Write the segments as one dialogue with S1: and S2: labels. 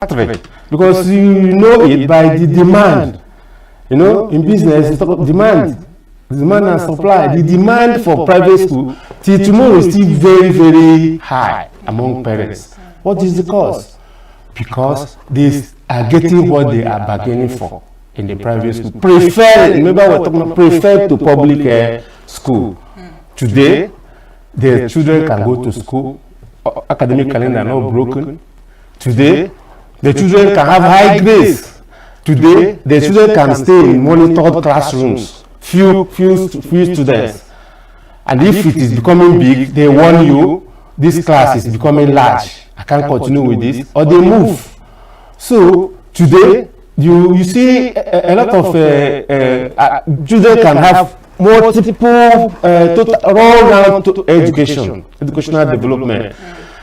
S1: because you know it by the demand. You know, in business, it's about demand and supply. The demand for private school till tomorrow is still very, very high among parents. What is the cause? Because they are getting what they are bargaining for in the private school. Remember we're talking about prefer to public school. Today, the children can go to school, academic calendar not broken. Today, the children can have high grades. Today, the children can stay in monitored classrooms, few students. And if it is becoming big, they warn you, this class is becoming large. I can't continue with this, or they move. So today, you see a lot of children can have multiple all-round educational development.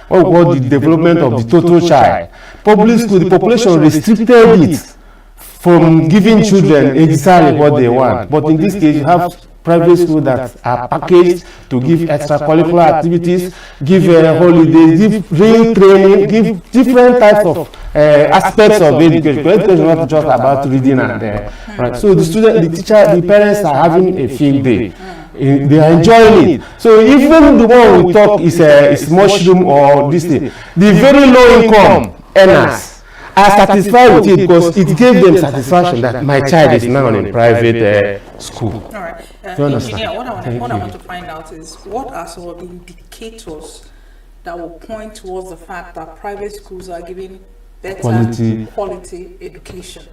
S1: Or the development of the total child. Public school, the population restricted it from giving children exactly what they want. But in this case, you have private schools that are packaged to give extracurricular activities, give holidays, give real training, give different types of aspects of education. Education is not just about reading and right. So the student, the teacher, the parents are having a field day. They are enjoying it. So even the one we talk is mushroom or this thing, the very low income earners are satisfied with it because it gave them satisfaction that my child is now in private school.
S2: All right. Engineer, what I want to find out is what are some of the indicators that will point towards the fact that private schools are giving better quality education?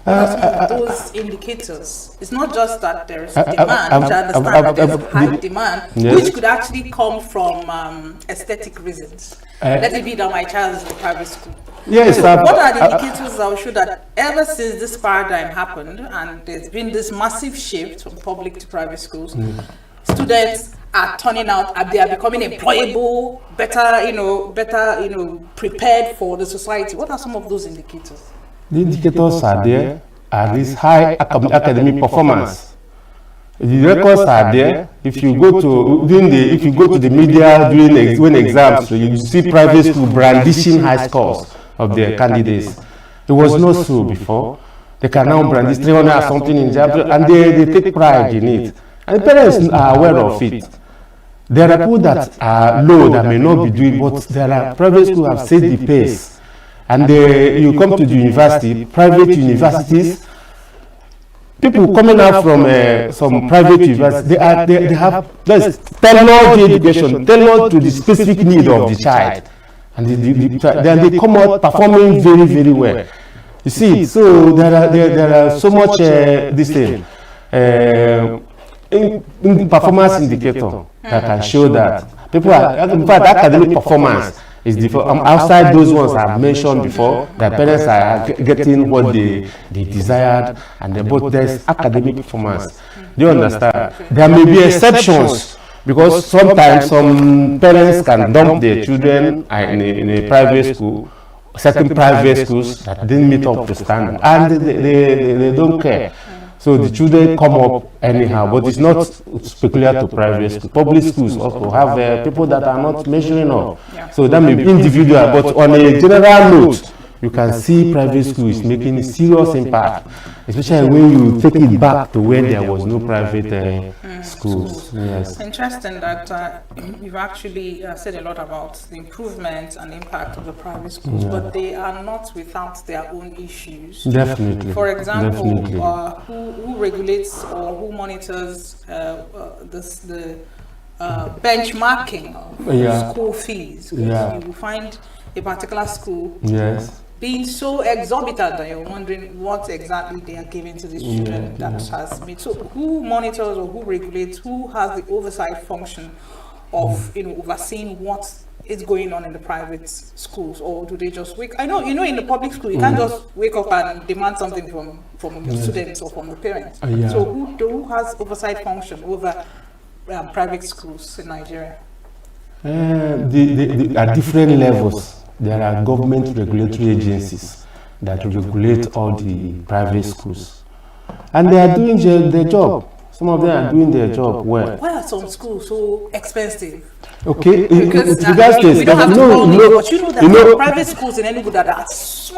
S2: What are some of those indicators? It's not just that there is demand, which I understand that there's high demand, which could actually come from aesthetic reasons. Let it be that my child is in a private school.
S1: Yes.
S2: So what are the indicators that will show that ever since this paradigm happened and there's been this massive shift from public to private schools, students are turning out, they are becoming employable, better, prepared for the society? What are some of those indicators?
S1: The indicators are there, at least high academic performance. The records are there. If you go to the media when exams, you see private school brandishing high scores of their candidates. It was not so before. They can now brandish 300 or something in exams, and they take pride in it. And the parents are aware of it. There are people that are low that may not be doing, but there are private schools have set the pace. And you come to the university, private universities, people coming out from some private universities, they have tailored education, tailored to the specific need of the child. And they come out performing very, very well. You see, so there are so much this thing, in performance indicator that can show that people are, in fact, academic performance is outside those ones I've mentioned before. The parents are getting what they desired, and but there's academic performance. Do you understand? There may be exceptions because sometimes some parents can dump their children in a private school, certain private schools that didn't meet up to standard, and they don't care. So the children come up anyhow, but it's not peculiar to private schools. Public schools also have people that are not measuring up. So that may be individual, but on a general note, you can see private schools making a serious impact, especially when you take it back to when there was no private schools. Yes.
S2: Interesting that you've actually said a lot about the improvement and impact of the private schools, but they are not without their own issues.
S1: Definitely.
S2: For example, who regulates or who monitors the benchmarking of school fees? You will find a particular school being so exorbitant that you're wondering what exactly they are giving to these children that has made. So who monitors or who regulates, who has the oversight function of overseeing what is going on in the private schools? Or do they just wake? I know in the public school you can't just wake up and demand something from the students or from the parents. So who has oversight function over private schools in Nigeria?
S1: At different levels. There are government regulatory agencies that regulate all the private schools, and they are doing their job. Some of them are doing their job well.
S2: Why are some schools so expensive?
S1: Okay,
S2: because
S1: with regards to
S2: we don't have to call it, but you know that there are private schools in ENUGU that are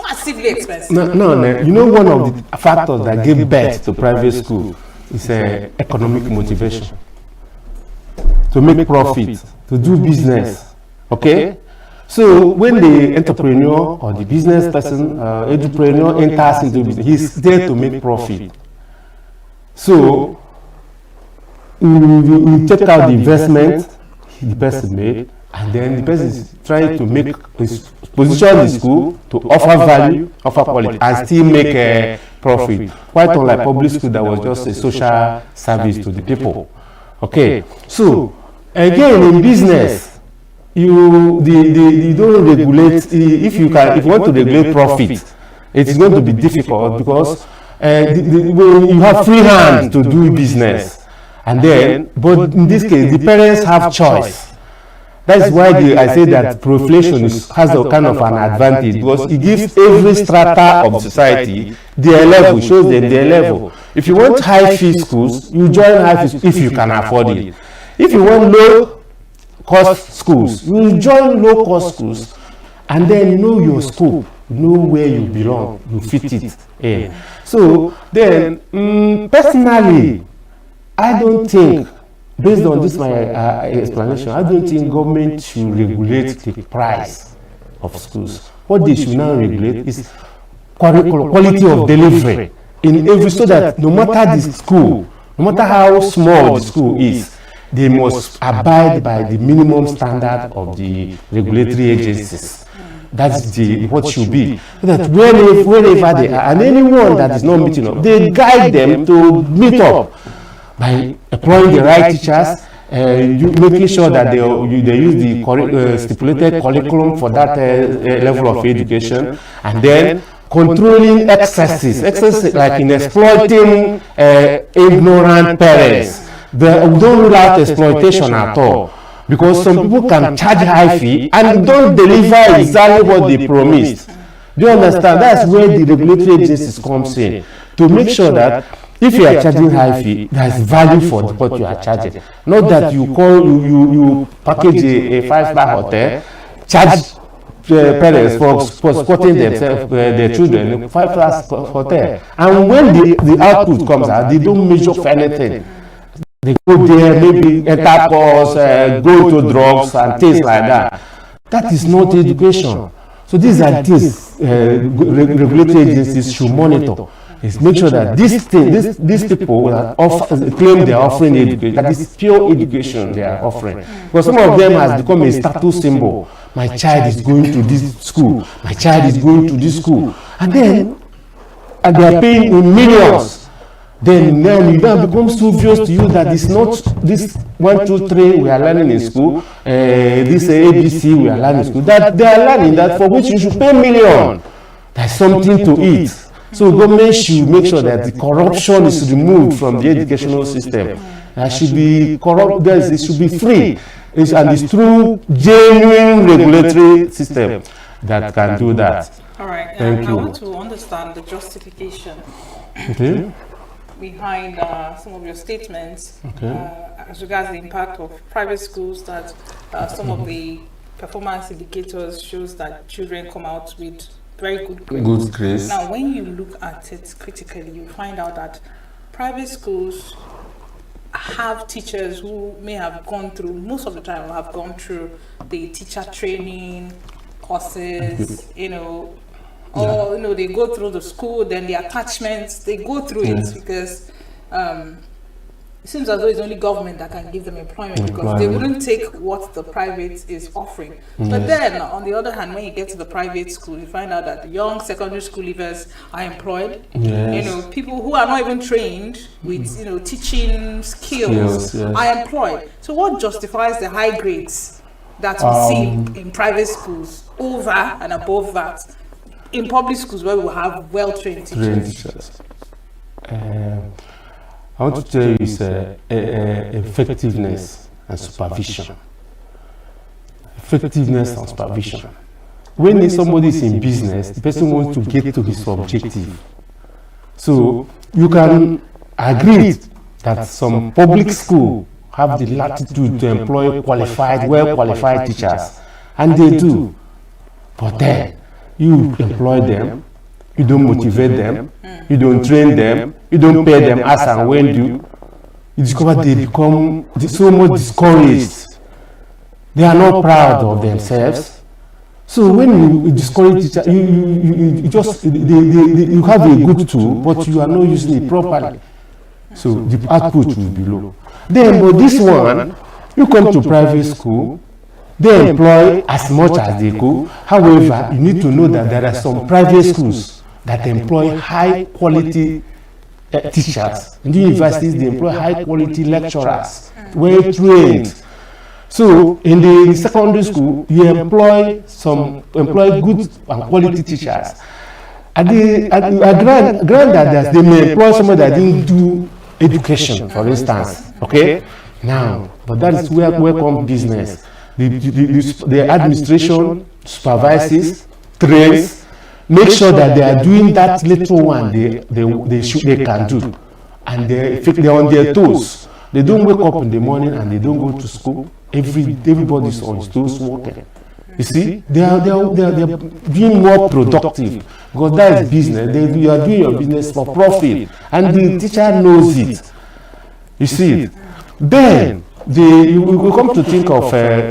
S2: massively expensive.
S1: No. You know, one of the factors that give birth to private school is economic motivation. To make profit, to do business. Okay? So when the entrepreneur or the business person, entrepreneur enters into business, he's there to make profit. So you check out the investment the person made, and then the person is trying to make his position in school to offer value, offer quality, and still make a profit. Quite unlike public school that was just a social service to the people. Okay, so again in business, you don't regulate. If you want to regulate profit, it is going to be difficult because you have free hand to do business. And then, but in this case, the parents have choice. That's why I say that proliferation has a kind of an advantage, because it gives every strata of society their level, shows them their level. If you want high fee schools, you join high fee schools if you can afford it. If you want low cost schools, you join low cost schools, and then know your scope, know where you belong, you fit it in. So then, personally, I don't think, based on this my explanation, I don't think government should regulate the price of schools. What they should now regulate is quality of delivery in every, so that no matter the school, no matter how small the school is, they must abide by the minimum standard of the regulatory agencies. That's what should be. So that wherever they are, and anyone that is not meeting up, they guide them to meet up by employing the right teachers, making sure that they use the stipulated curriculum for that level of education, and then controlling excesses like in exploiting ignorant parents. They don't rule out exploitation at all, because some people can charge high fee and don't deliver exactly what they promised. Do you understand? That's where the regulatory agencies comes in, to make sure that if you are charging high fee, there is value for what you are charging. Not that you package a 5-star hotel, charge parents for supporting themselves, their children in 5-star hotel, and when the output comes out, they don't measure for anything. They go there, maybe enter course, go to drugs and things like that. That is not education. So these are things regulatory agencies should monitor. Is make sure that these people that claim they are offering education, that is pure education they are offering. Because some of them has become a status symbol. My child is going to this school. My child is going to this school. And then they are paying in millions. Then it becomes so obvious to you that it's not this 1, 2, 3 we are learning in school, this ABC we are learning in school, that they are learning that for which you should pay millions. There's something to eat. So government should make sure that the corruption is removed from the educational system. It should be corrupt. It should be free, and it's through genuine regulatory system that can do that.
S2: All right.
S1: Thank you.
S2: I want to understand the justification behind some of your statements as regards the impact of private schools. That some of the performance indicators shows that children come out with very good grades. Now, when you look at it critically, you find out that private schools have teachers who may have gone through, most of the time have gone through the teacher training courses, or they go through the school, then the attachments, they go through it, because it seems as though it's only government that can give them employment, because they wouldn't take what the private is offering. But then, on the other hand, when you get to the private school, you find out that the young secondary school leavers are employed. People who are not even trained with teaching skills are employed. So what justifies the high grades that we see in private schools over and above that in public schools where we will have well-trained teachers?
S1: I want to tell you it's effectiveness and supervision. Effectiveness and supervision. When somebody is in business, the person wants to get to his objective. So you can agree that some public school have the latitude to employ qualified, well-qualified teachers, and they do. But then, you employ them, you don't motivate them, you don't train them, you don't pay them as and when due. You discover they become so much discouraged. They are not proud of themselves. So when you discourage teachers, you just you have a good tool, but you are not using it properly. So the output will be low. Then, but this one, you come to private school, they employ as much as they go. However, you need to know that there are some private schools that employ high quality teachers. In the universities, they employ high quality lecturers, well trained. So in the secondary school, you employ good and quality teachers. Grant that they may employ someone that didn't do education, for instance. Okay? Now, but that is where comes business. The administration supervises, trains, make sure that they are doing that little one they can do, and they're on their toes. They don't wake up in the morning and they don't go to school. Everybody's on his toes working. You see, they are being more productive because that is business. You are doing your business for profit, and the teacher knows it. You see, then you come to think of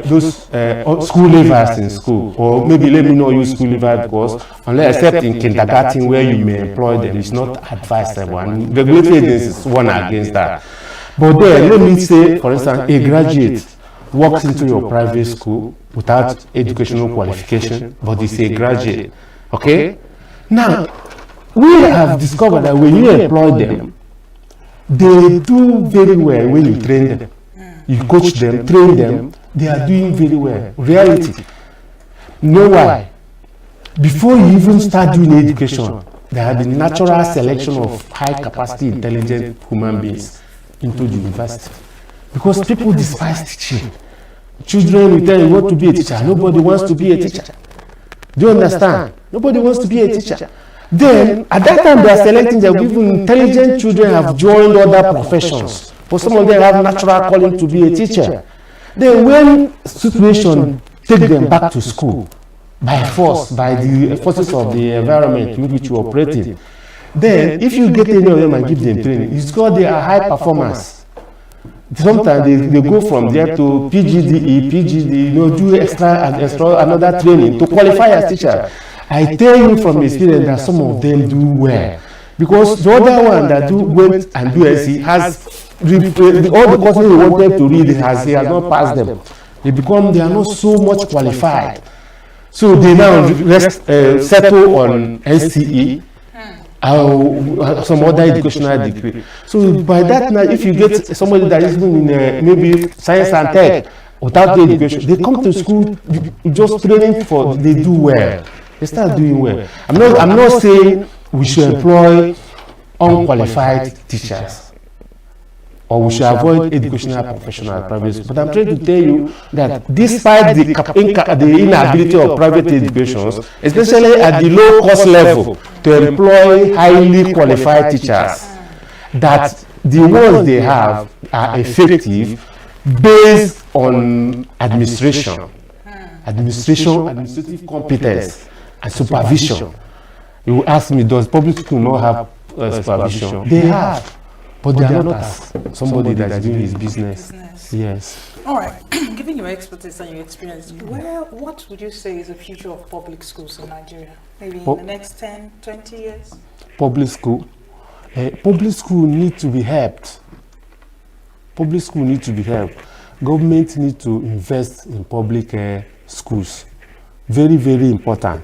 S1: those school leavers in school, or maybe let me not use school leavers because except in kindergarten where you may employ them, it's not advisable, and regulatory agencies warn against that. But then let me say, for instance, a graduate walks into your private school without educational qualification, but is a graduate. Okay? Now, we have discovered that when you employ them, they do very well when you train them. You coach them, train them, they are doing very well. Reality. You know why? Before you even start doing education, there has been natural selection of high capacity, intelligent human beings into the university. Because people despise teaching. Children will tell you what to be a teacher. Nobody wants to be a teacher. Do you understand? Nobody wants to be a teacher. Then, at that time, they are selecting them. Even intelligent children have joined other professions. But some of them have natural calling to be a teacher. Then, when situation take them back to school by force, by the forces of the environment in which you are operating, then if you get any of them and give them training, it's because they are high performers. Sometimes they go from there to PGDE, do extra another training to qualify as teacher. I tell you from experience that some of them do well, because the other one that went and do SC has all the courses he wanted to read, he has not passed them. They are not so much qualified. So they now settle on NCE. Some other educational degree. So by that now, if you get somebody that is in maybe science and tech without the education, they come to school just training for, they do well. They start doing well. I'm not saying we should employ unqualified teachers, or we should avoid educational professional private schools. But I'm trying to tell you that despite the inability of private educations, especially at the low cost level, to employ highly qualified teachers, that the ones they have are effective based on administrative competence and supervision. You will ask me, does public school not have supervision? They have. But they are not as somebody that is doing his business. Yes.
S2: All right. Given your expertise and your experience, what would you say is the future of public schools in Nigeria? Maybe in the next 10, 20 years?
S1: Public school need to be helped. Public school need to be helped. Government need to invest in public schools. Very, very important.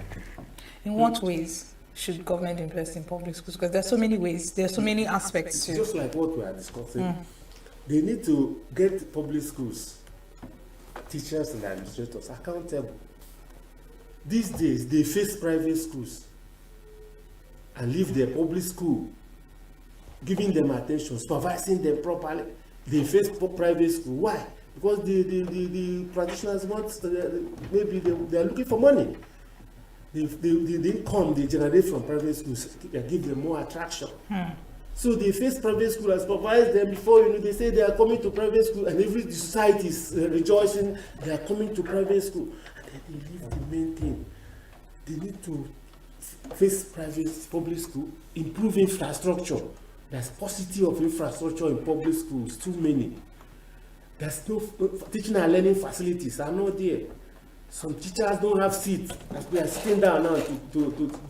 S2: In what ways should government invest in public schools? Because there are so many ways, there are so many aspects to it.
S1: Just like what we are discussing, they need to get public schools, teachers and administrators accountable. These days, they face private schools and leave their public school, giving them attention, supervising them properly. They face private school. Why? Because the practitioners want, maybe they are looking for money. The income they generate from private schools give them more attraction.
S3: So they face private school and supervise them before they say they are coming to private school, and every society is rejoicing they are coming to private school. And then they leave the main thing. They need to face public school, improve infrastructure. There's paucity of infrastructure in public schools, too many. There's no teaching and learning facilities are not there. Some teachers don't have seats. As we are sitting down now,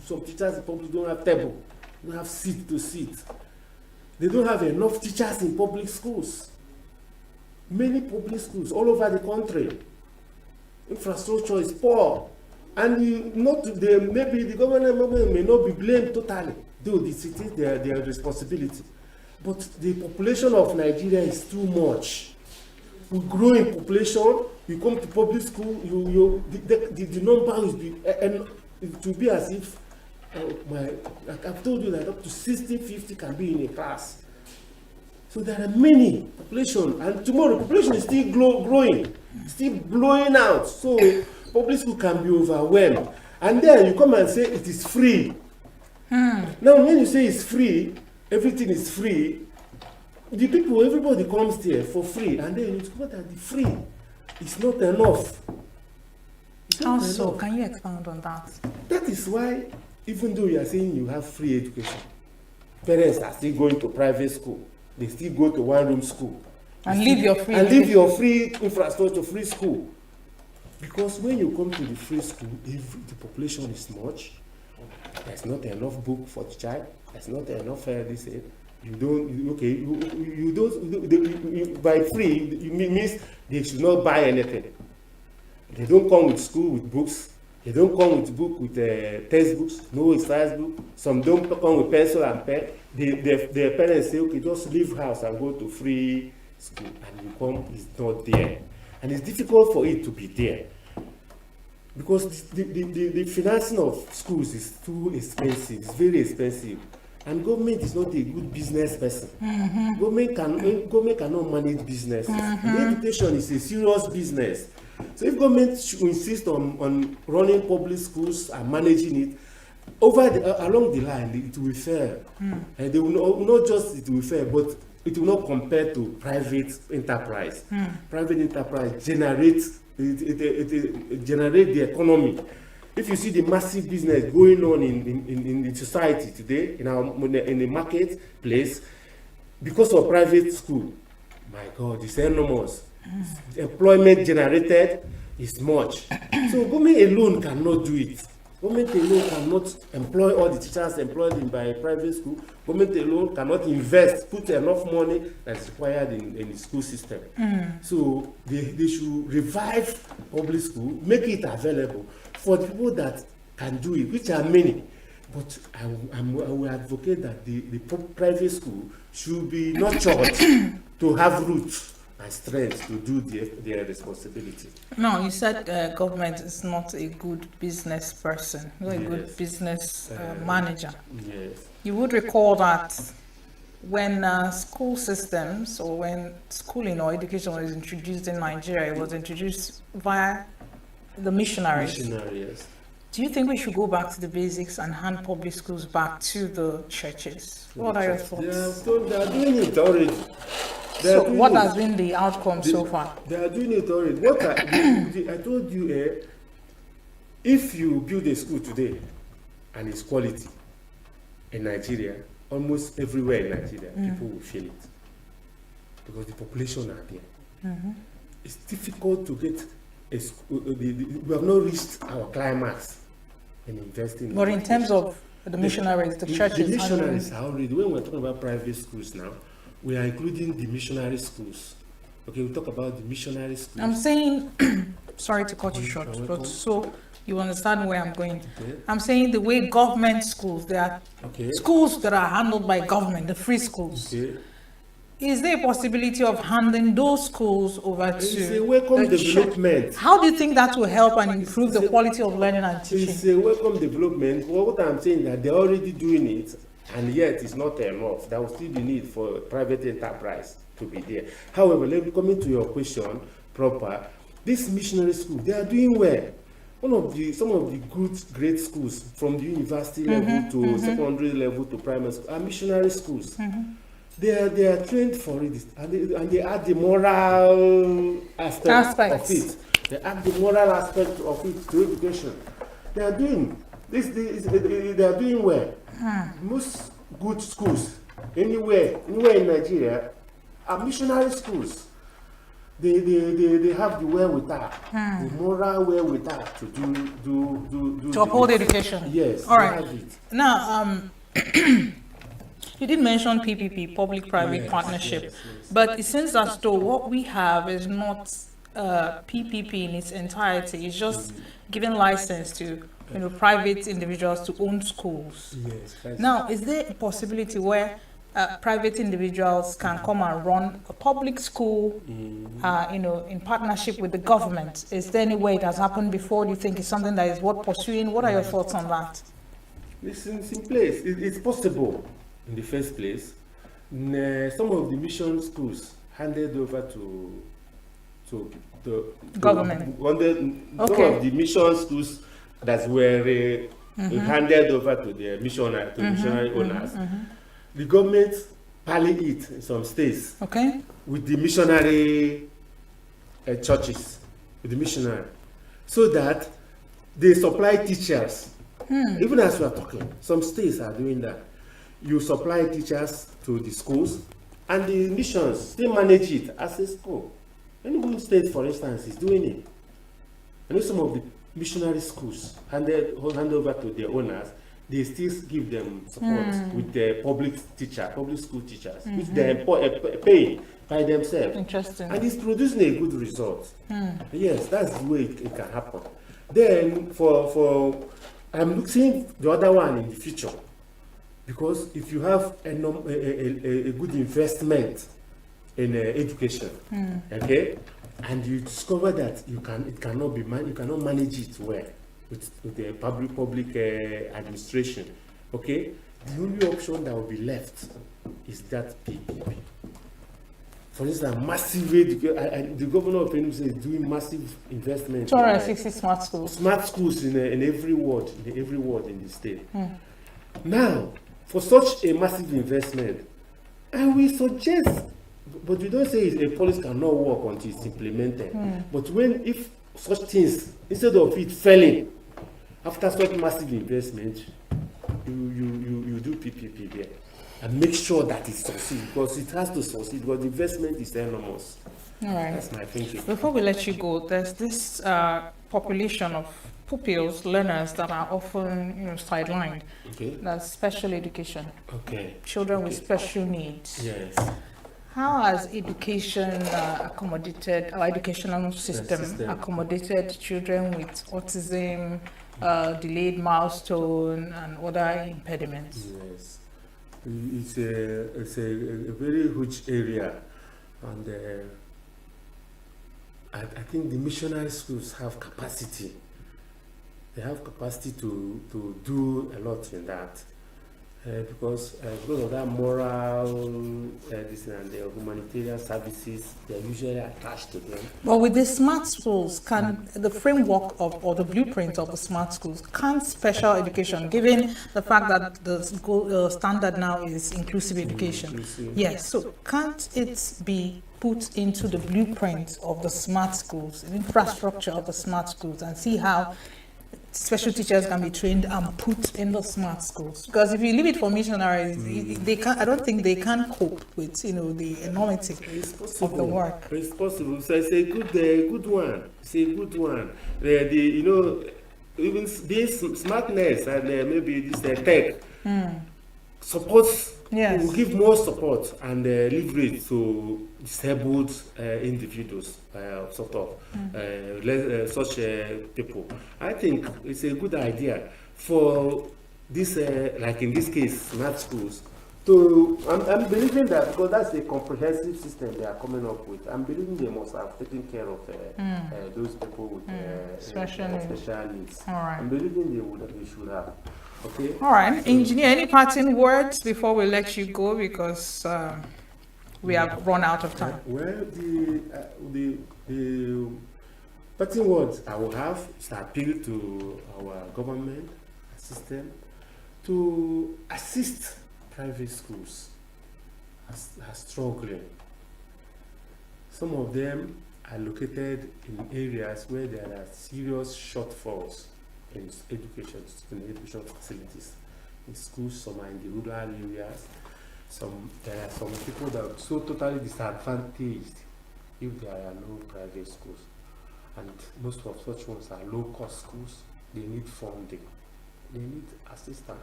S3: some teachers in public don't have table, don't have seat to sit. They don't have enough teachers in public schools. Many public schools all over the country, infrastructure is poor. And maybe the government may not be blamed totally, though it is their responsibility. But the population of Nigeria is too much. We grow in population, you come to public school, the number will be, and it will be as if, like I've told you that up to 60, 50 can be in a class. So there are many population, and tomorrow population is still growing, still blowing out. So public school can be overwhelmed. And then you come and say it is free. Now when you say it's free, everything is free, the people, everybody comes there for free, and then you discover that the free is not enough.
S2: How so? Can you expand on that?
S3: That is why, even though you are saying you have free education, parents are still going to private school. They still go to one-room school.
S2: And leave your free
S3: and leave your free infrastructure, free school. Because when you come to the free school, if the population is much, there's not enough book for the child, there's not enough by free, it means they should not buy anything. They don't come with school with books. They don't come with book with textbooks, no exercise book. Some don't come with pencil and pen. Their parents say, okay, just leave house and go to free school, and you come, it's not there. And it's difficult for it to be there. Because the financing of schools is too expensive, it's very expensive. And government is not a good business person. Government cannot manage business. Education is a serious business. So if government should insist on running public schools and managing it, along the line, it will fail. And they will not just it will fail, but it will not compare to private enterprise. Private enterprise generates the economy. If you see the massive business going on in the society today, in the marketplace, because of private school, my God, it's enormous. Employment generated is much. So government alone cannot do it. Government alone cannot employ all the teachers employed by private school. Government alone cannot put enough money that's required in the school system. So they should revive public school, make it available for the people that can do it, which are many. But I will advocate that the private school should be nurtured to have roots and strength to do their responsibility.
S2: No, you said government is not a good business person, not a good business manager.
S3: Yes.
S2: You would recall that when school systems, or when schooling or education was introduced in Nigeria, it was introduced via the missionaries.
S3: Missionaries.
S2: Do you think we should go back to the basics and hand public schools back to the churches? What are your thoughts?
S3: They are doing it already.
S2: So what has been the outcome so far?
S3: They are doing it already. What I told you, if you build a school today and it's quality in Nigeria, almost everywhere in Nigeria, people will feel it because the population are there. It's difficult to get a school. We have not reached our climax in investing.
S2: But in terms of the missionaries, the churches,
S3: the missionaries are already. When we're talking about private schools now, we are including the missionary schools. Okay, we talk about the missionary schools.
S2: I'm saying, sorry to cut you short, but so you understand where I'm going.
S3: Okay.
S2: I'm saying the way government schools, they are schools that are handled by government, the free schools.
S3: Okay.
S2: Is there a possibility of handing those schools over
S3: It's
S2: to
S3: a welcome
S2: the
S3: development.
S2: How do you think that will help and improve the quality of learning and teaching?
S3: It's a welcome development. Well, what I'm saying is that they're already doing it, and yet it's not enough. There will still be need for private enterprise to be there. However, let me come into your question proper. This missionary school, they are doing well. some of the great schools from the university level to secondary level to primary school are missionary schools. They are trained for it, and they add the moral aspect of it. They add the moral aspect of it to education. They are doing this. They are doing well. Most good schools anywhere in Nigeria are missionary schools. They have the wherewithal, the moral wherewithal to do
S2: to uphold education.
S3: Yes.
S2: All right. Now, you did mention PPP, public-private partnership, yes. But it seems as though what we have is not PPP in its entirety. It's just giving license to private individuals to own schools.
S3: Yes.
S2: Now, is there a possibility where private individuals can come and run a public school, in partnership with the government? Is there any way it has happened before? Do you think it's something that is worth pursuing? What are your thoughts on that?
S3: It's in place. It's possible. In the first place, some of the mission schools handed over to the government. Some of the mission schools that were handed over to the missionary owners. The government pally it in some states with the missionary churches, with the missionary, so that they supply teachers. Even as we are talking, some states are doing that. You supply teachers to the schools, and the missions still manage it as a school. ENUGU state, for instance, is doing it. I know some of the missionary schools hand over to their owners. They still give them support with the public school teachers, which they pay by themselves.
S2: Interesting.
S3: And it's producing a good result. Yes, that's the way it can happen. Then I'm seeing the other one in the future. Because if you have a good investment in education, and you discover that you cannot manage it well with the public administration, the only option that will be left is that PPP. For instance, massive the governor of ENUGU is doing massive investment.
S2: 260 smart schools.
S3: Smart schools in every ward, in the state. Now, for such a massive investment, I will suggest, but we don't say a policy cannot work until it's implemented. But if such things, instead of it failing, after such massive investment, you do PPP there and make sure that it succeeds, because it has to succeed, because the investment is enormous.
S2: All right.
S3: That's my thinking.
S2: Before we let you go, there's this population of pupils, learners that are often sidelined. That's special education. Children with special needs.
S3: Yes.
S2: How has education accommodated, our educational system accommodated children with autism, delayed milestone, and other impediments?
S3: Yes. It's a very huge area, and I think the missionary schools have capacity. They have capacity to do a lot in that, because of that moral this and the humanitarian services, they're usually attached to them.
S2: But with the smart schools, can the framework or the blueprint of the smart schools, can special education, given the fact that the standard now is inclusive education, yes, so can't it be put into the blueprint of the smart schools, the infrastructure of the smart schools, and see how special teachers can be trained and put in the smart schools? Because if you leave it for missionaries, they can't. I don't think they can cope with the enormity of the work.
S3: It's possible. So it's a good one. It's a good one. Even this smartness and maybe this tech supports.
S2: Yes.
S3: Will give more support and leverage to disabled individuals, such people. I think it's a good idea for this, like in this case, smart schools. I'm believing that, because that's a comprehensive system they are coming up with. I'm believing they must have taken care of those people with special needs.
S2: All right.
S3: I'm believing they should have. Okay.
S2: All right, engineer, any parting words before we let you go, because we have run out of time?
S3: Well, the Parting words I will have is to appeal to our government system to assist private schools are struggling. Some of them are located in areas where there are serious shortfalls in education facilities. In schools, some are in the rural areas. There are some people that are so totally disadvantaged if there are no private schools. And most of such ones are low-cost schools. They need funding. They need assistance.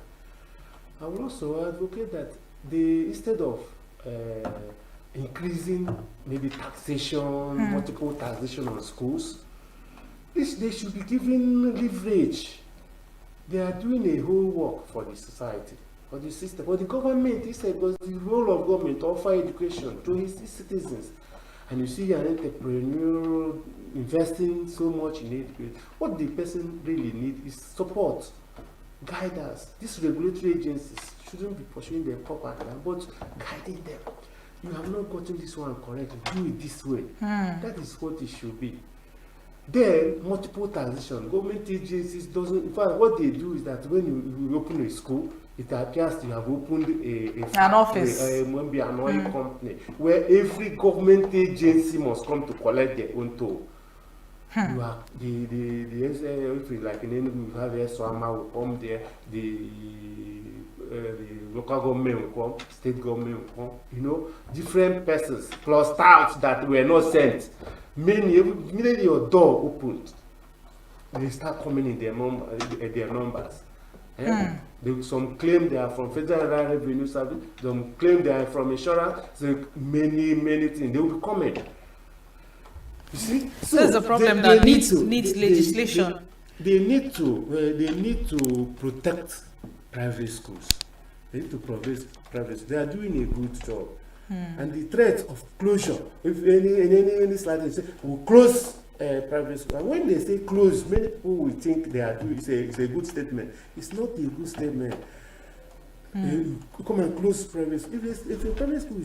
S3: I will also advocate that instead of increasing maybe taxation, multiple taxation on schools, they should be given leverage. They are doing a whole work for the society, for the system, for the government. He said, because the role of government to offer education to his citizens. And you see an entrepreneur investing so much in education. What the person really needs is support, guidance. These regulatory agencies shouldn't be pursuing their property, but guiding them. You have not gotten this one correct. Do it this way. That is what it should be. Then multiple taxation. Government agencies doesn't. In fact, what they do is that when you open a school, it appears you have opened
S2: an office,
S3: maybe an oil company, where every government agency must come to collect their own toll. You have the like in ENUGU, you have SOAMA will come there, the local government will come, state government will come, you know, different persons plus staff that were not sent. Immediately your door opened, they start coming in their numbers. Some claim they are from Federal Revenue Service, some claim they are from insurance, so many things. They will be coming. You see? So
S2: there's a problem that needs legislation.
S3: They need to protect private schools. They need to private. They are doing a good job. And the threat of closure, if any slightly say we'll close private school, and when they say close, many people will think they are doing it's a good statement. It's not a good statement. You come and close private school. If a private school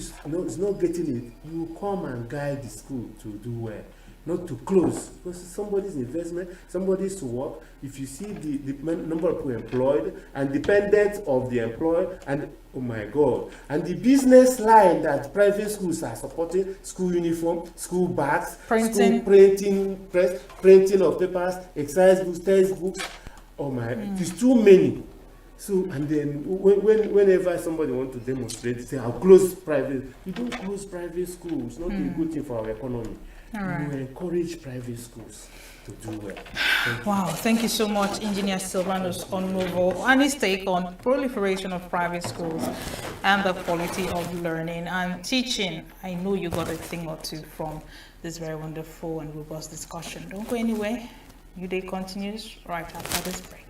S3: is not getting it, you come and guide the school to do well, not to close, because somebody's investment, somebody's work. If you see the number of people employed and dependent of the employed, and oh my God, and the business line that private schools are supporting, school uniform, school bags, school printing press, printing of papers, exercise books, textbooks, oh my, it's too many. So, and then whenever somebody wants to demonstrate, they say, I'll close private. You don't close private schools. It's not a good thing for our economy.
S2: All right.
S3: You encourage private schools to do well.
S2: Wow, thank you so much, Engineer Silvanus Onovo, and his take on proliferation of private schools and the quality of learning and teaching. I know you got a thing or two from this very wonderful and robust discussion. Don't go anywhere. Your day continues right after this break.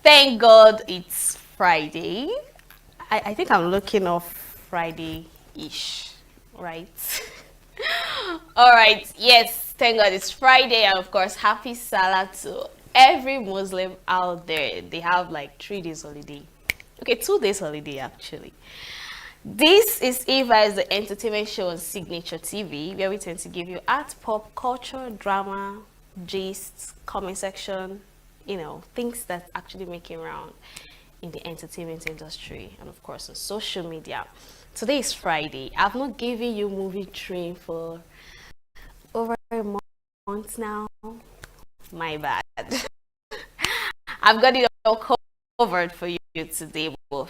S4: Thank God it's Friday. I think I'm looking off Friday-ish, right? All right, yes, thank God it's Friday, and of course, happy Salah to every Muslim out there. They have like 3 days holiday. Okay, 2 days holiday actually. This is Eva, is the entertainment show on Signature TV, where we tend to give you art, pop, culture, drama, gist, comment section, you know, things that's actually making round in the entertainment industry, and of course on social media. Today is Friday. I've not given you movie train for over a month now. My bad. I've got it all covered for you today, but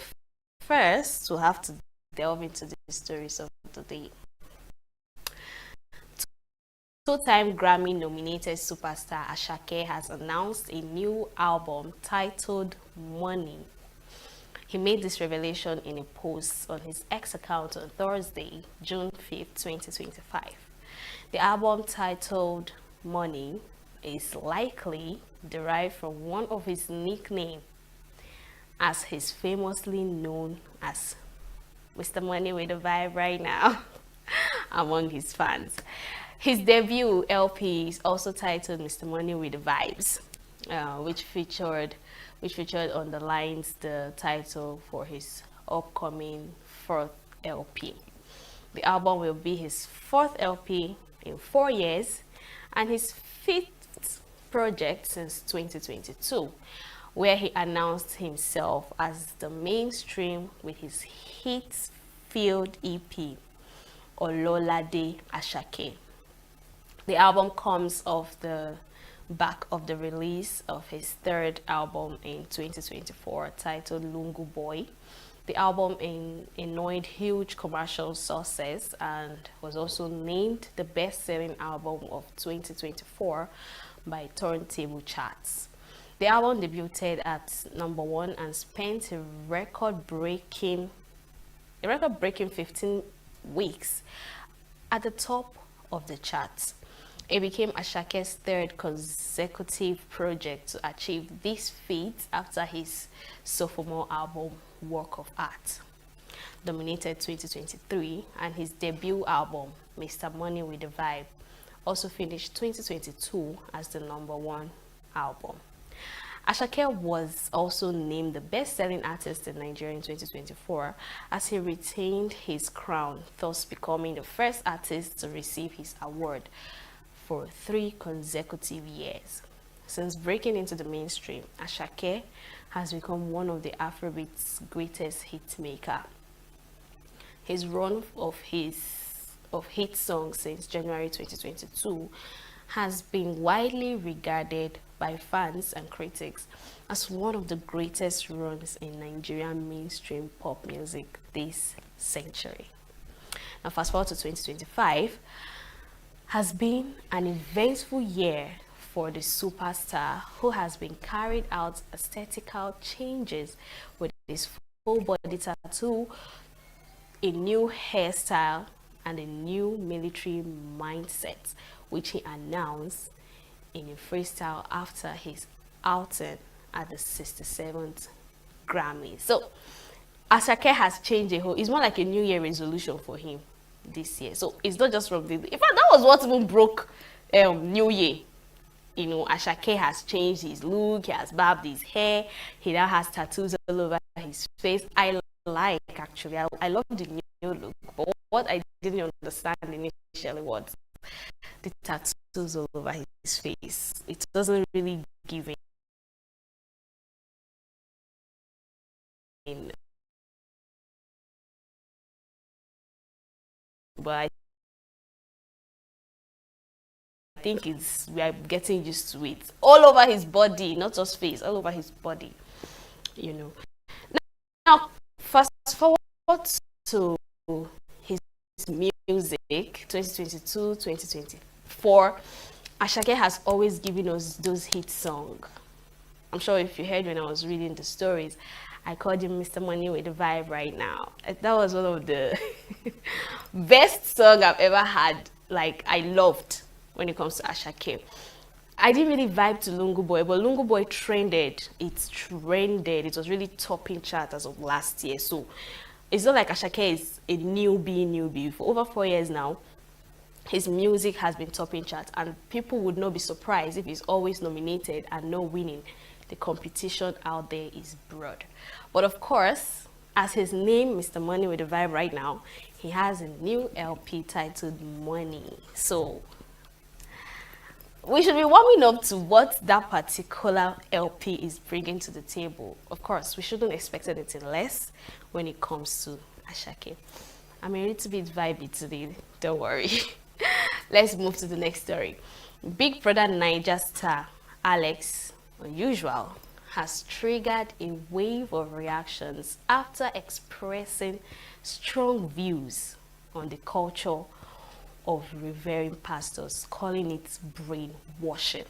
S4: first we'll have to delve into the stories of the day. Two-time Grammy-nominated superstar Asake has announced a new album titled Money. He made this revelation in a post on his X account on Thursday, June 5th, 2025. The album titled Money is likely derived from one of his nicknames, as he's famously known as Mr. Money with a Vibe right now among his fans. His debut LP is also titled Mr. Money with the Vibes, which featured underlines the title for his upcoming 4th LP. The album will be his 4th LP in 4 years and his 5th project since 2022, where he announced himself as the mainstream with his hit-filled EP, Ololade Asake. The album comes off the back of the release of his 3rd album in 2024 titled Lungu Boy. The album enjoyed huge commercial success and was also named the best-selling album of 2024 by Turntable Charts. The album debuted at #1 and spent a record-breaking 15 weeks at the top of the charts. It became Asake's 3rd consecutive project to achieve this feat after his sophomore album, Work of Art, dominated 2023, and his debut album, Mr. Money with the Vibe, also finished 2022 as the #1 album. Asake was also named the best-selling artist in Nigeria in 2024 as he retained his crown, thus becoming the first artist to receive his award for 3 consecutive years. Since breaking into the mainstream, Asake has become one of the Afrobeat's greatest hitmaker. His run of hit songs since January 2022 has been widely regarded by fans and critics as one of the greatest runs in Nigerian mainstream pop music this century. Now fast forward to 2025, has been an eventful year for the superstar, who has been carried out aesthetical changes with his full body tattoo, a new hairstyle, and a new military mindset, which he announced in a freestyle after his outing at the 67th Grammy. So Asake has changed a whole, it's more like a New Year resolution for him this year. So it's not just from the, in fact, that was what even broke New Year. You know, Asake has changed his look, he has barbed his hair, he now has tattoos all over his face. I love the new look, but what I didn't understand initially was the tattoos all over his face. It doesn't really give in. But I think we are getting used to it. All over his body, not just face, all over his body, you know. Now fast forward to his music, 2022, 2024. Asake has always given us those hit songs. I'm sure if you heard when I was reading the stories, I called him Mr. Money with the Vibe right now. That was one of the best songs I've ever had. Like, I loved when it comes to Asake. I didn't really vibe to Lungu Boy, but Lungu Boy trended. It trended. It was really topping chart as of last year. So it's not like Ashake is a newbie. For over 4 years now, his music has been topping chart, and people would not be surprised if he's always nominated and not winning. The competition out there is broad. But of course, as his name, Mr. Money with the Vibe right now, he has a new LP titled Money. So we should be warming up to what that particular LP is bringing to the table. Of course, we shouldn't expect anything less when it comes to Ashake. I'm a little bit vibey today, don't worry. Let's move to the next story. Big Brother Niger star Alex Unusual has triggered a wave of reactions after expressing strong views on the culture of revering pastors, calling it brainwashing,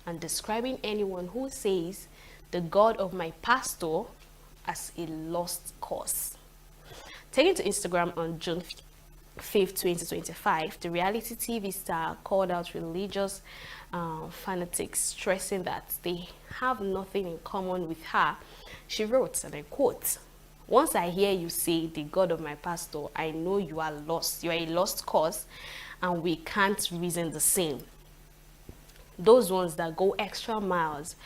S4: and describing anyone who says the God of my pastor as a lost cause. Taken to Instagram on June 5th, 2025, the reality TV star called out religious fanatics, stressing that they have nothing in common with her. She wrote, and I quote, "Once I hear you say the God of my pastor, I know you are lost. You are a lost cause, and we can't reason the same. Those ones that go extra miles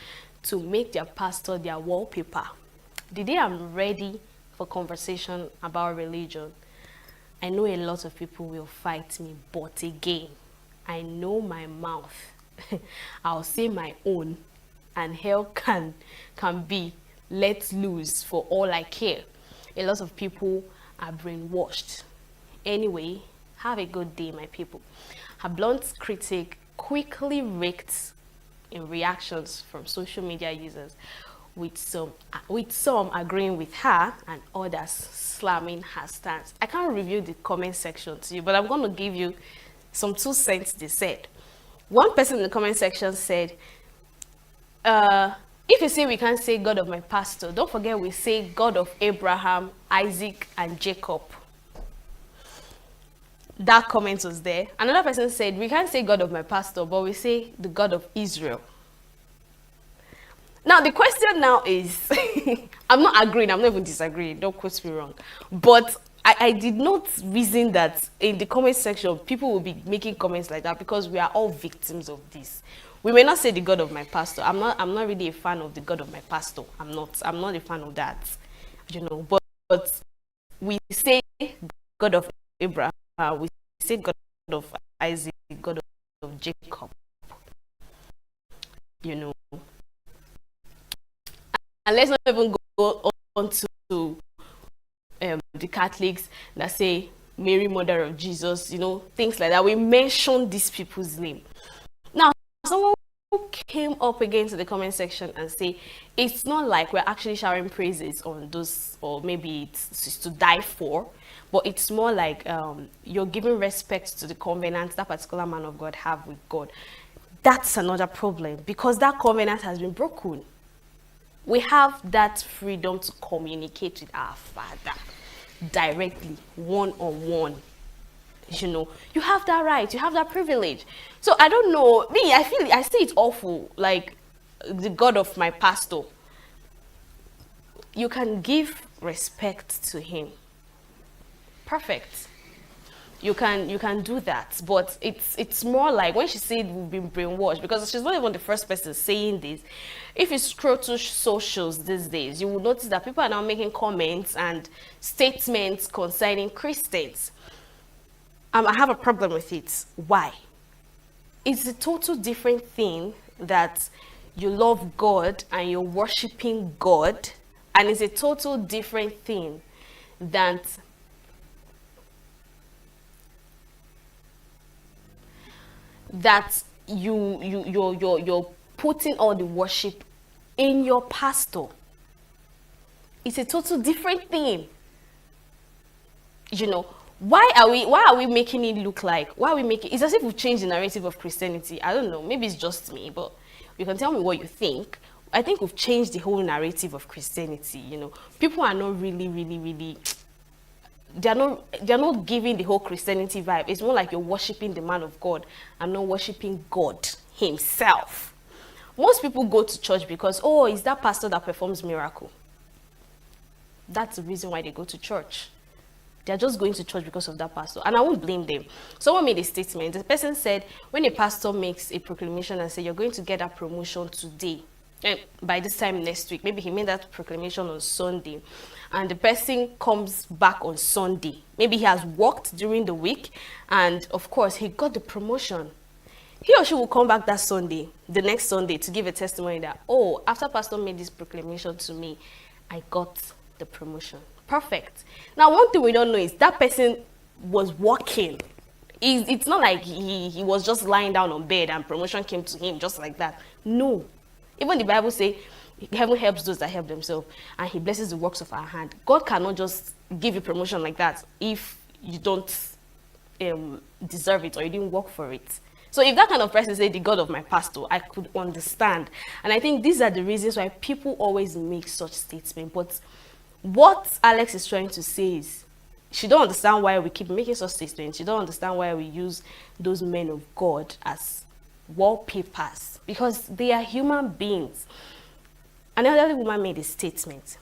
S4: to make their pastor their wallpaper. The day I'm ready for conversation about religion, I know a lot of people will fight me, but again, I know my mouth. I'll say my own, and hell can be let loose for all I care. A lot of people are brainwashed. Anyway, have a good day, my people." Her blunt critique quickly raked in reactions from social media users, with some agreeing with her and others slamming her stance. I can't review the comment section to you, but I'm going to give you some 2 cents they said. One person in the comment section said, if you say we can't say God of my pastor, don't forget we say God of Abraham, Isaac, and Jacob. That comment was there. Another person said, we can't say God of my pastor, but we say the God of Israel. Now, the question now is, I'm not agreeing, I'm not even disagreeing, don't quote me wrong. But I did not reason that in the comment section, people will be making comments like that, because we are all victims of this. We may not say the God of my pastor. I'm not really a fan of the God of my pastor. I'm not a fan of that. You know, but we say God of Abraham, we say God of Isaac, God of Jacob. You know. And let's not even go on to the Catholics that say Mary, Mother of Jesus, you know, things like that. We mention these people's name. Now, someone who came up against the comment section and say, it's not like we're actually showering praises on those, or maybe it's to die for, but it's more like you're giving respect to the covenant that particular man of God have with God. That's another problem, because that covenant has been broken. We have that freedom to communicate with our Father directly, one-on-one. You know, you have that right, you have that privilege. So I don't know, me, I see it awful, like the God of my pastor. You can give respect to him. Perfect. You can do that, but it's more like when she said we've been brainwashed, because she's not even the first person saying this. If you scroll to socials these days, you will notice that people are now making comments and statements concerning Christians. I have a problem with it. Why? It's a total different thing that you love God and you're worshiping God, and it's a total different thing that you're putting all the worship in your pastor. It's a total different thing. You know, why are we making it look like, it's as if we've changed the narrative of Christianity. I don't know, maybe it's just me, but you can tell me what you think. I think we've changed the whole narrative of Christianity. You know, people are not really they're not giving the whole Christianity vibe. It's more like you're worshiping the man of God and not worshiping God himself. Most people go to church because, oh, is that pastor that performs miracle? That's the reason why they go to church. They're just going to church because of that pastor. And I won't blame them. Someone made a statement. The person said, when a pastor makes a proclamation and say, you're going to get a promotion today, and by this time next week, maybe he made that proclamation on Sunday, and the person comes back on Sunday. Maybe he has worked during the week, and of course, he got the promotion. He or she will come back that Sunday, the next Sunday, to give a testimony that, oh, after pastor made this proclamation to me, I got the promotion. Perfect. Now, one thing we don't know is that person was working. It's not like he was just lying down on bed and promotion came to him just like that. No. Even the Bible says, heaven helps those that help themselves, and he blesses the works of our hand. God cannot just give you promotion like that if you don't deserve it or you didn't work for it. So if that kind of person say the God of my pastor, I could understand. And I think these are the reasons why people always make such statements. But what Alex is trying to say is, she don't understand why we keep making such statements. She don't understand why we use those men of God as wallpapers, because they are human beings. An elderly woman made a statement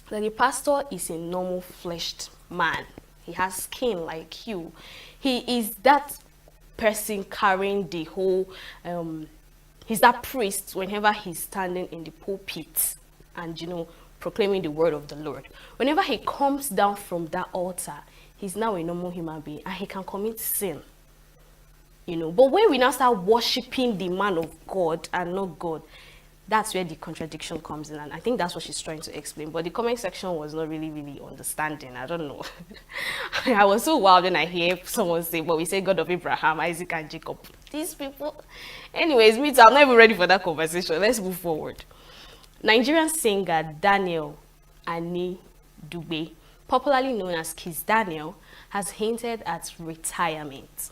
S4: that the pastor is a normal fleshed man. He has skin like you. He is that person carrying the whole, he's that priest whenever he's standing in the pulpit and, you know, proclaiming the word of the Lord. Whenever he comes down from that altar, he's now a normal human being and he can commit sin. You know, but when we now start worshiping the man of God and not God, that's where the contradiction comes in, and I think that's what she's trying to explain. But the comment section was not really understanding. I don't know. I was so wild when I hear someone say, "But we say God of Abraham, Isaac, and Jacob." These people. Anyways, me too. I'm not even ready for that conversation. Let's move forward. Nigerian singer Daniel Ani Dugbe, popularly known as Kiss Daniel, has hinted at retirement.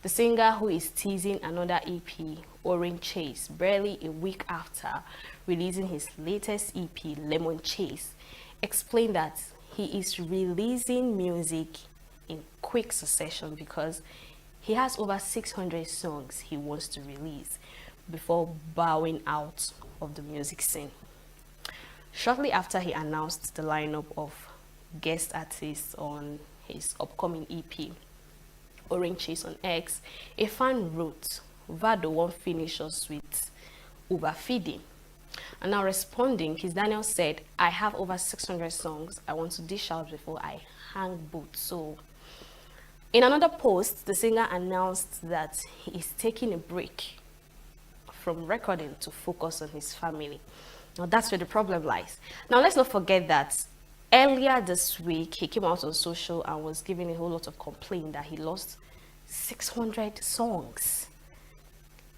S4: The singer, who is teasing another EP, Orange Chase, barely a week after releasing his latest EP, Lemon Chase, explained that he is releasing music in quick succession because he has over 600 songs he wants to release before bowing out of the music scene. Shortly after he announced the lineup of guest artists on his upcoming EP, Orange Chase, on X, a fan wrote, "Vado won't finish us with overfeeding." And now responding, Kiss Daniel said, "I have over 600 songs I want to dish out before I hang boots." So in another post, the singer announced that he is taking a break from recording to focus on his family. Now that's where the problem lies. Now let's not forget that earlier this week, he came out on social and was giving a whole lot of complaint that he lost 600 songs.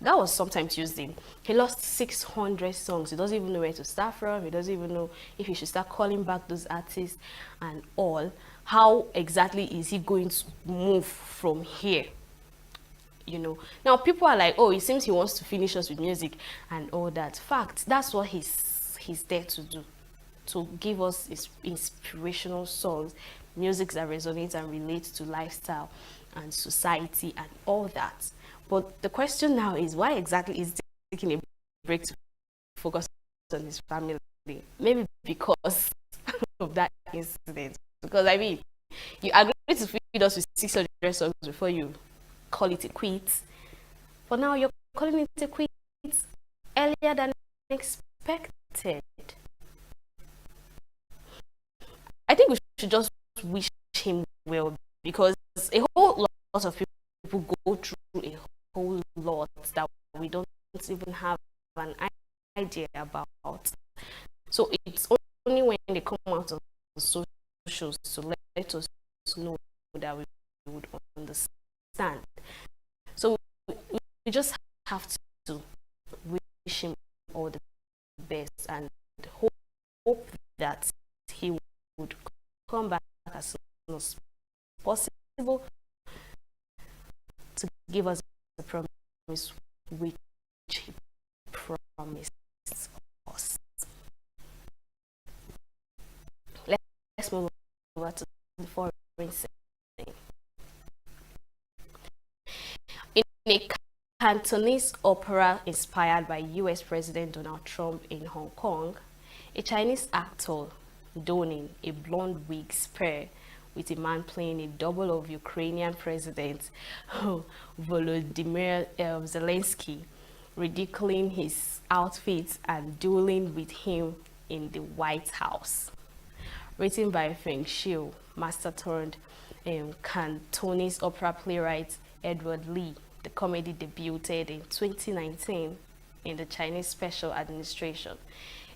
S4: That was sometime Tuesday. He lost 600 songs. He doesn't even know where to start from. He doesn't even know if he should start calling back those artists and all. How exactly is he going to move from here? You know, now people are like, oh, it seems he wants to finish us with music and all that. Fact, that's what he's there to do, to give us inspirational songs, music that resonates and relates to lifestyle and society and all that. But the question now is, why exactly is he taking a break to focus on his family? Maybe because of that incident. Because I mean, you agreed to feed us with 600 songs before you call it a quit. But now you're calling it a quit earlier than expected. I think we should just wish him well, because a whole lot of people go through a whole lot that we don't even have an idea about. So it's only when they come out on socials to let us know that we would understand. So we just have to wish him all the best and hope that he would come back as soon as possible to give us the promise which he promised us. Let's move over to the foreign setting. In a Cantonese opera inspired by US President Donald Trump in Hong Kong, a Chinese actor donning a blonde wig spare with a man playing a double of Ukrainian President Volodymyr Zelensky, ridiculing his outfits and dueling with him in the White House. Written by Feng Xiu, master turned Cantonese opera playwright Edward Lee, the comedy debuted in 2019 in the Chinese Special Administration.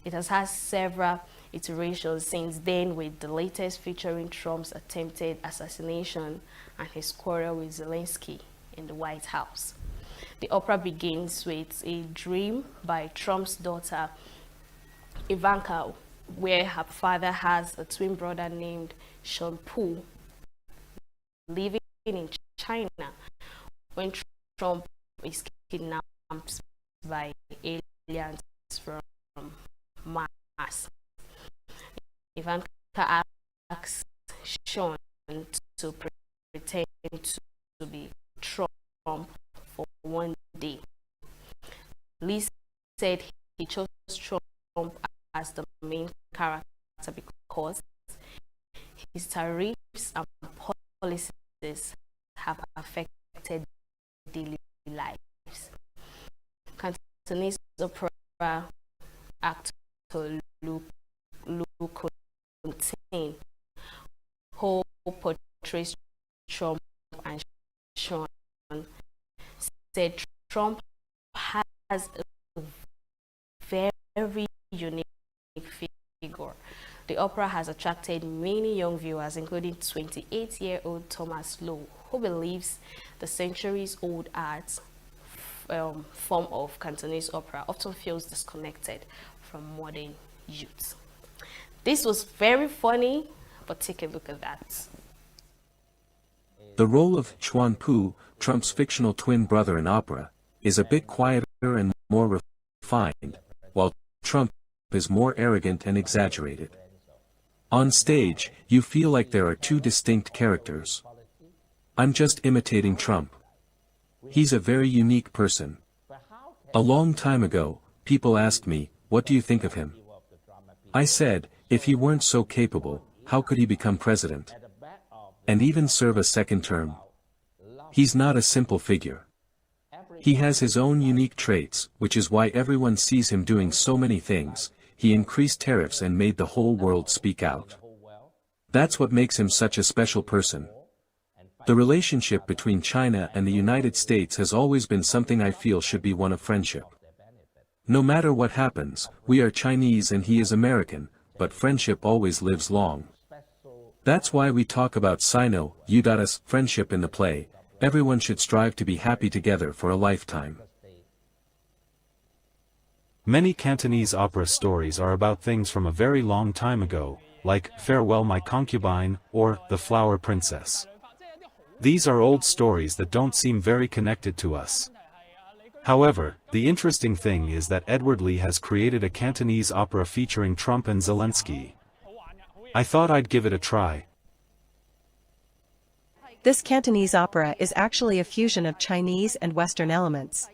S4: It has had several iterations since then, with the latest featuring Trump's attempted assassination and his quarrel with Zelensky in the White House. The opera begins with a dream by Trump's daughter Ivanka, where her father has a twin brother named Sean Pu living in China when Trump is kidnapped by aliens from Mars. Ivanka asks Sean to pretend to be Trump for one day. Lee said he chose Trump as the main character because his tariffs and policies have affected daily lives. Cantonese opera actor Lu Contain, who portrays Trump and Sean, said Trump has a very unique figure. The opera has attracted many young viewers, including 28-year-old Thomas Lowe, who believes the centuries-old art form of Cantonese opera often feels disconnected from modern youth. This was very funny, but take a look at that.
S5: The role of Xuan Pu, Trump's fictional twin brother in opera, is a bit quieter and more refined, while Trump is more arrogant and exaggerated. On stage, you feel like there are two distinct characters. I'm just imitating Trump. He's a very unique person. A long time ago, people asked me, what do you think of him? I said, if he weren't so capable, how could he become president? And even serve a second term? He's not a simple figure. He has his own unique traits, which is why everyone sees him doing so many things. He increased tariffs and made the whole world speak out. That's what makes him such a special person. The relationship between China and the United States has always been something I feel should be one of friendship. No matter what happens, we are Chinese and he is American, but friendship always lives long. That's why we talk about Sino-Us friendship in the play. Everyone should strive to be happy together for a lifetime.
S6: Many Cantonese opera stories are about things from a very long time ago, like Farewell My Concubine, or The Flower Princess. These are old stories that don't seem very connected to us. However, the interesting thing is that Edward Lee has created a Cantonese opera featuring Trump and Zelensky. I thought I'd give it a try.
S7: This Cantonese opera is actually a fusion of Chinese and Western elements.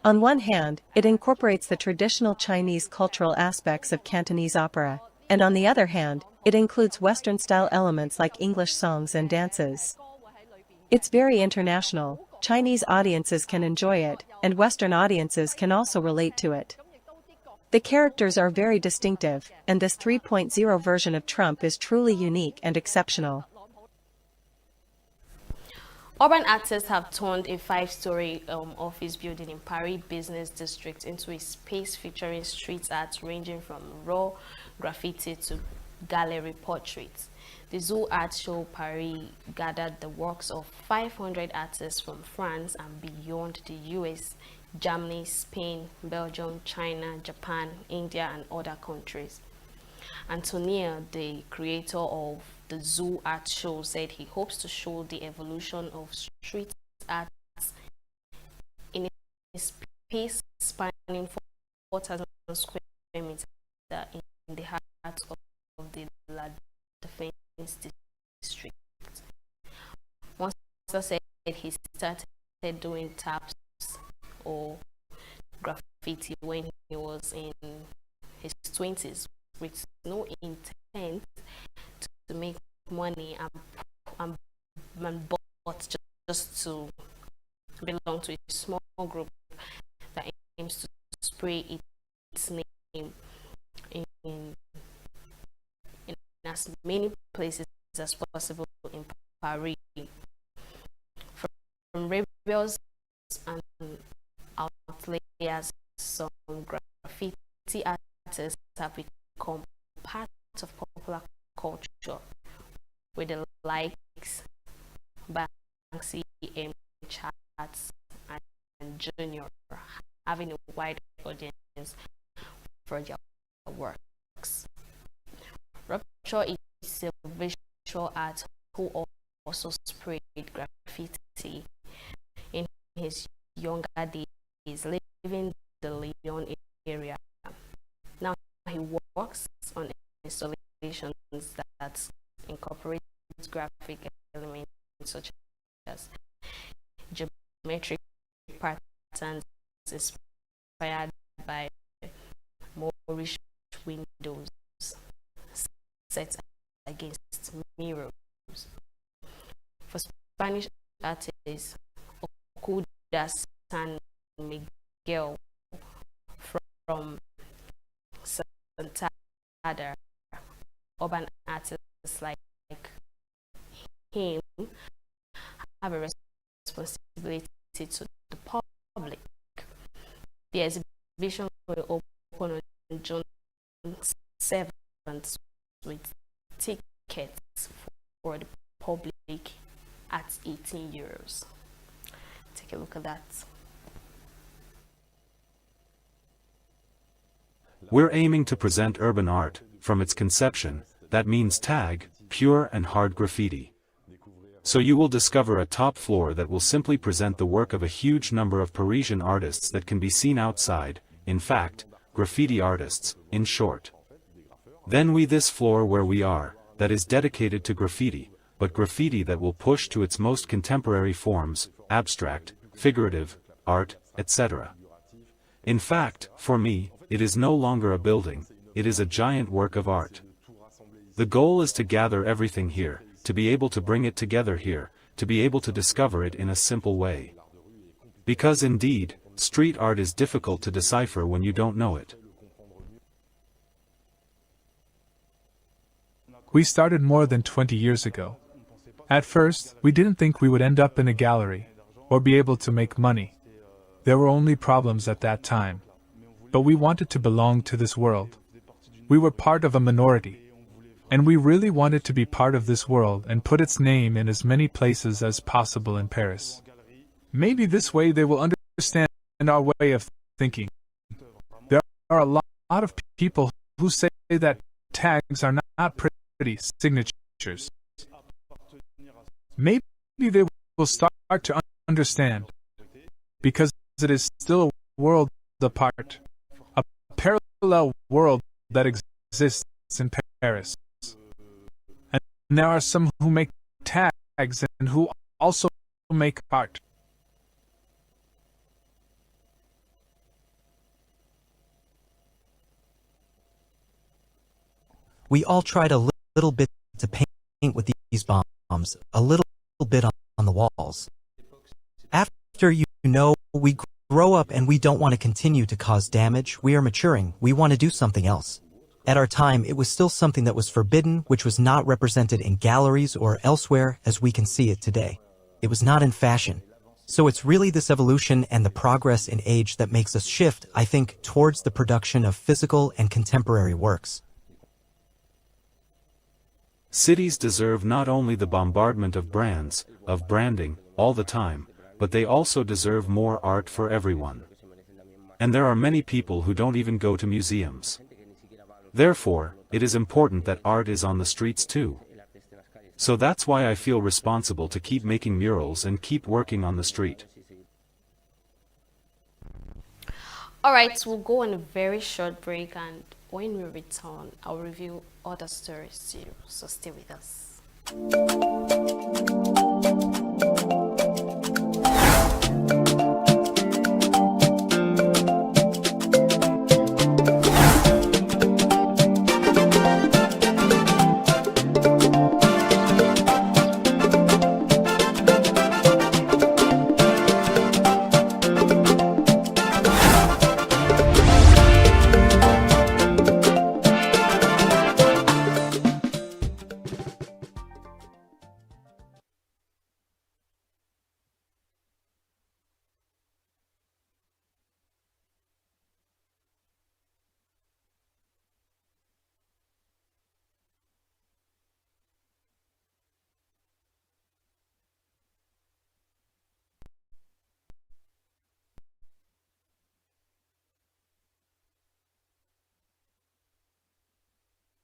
S7: On one hand, it incorporates the traditional Chinese cultural aspects of Cantonese opera, and on the other hand, it includes Western-style elements like English songs and dances. It's very international. Chinese audiences can enjoy it, and Western audiences can also relate to it. The characters are very distinctive, and this 3.0 version of Trump is truly unique and exceptional.
S4: Urban artists have turned a 5-story office building in Paris Business District into a space featuring street art ranging from raw graffiti to gallery portraits. The Zoo Art Show Paris gathered the works of 500 artists from France and beyond, the US, Germany, Spain, Belgium, China, Japan, India, and other countries. Antonia, the creator of the Zoo Art Show, said he hopes to show the evolution of street art in a space spanning 4,000 square meters in the heart of the La Defense District. Monster said he started doing taps or graffiti when he was in his 20s with no intent to make money and but just to belong to a small group that aims to spray its name in as many places as possible in Paris. From rebels and outliers, some graffiti artists have become part of popular culture, with the likes Banksy, M. Charts, and Junior having a wide audience for their works. Rupture is a visual art who also sprayed graffiti in his younger days, living the Lyon area. Now he works on installations that incorporate graphic elements such as geometric patterns inspired by Moorish windows set against mirrors. For Spanish artists, Okuda San Miguel from Santander, urban artists like him have a responsibility to the public. The exhibition will open on June 7th with tickets for the public at €18. Take a look at that.
S6: We're aiming to present urban art, from its conception, that means tag, pure and hard graffiti. So you will discover a top floor that will simply present the work of a huge number of Parisian artists that can be seen outside, in fact, graffiti artists, in short. Then this floor where we are, that is dedicated to graffiti, but graffiti that will push to its most contemporary forms, abstract, figurative, art, etc. In fact, for me, it is no longer a building, it is a giant work of art. The goal is to gather everything here, to be able to bring it together here, to be able to discover it in a simple way. Because indeed, street art is difficult to decipher when you don't know it.
S8: We started more than 20 years ago. At first, we didn't think we would end up in a gallery, or be able to make money. There were only problems at that time. But we wanted to belong to this world. We were part of a minority. And we really wanted to be part of this world and put its name in as many places as possible in Paris. Maybe this way they will understand our way of thinking. There are a lot of people who say that tags are not pretty signatures. Maybe they will start to understand, because it is still a world apart, a parallel world that exists in Paris. And there are some who make tags and who also make art.
S9: We all tried a little bit to paint with these bombs, a little bit on the walls. After we grow up and we don't want to continue to cause damage. We are maturing. We want to do something else. At our time, it was still something that was forbidden, which was not represented in galleries or elsewhere as we can see it today. It was not in fashion. So it's really this evolution and the progress in age that makes us shift, I think, towards the production of physical and contemporary works.
S6: Cities deserve not only the bombardment of brands, of branding, all the time, but they also deserve more art for everyone. And there are many people who don't even go to museums. Therefore, it is important that art is on the streets too. So that's why I feel responsible to keep making murals and keep working on the street.
S4: Alright, we'll go on a very short break, and when we return, I'll review other stories to you, so stay with us.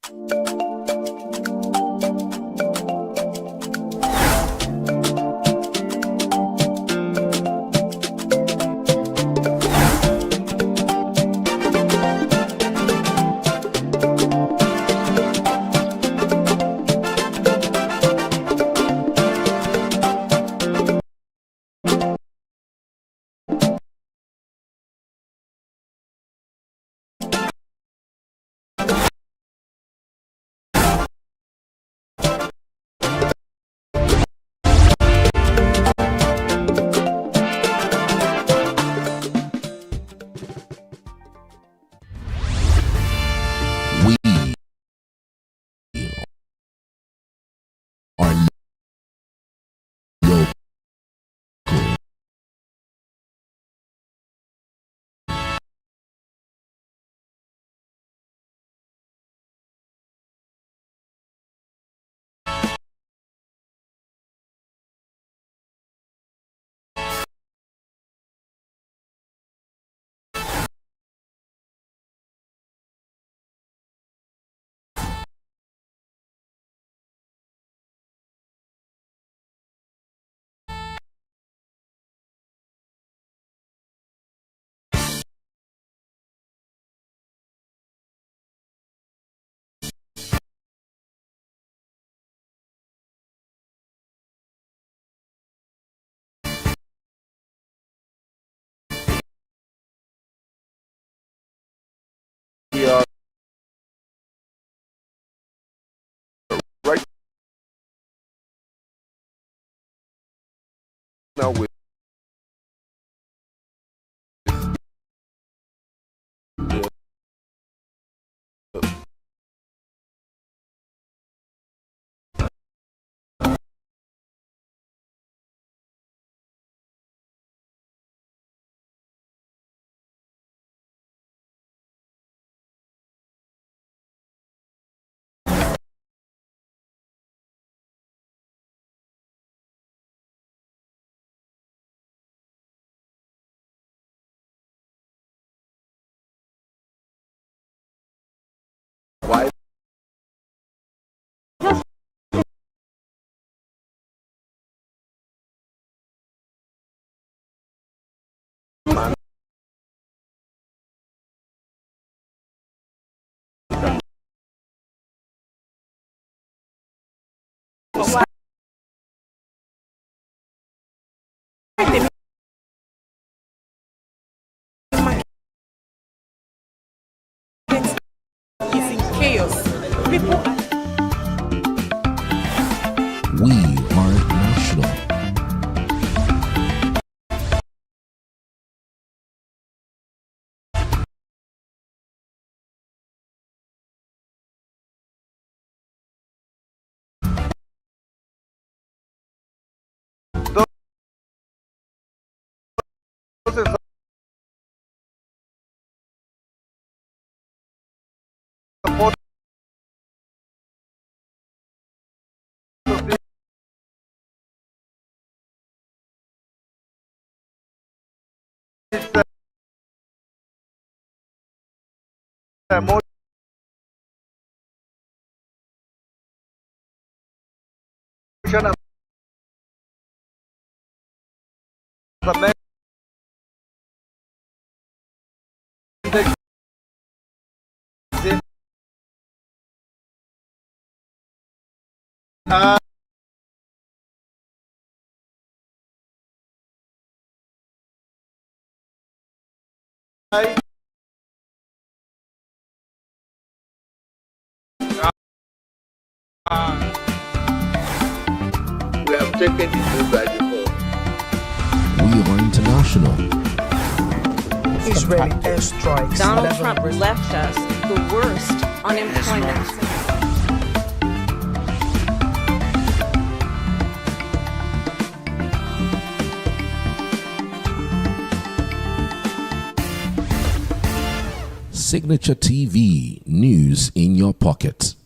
S10: We are right now with why man
S2: is in chaos. People are
S11: We are national.
S10: those in support of this motion as amended we have taken this move by default.
S11: We are international.
S12: Israeli airstrikes.
S13: Donald Trump left us the worst unemployment.
S11: Signature TV, news in your pocket.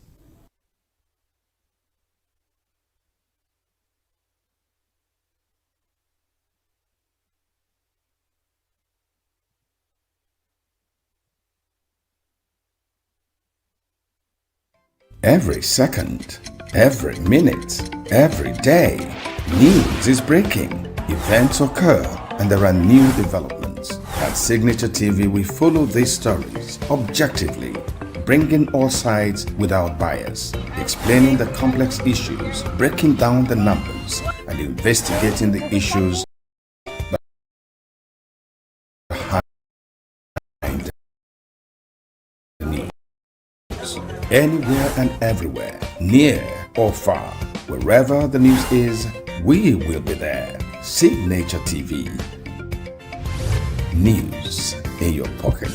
S12: Every second, every minute, every day, news is breaking, events occur, and there are new developments. At Signature TV, we follow these stories objectively, bringing all sides without bias, explaining the complex issues, breaking down the numbers, and investigating the issues behind the news. Anywhere and everywhere, near or far, wherever the news is, we will be there. Signature TV. News in your pocket.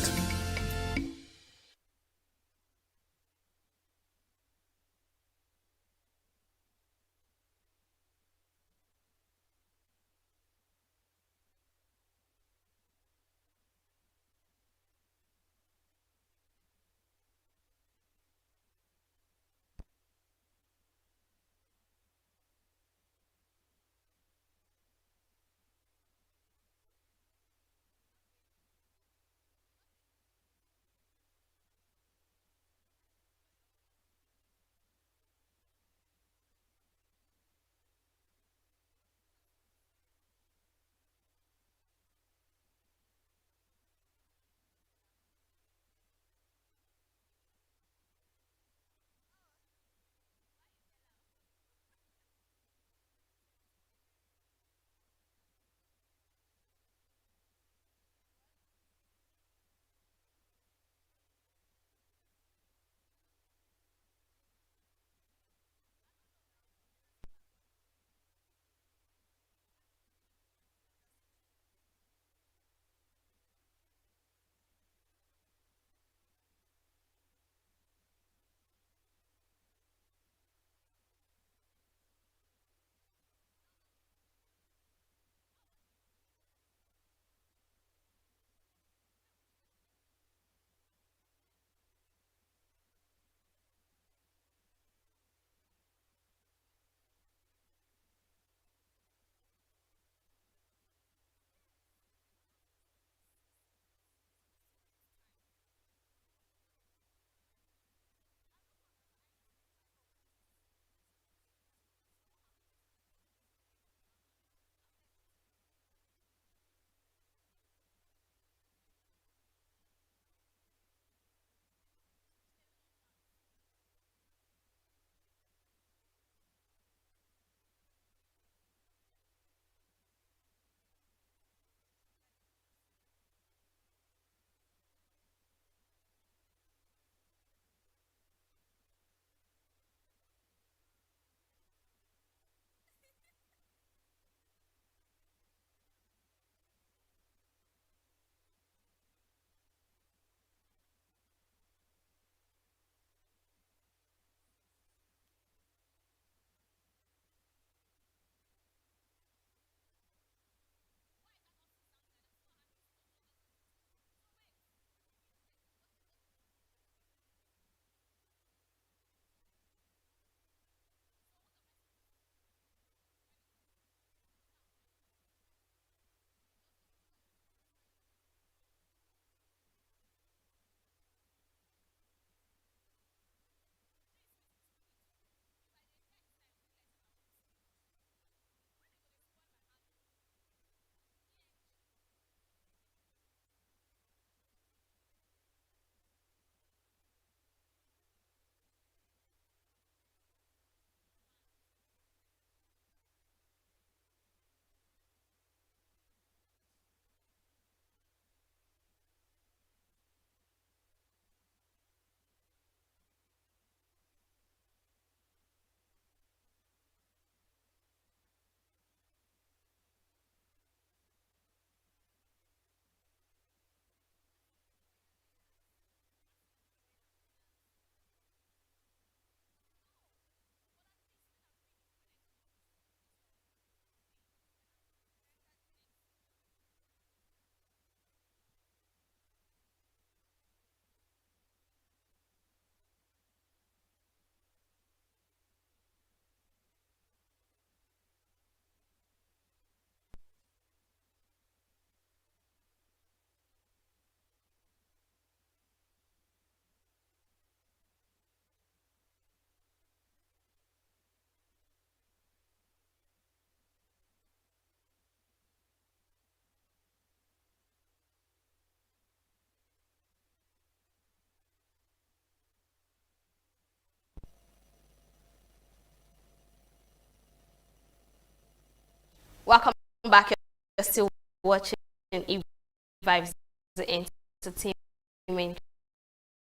S4: watching E-Vibes the entertainment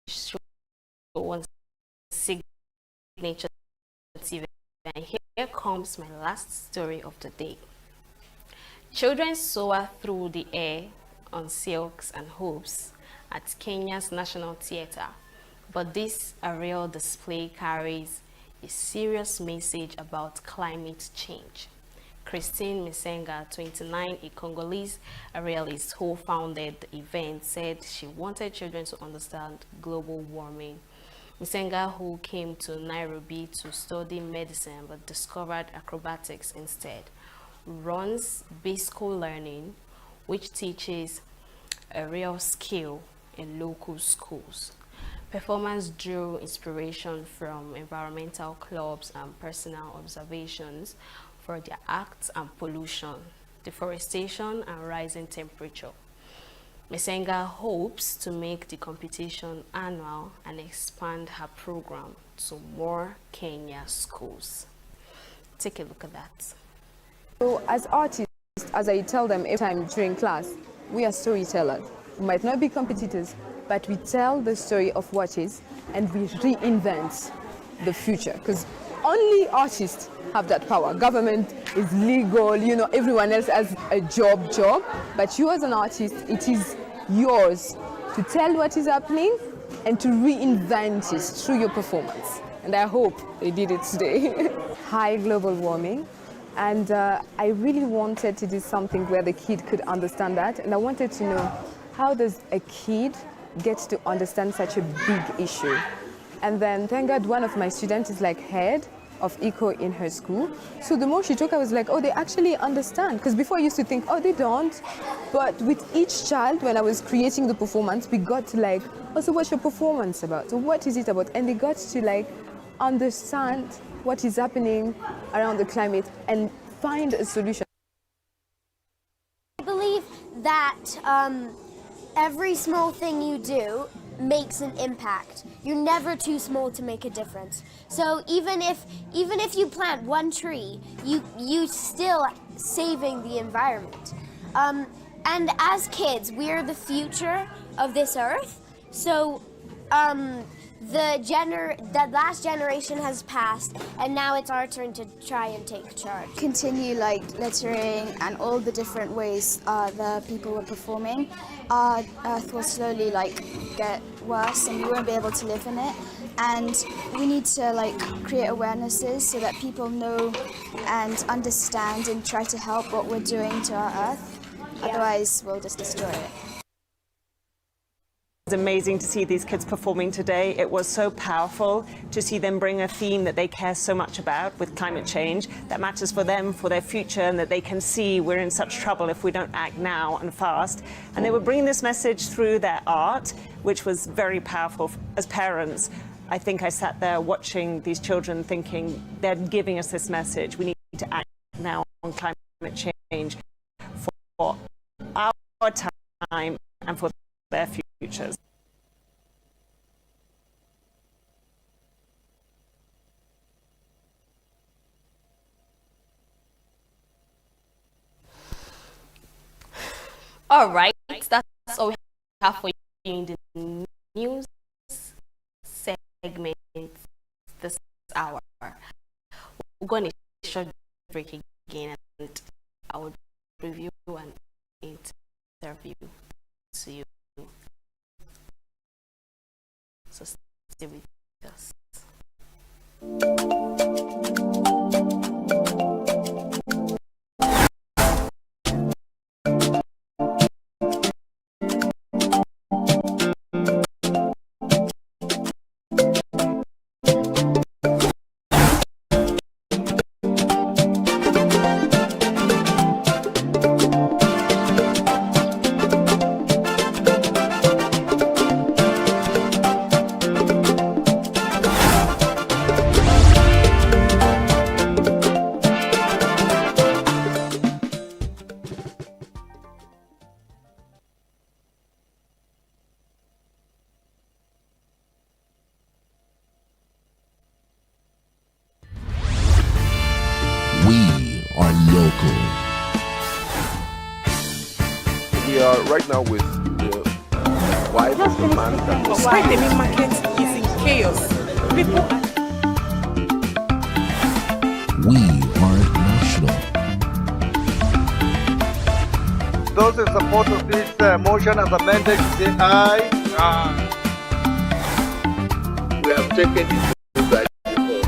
S4: show on Signature TV. And here comes my last story of the day. Children soar through the air on silks and hoops at Kenya's National Theatre, but this aerial display carries a serious message about climate change. Christine Misenga, 29, a Congolese aerialist who founded the event, said she wanted children to understand global warming. Misenga, who came to Nairobi to study medicine but discovered acrobatics instead, runs Bisco Learning, which teaches a real skill in local schools. Performance drew inspiration from environmental clubs and personal observations for their acts and pollution, deforestation, and rising temperature. Misenga hopes to make the competition annual and expand her program to more Kenya schools. Take a look at that.
S14: So as artists, as I tell them every time during class, we are storytellers. We might not be competitors, but we tell the story of what is and we reinvent the future, because only artists have that power. Government is legal, you know, everyone else has a job, but you as an artist, it is yours to tell what is happening and to reinvent it through your performance. And I hope they did it today. High global warming. And I really wanted to do something where the kid could understand that. And I wanted to know, how does a kid get to understand such a big issue? And then, thank God, one of my students is like head of eco in her school. So the more she talked, I was like, oh, they actually understand. Because before I used to think, oh, they don't. But with each child, when I was creating the performance, we got to like, oh, so what's your performance about? So what is it about? And they got to like understand what is happening around the climate and find a solution.
S15: I believe that every small thing you do makes an impact. You're never too small to make a difference. So even if you plant one tree, you still saving the environment. And as kids, we are the future of this earth. So the last generation has passed, and now it's our turn to try and take charge.
S16: Continue like littering and all the different ways the people were performing, our earth will slowly like get worse and we won't be able to live in it. And we need to like create awarenesses so that people know and understand and try to help what we're doing to our earth. Yeah. Otherwise, we'll just destroy it.
S13: It's amazing to see these kids performing today. It was so powerful to see them bring a theme that they care so much about with climate change, that matters for them, for their future, and that they can see we're in such trouble if we don't act now and fast. And they were bringing this message through their art, which was very powerful. As parents, I think I sat there watching these children thinking they're giving us this message. We need to act now on climate change for our time and for their futures.
S4: All right, that's all we have for you in the news segment this hour. We're going to short break again, and I will review and interview to you. So stay with us.
S10: right now with the wide demand and
S2: Why the main market is in chaos? People are
S11: We are national.
S10: those in support of this motion as amended say aye. Aye. We have taken this by default.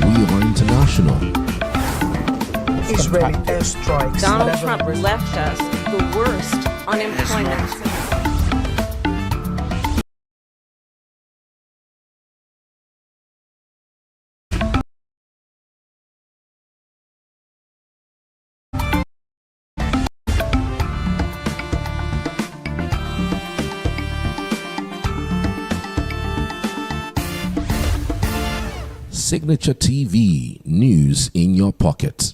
S11: We are international.
S17: Israeli airstrikes.
S13: Donald Trump left us the worst unemployment.
S11: Signature TV, news in your pocket.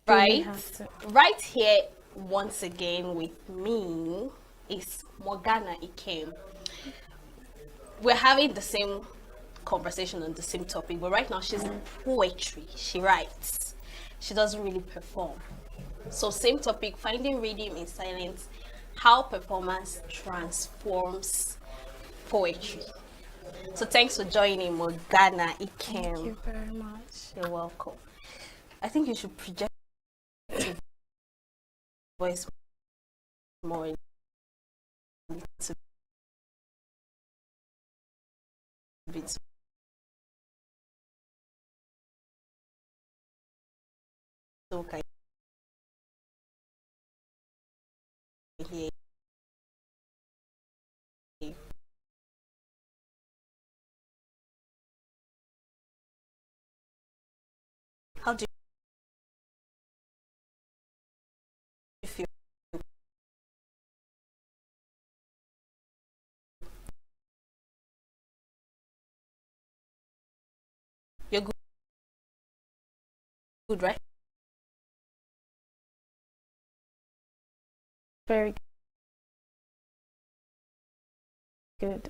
S4: Right here once again with me is Morgana Ikem. We're having the same conversation on the same topic, but right now she's in poetry. She writes. She doesn't really perform. So same topic, finding rhythm in silence, how performance transforms poetry. So thanks for joining, Morgana Ikem.
S16: Thank you very much.
S4: You're welcome. I think you should project your voice more. Bit. Okay. Here. How do you feel? You're good, good, right?
S16: Very good.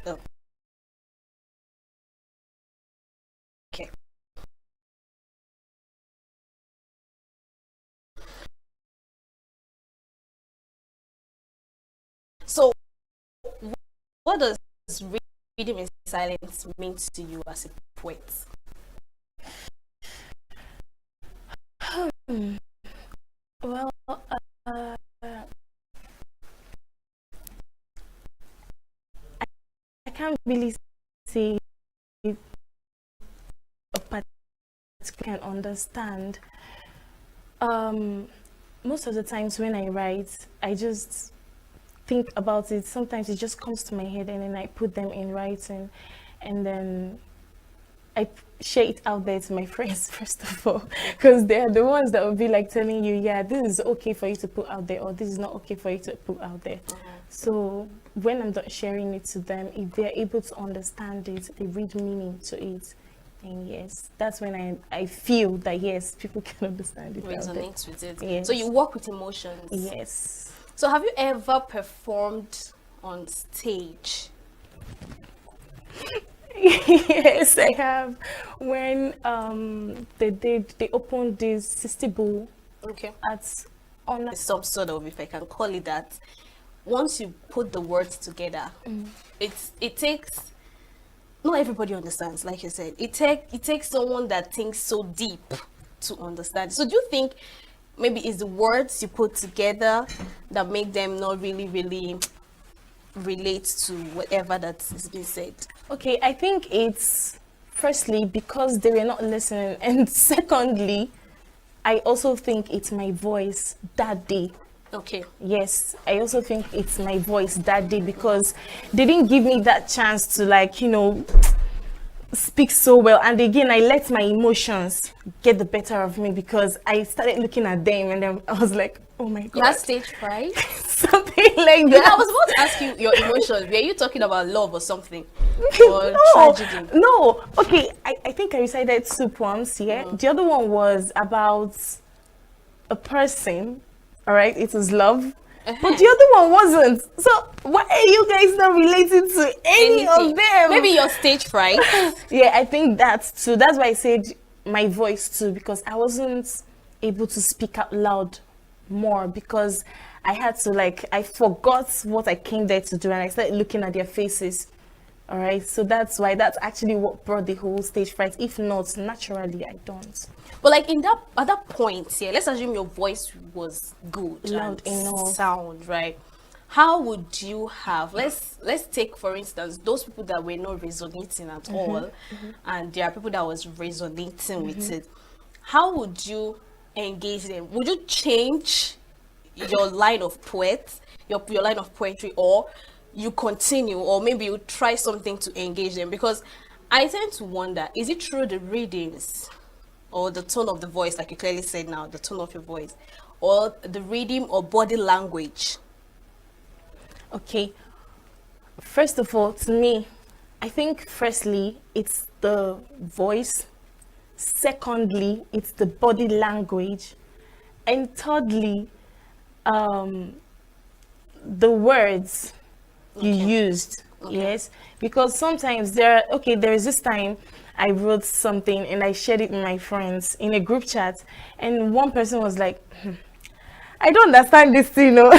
S4: Oh. Okay. So, what does reading in silence mean to you as a poet?
S16: Well, I can't really say
S17: can understand. Most of the times when I write, I just think about it. Sometimes it just comes to my head and then I put them in writing, and then I share it out there to my friends first of all, because they are the ones that will be like telling you, yeah, this is okay for you to put out there, or this is not okay for you to put out there. So when I'm not sharing it to them, if they're able to understand it, they read meaning to it, and yes, that's when I feel that yes, people can understand it.
S4: Resonate with it.
S17: Yes.
S4: So you work with emotions.
S17: Yes.
S4: So have you ever performed on stage?
S17: Yes, I have. When they opened this Sistibu at on
S4: some sort of, if I can call it that. Once you put the words together, it takes, not everybody understands, like you said. It takes someone that thinks so deep to understand. So do you think maybe it's the words you put together that make them not really relate to whatever that is being said?
S17: Okay, I think it's firstly because they were not listening, and secondly, I also think it's my voice that day.
S4: Okay.
S17: Yes, I also think it's my voice that day, because they didn't give me that chance to, like, you know, speak so well. And again, I let my emotions get the better of me, because I started looking at them and then I was like, oh my god.
S4: You had stage fright?
S17: Something like that.
S4: I was about to ask you your emotions. Were you talking about love or something? Or
S17: No,
S4: tragedy?
S17: no. Okay, I think I recited 2 poems, yeah. The other one was about a person. All right, it was love. But the other one wasn't. So why are you guys not related to any of them?
S4: Maybe your stage fright.
S17: Yeah, I think that's too. That's why I said my voice too, because I wasn't able to speak out loud more, because I had to, like, I forgot what I came there to do, and I started looking at their faces. All right, so that's why, that's actually what brought the whole stage fright. If not, naturally, I don't.
S4: But like at that point, yeah, let's assume your voice was good,
S17: loud enough,
S4: sound, right? How would you have, let's take for instance those people that were not resonating at all, and there are people that was resonating with it. How would you engage them? Would you change your line of your line of poetry, or you continue, or maybe you try something to engage them? Because I tend to wonder, is it through the readings or the tone of the voice, like you clearly said now, the tone of your voice, or the rhythm or body language?
S17: Okay, first of all, to me, I think firstly it's the voice, secondly it's the body language, and thirdly the words you used. Yes, because sometimes there is this time I wrote something and I shared it with my friends in a group chat, and one person was like, I don't understand this thing, no.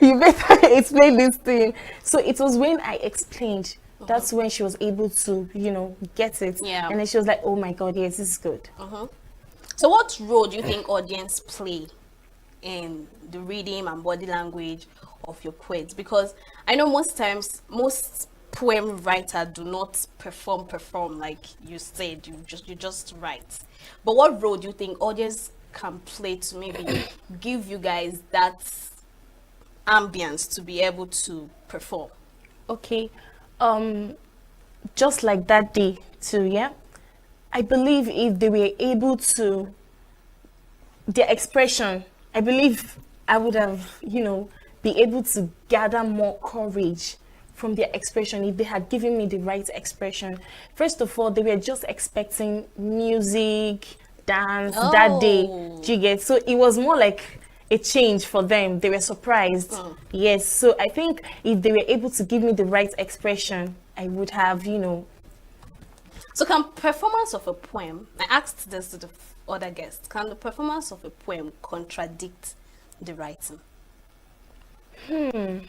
S17: You better explain this thing. So it was when I explained, that's when she was able to, you know, get it.
S4: Yeah.
S17: And then she was like, oh my god, yes, this is good.
S4: So what role do you think audience play in the rhythm and body language of your poets? Because I know most times most poem writers do not perform like you said, you just write. But what role do you think audience can play to maybe give you guys that ambience to be able to perform?
S17: Okay, just like that day too, yeah, I believe if they were able to, their expression, I believe I would have, you know, be able to gather more courage from their expression if they had given me the right expression. First of all, they were just expecting music, dance that day. Do you get? So it was more like a change for them. They were surprised. Yes. So I think if they were able to give me the right expression, I would have, you know.
S4: So can performance of a poem, I asked this to the other guests, can the performance of a poem contradict the writing?
S17: A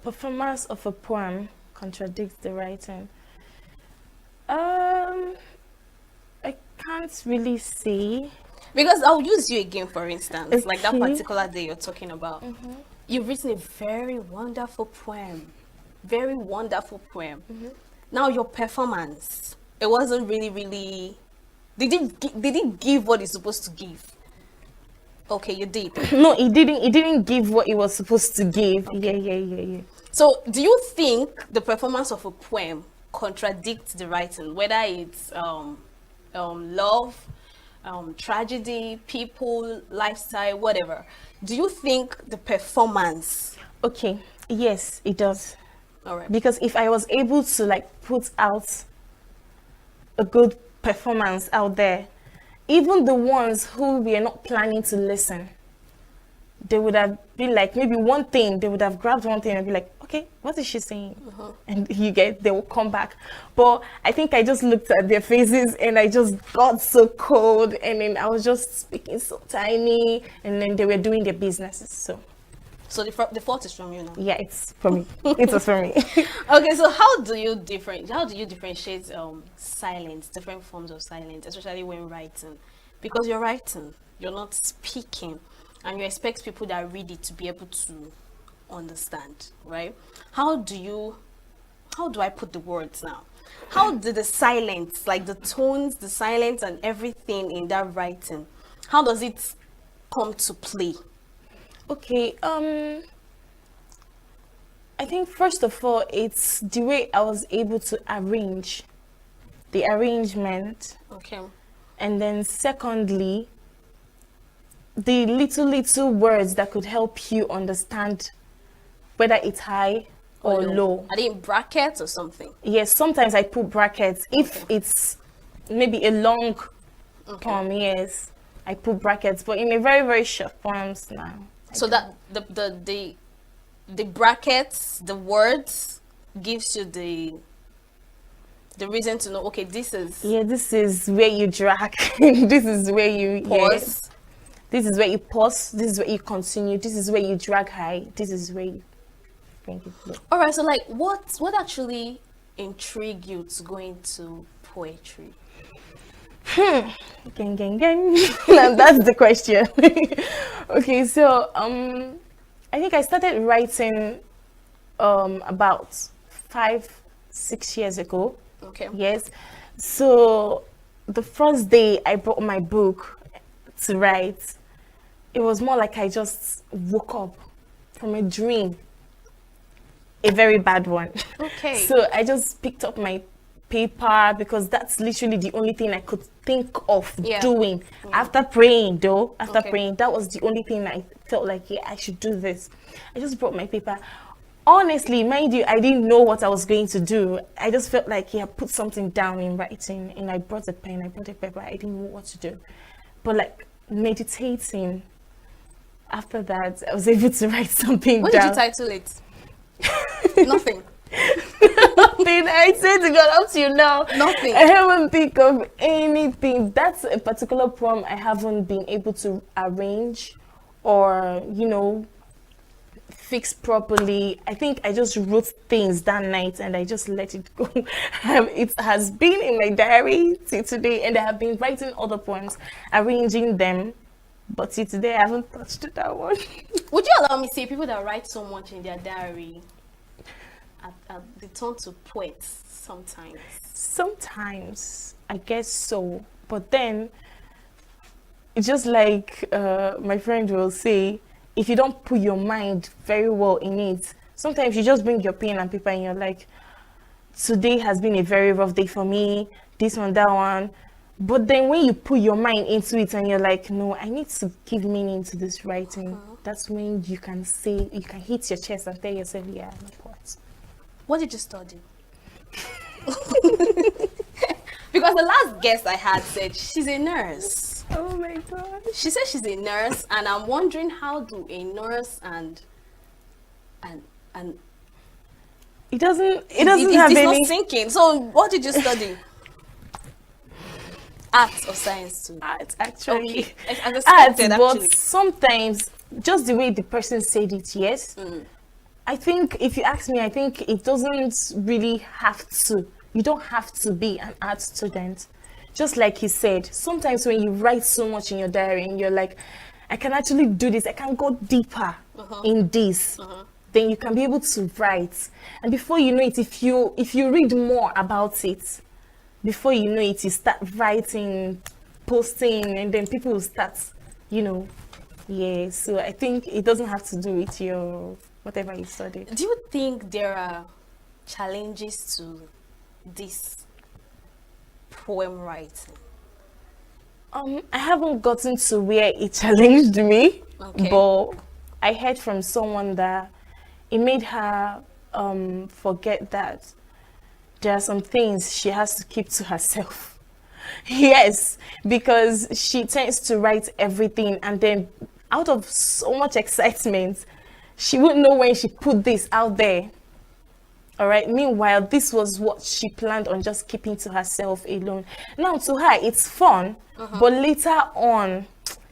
S17: performance of a poem contradicts the writing. I can't really say.
S4: Because I'll use you again, for instance, like that particular day you're talking about. You've written a very wonderful poem. Very wonderful poem. Now your performance, it wasn't really. Did it give what it's supposed to give? Okay, you did.
S17: No, it didn't. It didn't give what it was supposed to give. Okay. Yeah.
S4: So, do you think the performance of a poem contradicts the writing, whether it's love, tragedy, people, lifestyle, whatever? Do you think the performance?
S17: Okay. Yes, it does.
S4: All right.
S17: Because if I was able to like put out a good performance out there, even the ones who were not planning to listen, they would have been like, maybe one thing, they would have grabbed one thing and be like, okay, what is she saying? And they will come back. But I think I just looked at their faces and I just got so cold, and then I was just speaking so tiny, and then they were doing their businesses. So
S4: the fault is from you now.
S17: Yeah, it's from me. It was from me.
S4: Okay, so how do you differentiate silence, different forms of silence, especially when writing? Because you're writing, you're not speaking, and you expect people that read it to be able to understand, right? How do I put the words now? How do the silence, like the tones, the silence, and everything in that writing, how does it come to play?
S17: Okay, I think first of all, it's the way I was able to arrange the arrangement.
S4: Okay.
S17: And then secondly, the little words that could help you understand whether it's high or low.
S4: Are they in brackets or something?
S17: Yes, sometimes I put brackets. If it's maybe a long poem, yes, I put brackets. But in a very, very short poems now.
S4: So that the brackets, the words, gives you the reason to know, okay, this is
S17: where you drag. This is where you
S4: pause.
S17: This is where you pause. This is where you continue. This is where you drag high. This is where you bring it low.
S4: All right. So, like, what actually intrigued you to go into poetry?
S17: Gang. Now that's the question. Okay, so I think I started writing about 5-6 years ago.
S4: Okay.
S17: Yes. So the first day I brought my book to write, it was more like I just woke up from a dream, a very bad one.
S4: Okay.
S17: So I just picked up my paper because that's literally the only thing I could think of doing. After praying, praying, that was the only thing I felt like, I should do this. I just brought my paper. Honestly, mind you, I didn't know what I was going to do. I just felt like, put something down in writing, and I brought a pen, I brought a paper. I didn't know what to do. But like meditating, after that, I was able to write something
S4: down. What did you title it? Nothing.
S17: Nothing. I said to God, up to you now.
S4: Nothing.
S17: I haven't think of anything. That's a particular poem I haven't been able to arrange or, fix properly. I think I just wrote things that night and I just let it go. It has been in my diary till today, and I have been writing other poems, arranging them. But till today, I haven't touched that one.
S4: Would you allow me to say people that write so much in their diary, they turn to poets sometimes?
S17: Sometimes, I guess so. But then, it's just like my friend will say, if you don't put your mind very well in it, sometimes you just bring your pen and paper and you're like, today has been a very rough day for me, this one, that one. But then when you put your mind into it and you're like, no, I need to give meaning to this writing, that's when you can say, you can hit your chest and tell yourself, yeah, I'm a poet.
S4: What did you study? Because the last guest I had said she's a nurse.
S17: Oh my God.
S4: She said she's a nurse, and I'm wondering, how do a nurse and
S17: it doesn't have any.
S4: It's not sinking. So what did you study? Arts or science too?
S17: Arts, actually.
S4: Okay. As expected,
S17: Arts,
S4: actually.
S17: but sometimes just the way the person said it, yes. I think if you ask me, I think it doesn't really have to. You don't have to be an art student. Just like he said, sometimes when you write so much in your diary and you're like, I can actually do this, I can go deeper in this, then you can be able to write. And before you know it, if you read more about it, before you know it, you start writing, posting, and then people will start, yeah. So I think it doesn't have to do with your whatever you studied.
S4: Do you think there are challenges to this poem writing?
S17: I haven't gotten to where it challenged me,
S4: Okay.
S17: but I heard from someone that it made her forget that there are some things she has to keep to herself. Yes, because she tends to write everything, and then out of so much excitement, she wouldn't know when she put this out there. All right. Meanwhile, this was what she planned on just keeping to herself alone. Now, to her, it's fun, but later on,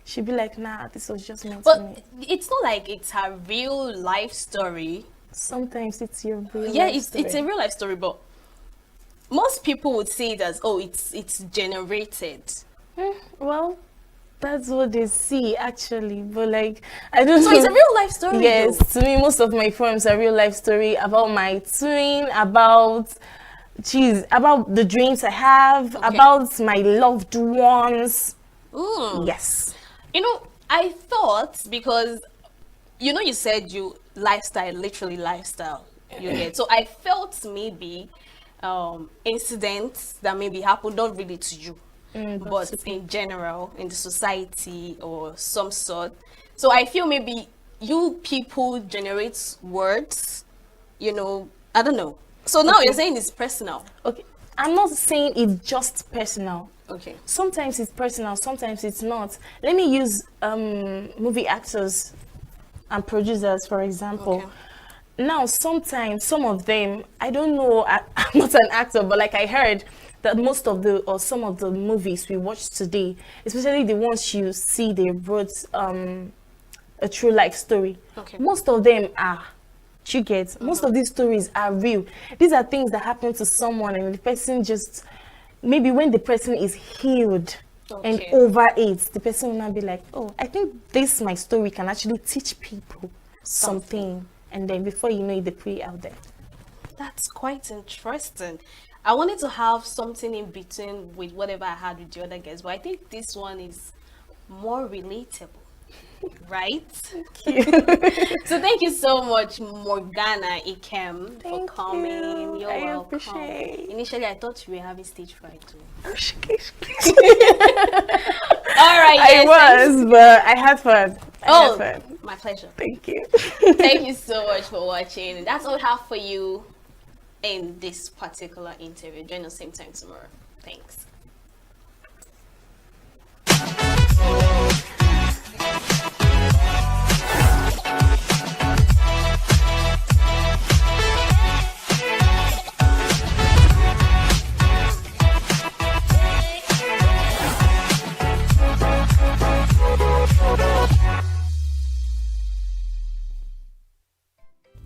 S17: she'd be like, nah, this was just meant to me.
S4: But it's not like it's her real life story.
S17: Sometimes it's your real
S4: Yeah,
S17: life
S4: it's a real life story, but most people would say it as, oh, it's generated.
S17: Well, that's what they see actually, but like I don't
S4: So
S17: know.
S4: it's a real life story.
S17: Yes,
S4: though.
S17: to me most of my poems are real life story about my twin, about the dreams I have, about my loved ones. Yes.
S4: I thought, because you said you lifestyle, literally lifestyle, you get. So I felt maybe incidents that maybe happened, not really to you, but in general, in the society or some sort. So I feel maybe you people generate words, I don't know. So now you're saying it's personal.
S17: Okay. I'm not saying it's just personal.
S4: Okay.
S17: Sometimes it's personal, sometimes it's not. Let me use movie actors and producers, for example.
S4: Okay.
S17: Now, sometimes, some of them, I don't know, I'm not an actor, but like I heard that some of the movies we watch today, especially the ones you see, they wrote a true life story.
S4: Okay.
S17: Most of them are. You get? Most of these stories are real. These are things that happen to someone, and the person just, maybe when the person is healed and over it, the person will not be like, oh, I think my story can actually teach people something. And then before you know it, they put it out there.
S4: That's quite interesting. I wanted to have something in between with whatever I had with the other guys, but I think this one is more relatable. Right?
S17: Thank you.
S4: So thank you so much, Morgana Ikem, for coming. You're welcome.
S17: Appreciate.
S4: Initially, I thought you were having stage fright too.
S17: All
S4: right,
S17: I was, but I had fun. I had fun.
S4: My pleasure.
S17: Thank you.
S4: Thank you so much for watching. That's all I have for you in this particular interview. Join us same time tomorrow. Thanks.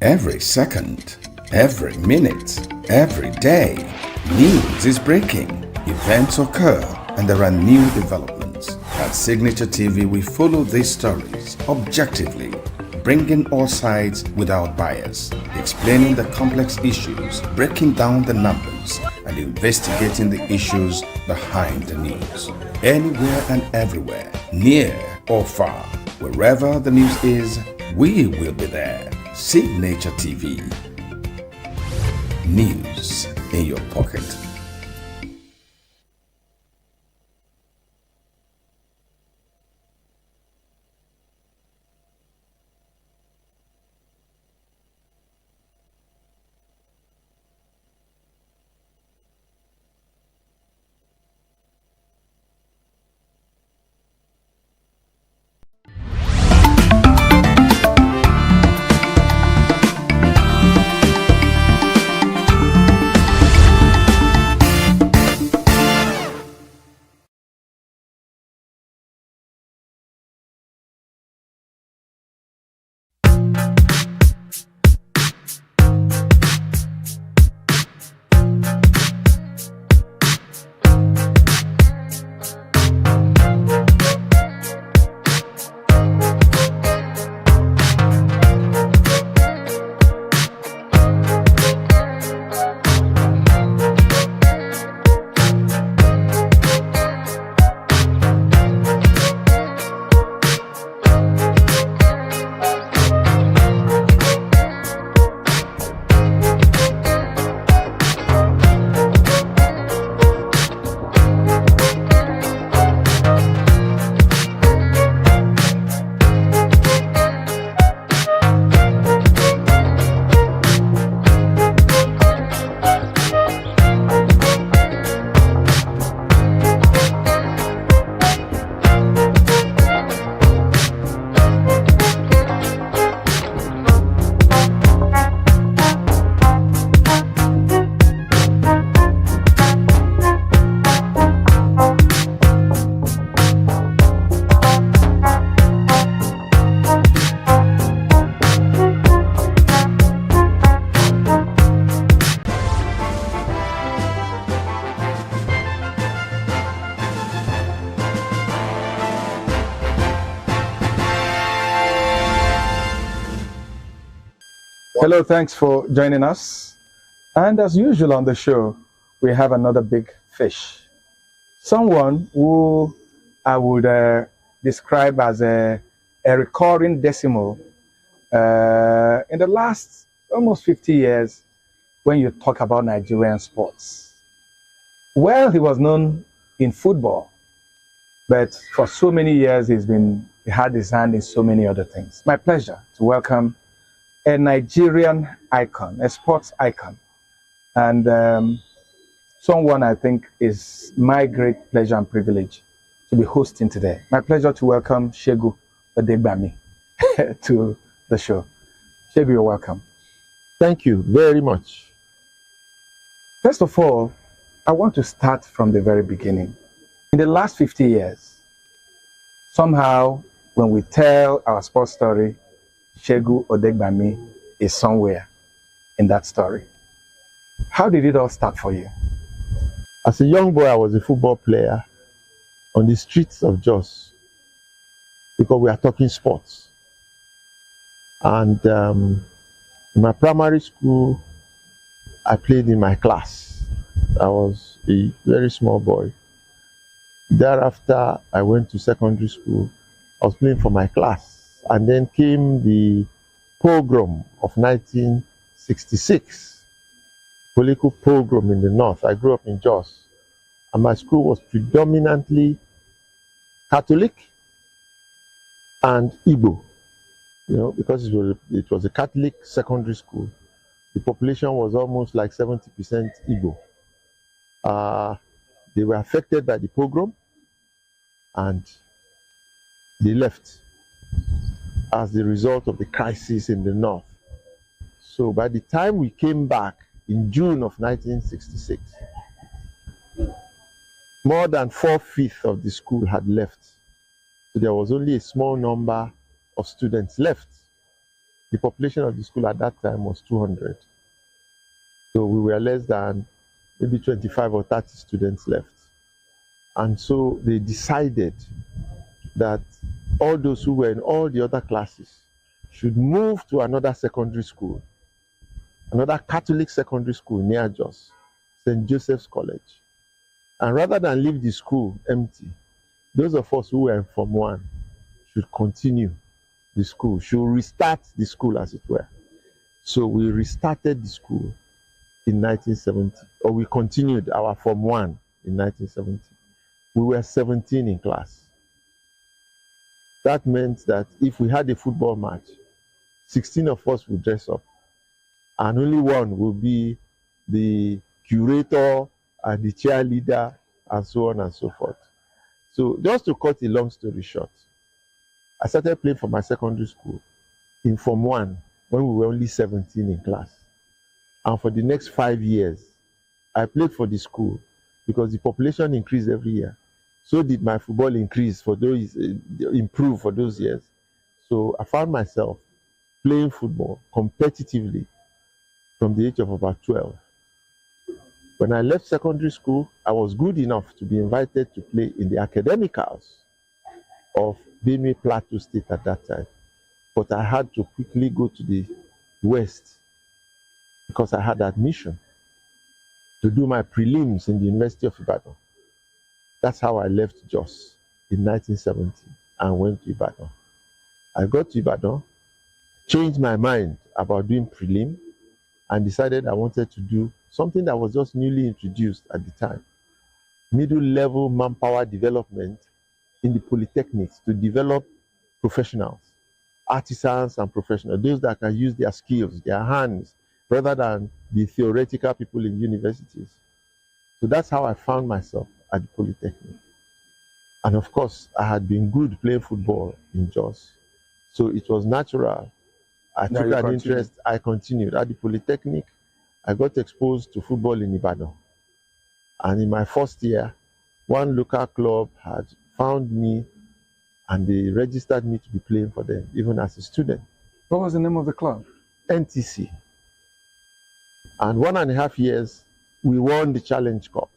S12: Every second, every minute, every day, news is breaking, events occur, and there are new developments. At Signature TV, we follow these stories objectively, bringing all sides without bias, explaining the complex issues, breaking down the numbers, and investigating the issues behind the news. Anywhere and everywhere, near or far, wherever the news is, we will be there. Signature TV. News in your pocket.
S18: Hello, thanks for joining us. And as usual on the show, we have another big fish. Someone who I would describe as a recurring decimal in the last almost 50 years when you talk about Nigerian sports. Well, he was known in football, but for so many years he had his hand in so many other things. My pleasure to welcome a Nigerian icon, a sports icon, and someone I think is my great pleasure and privilege to be hosting today. My pleasure to welcome Segun Odegbami to the show. Segun, you're welcome.
S19: Thank you very much.
S18: First of all, I want to start from the very beginning. In the last 50 years, somehow when we tell our sports story, Segun Odegbami is somewhere in that story. How did it all start for you?
S19: As a young boy, I was a football player on the streets of Jos because we are talking sports. And in my primary school, I played in my class. I was a very small boy. Thereafter, I went to secondary school. I was playing for my class. And then came the pogrom of 1966, political pogrom in the north. I grew up in Jos, and my school was predominantly Catholic and Igbo, because it was a Catholic secondary school. The population was almost like 70% Igbo. They were affected by the pogrom, and they left as the result of the crisis in the north. So by the time we came back in June of 1966, more than 4/5 of the school had left. So there was only a small number of students left. The population of the school at that time was 200. So we were less than maybe 25 or 30 students left. And so they decided that all those who were in all the other classes should move to another secondary school, another Catholic secondary school near Jos, St. Joseph's College. And rather than leave the school empty, those of us who were in Form 1 should continue the school, should restart the school, as it were. So we restarted the school in 1970, or we continued our Form 1 in 1970. We were 17 in class. That meant that if we had a football match, 16 of us would dress up, and only one would be the curator and the cheerleader, and so on and so forth. So just to cut a long story short, I started playing for my secondary school in Form 1 when we were only 17 in class. And for the next 5 years, I played for the school because the population increased every year. So did my football improve for those years. So I found myself playing football competitively from the age of about 12. When I left secondary school, I was good enough to be invited to play in the academic house of Benue Plateau State at that time. But I had to quickly go to the West because I had admission to do my prelims in the University of Ibadan. That's how I left Jos in 1970 and went to Ibadan. I got to Ibadan, changed my mind about doing prelim, and decided I wanted to do something that was just newly introduced at the time. Middle-level manpower development in the polytechnics to develop professionals, artisans and professionals, those that can use their skills, their hands, rather than the theoretical people in universities. So that's how I found myself at the Polytechnic. And of course, I had been good playing football in Jos. So it was natural. I took an interest, I continued. At the Polytechnic, I got exposed to football in Ibadan. And in my first year, one local club had found me and they registered me to be playing for them, even as a student.
S18: What was the name of the club?
S19: NTC. And 1.5 years, we won the Challenge Cup.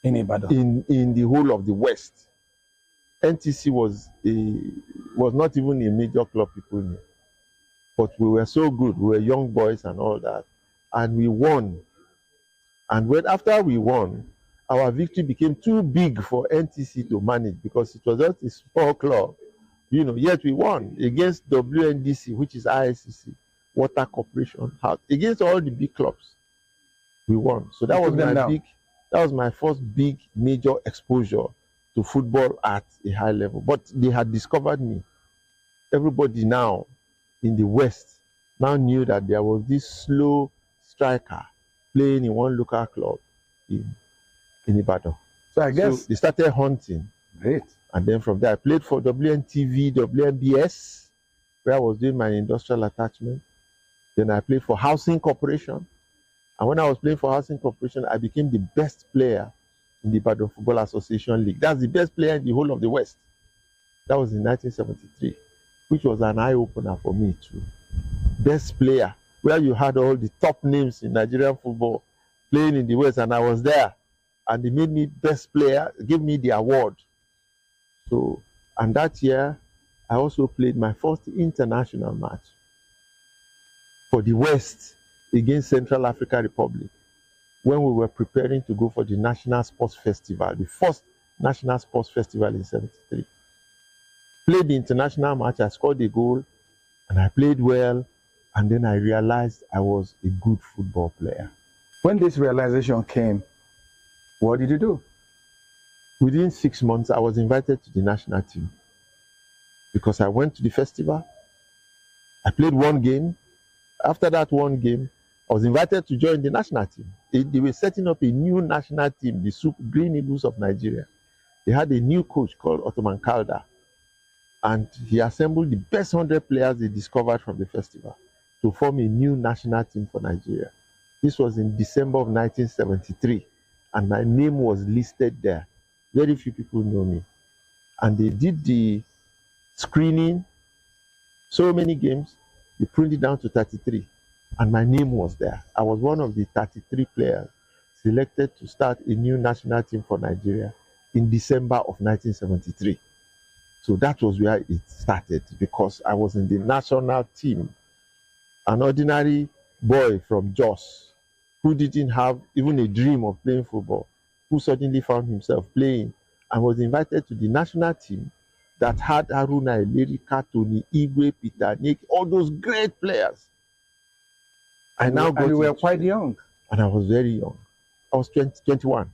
S18: In Ibadan?
S19: In the whole of the West. NTC was not even a major club people knew. but we were so good. We were young boys and all that, and we won. And after we won, our victory became too big for NTC to manage because it was just a small club, Yet we won against WNDC, which is ISCC, Water Corporation, against all the big clubs. We won. So that was my first big major exposure to football at a high level. But they had discovered me. Everybody now in the West now knew that there was this slow striker playing in one local club in Ibadan.
S18: So I guess
S19: they started hunting.
S18: Great.
S19: And then from there, I played for WNTV, WNBS, where I was doing my industrial attachment. Then I played for Housing Corporation. And when I was playing for Housing Corporation, I became the best player in the Ibadan Football Association League. That's the best player in the whole of the West. That was in 1973, which was an eye-opener for me too. Best player, where you had all the top names in Nigerian football playing in the West, and I was there. And they made me best player, gave me the award. So, and that year, I also played my first international match for the West against Central African Republic when we were preparing to go for the National Sports Festival, the first National Sports Festival in 73. Played the international match, I scored a goal, and I played well, and then I realized I was a good football player.
S18: When this realization came, what did you do?
S19: Within 6 months, I was invited to the national team because I went to the festival. I played one game. After that one game, I was invited to join the national team. They were setting up a new national team, the Green Eagles of Nigeria. They had a new coach called Ottoman Calder, and he assembled the best 100 players they discovered from the festival to form a new national team for Nigeria. This was in December of 1973, and my name was listed there. Very few people know me. And they did the screening, so many games, they printed it down to 33, and my name was there. I was one of the 33 players selected to start a new national team for Nigeria in December of 1973. So that was where it started, because I was in the national team. An ordinary boy from Jos who didn't have even a dream of playing football, who suddenly found himself playing and was invited to the national team that had Haruna Elerika, Tony Igwe, Peter Nick, all those great players.
S18: And you were quite young.
S19: And I was very young. I was 21.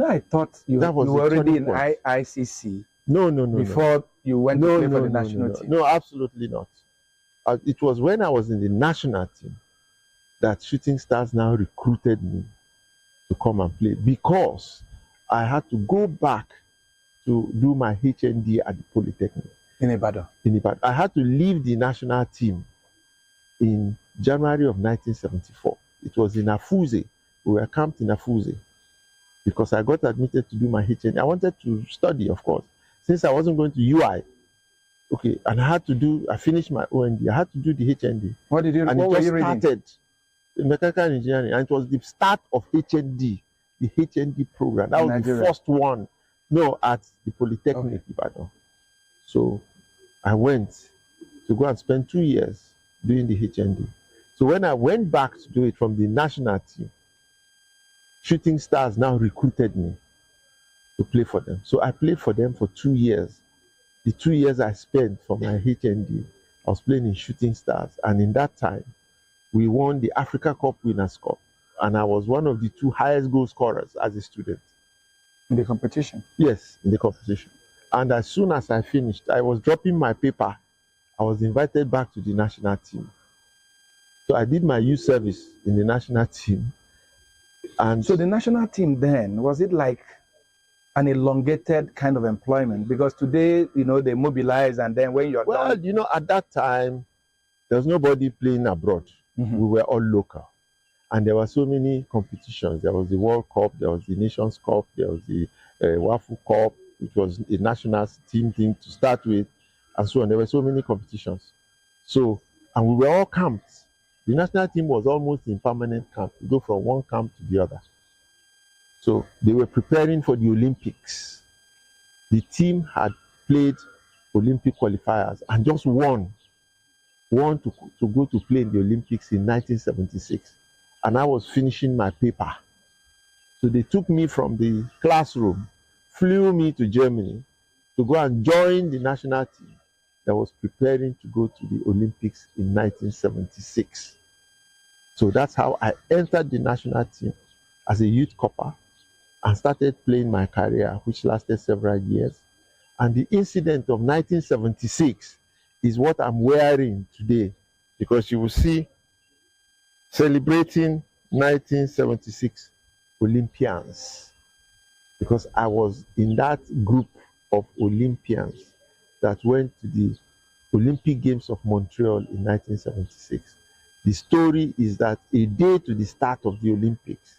S18: I thought you were already in ICC.
S19: No.
S18: Before you went to play for the national team.
S19: No, absolutely not. It was when I was in the national team that Shooting Stars now recruited me to come and play, because I had to go back to do my HND at the Polytechnic.
S18: In Ibadan?
S19: In Ibadan. I had to leave the national team in January of 1974. It was in Afuze. We were camped in Afuze because I got admitted to do my HND. I wanted to study, of course, since I wasn't going to UI. Okay, and I finished my OND. I had to do the HND.
S18: What were you reading?
S19: Started in mechanical engineering, and it was the start of HND, the HND program. That was Nigeria. The first one. No, at the Polytechnic Ibadan. So I went to go and spend 2 years doing the HND. So when I went back to do it from the national team, Shooting Stars now recruited me to play for them. So I played for them for 2 years. The 2 years I spent for my HND, I was playing in Shooting Stars. And in that time, we won the Africa Cup Winners' Cup. And I was one of the 2 highest goal scorers as a student.
S18: In the competition?
S19: Yes, in the competition. And as soon as I finished, I was dropping my paper. I was invited back to the national team. So I did my youth service in the national team. And
S18: so the national team then, was it like an elongated kind of employment? Because today, they mobilize, and then when you're done...
S19: at that time, there was nobody playing abroad. Mm-hmm. We were all local. And there were so many competitions. There was the World Cup, there was the Nations Cup, there was the Wafu Cup, which was a national team thing to start with, and so on. There were so many competitions. So, and we were all camped. The national team was almost in permanent camp. We go from one camp to the other. So they were preparing for the Olympics. The team had played Olympic qualifiers and just won want to go to play in the Olympics in 1976, and I was finishing my paper. So they took me from the classroom, flew me to Germany to go and join the national team that was preparing to go to the Olympics in 1976. So that's how I entered the national team as a youth corper and started playing my career, which lasted several years. And the incident of 1976 is what I'm wearing today, because you will see celebrating 1976 Olympians, because I was in that group of Olympians that went to the Olympic Games of Montreal in 1976. The story is that a day to the start of the Olympics,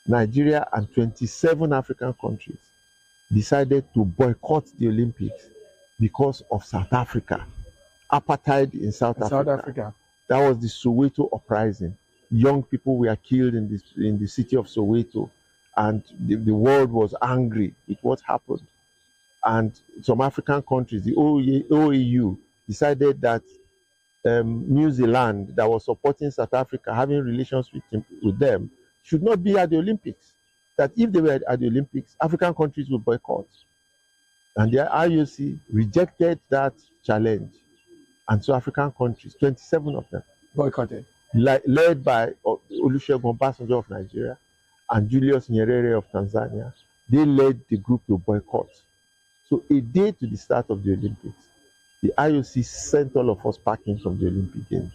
S19: Nigeria and 27 African countries decided to boycott the Olympics because of South Africa, apartheid in South Africa. That was the Soweto uprising. Young people were killed in the city of Soweto, and the world was angry with what happened. And some African countries, the OAU, decided that New Zealand, that was supporting South Africa, having relations with them, should not be at the Olympics. That if they were at the Olympics, African countries would boycott. And the IOC rejected that challenge. And so African countries, 27 of them,
S18: boycotted,
S19: led by Olusegun Obasanjo of Nigeria and Julius Nyerere of Tanzania. They led the group to boycott. So a day to the start of the Olympics, the IOC sent all of us packing from the Olympic Games.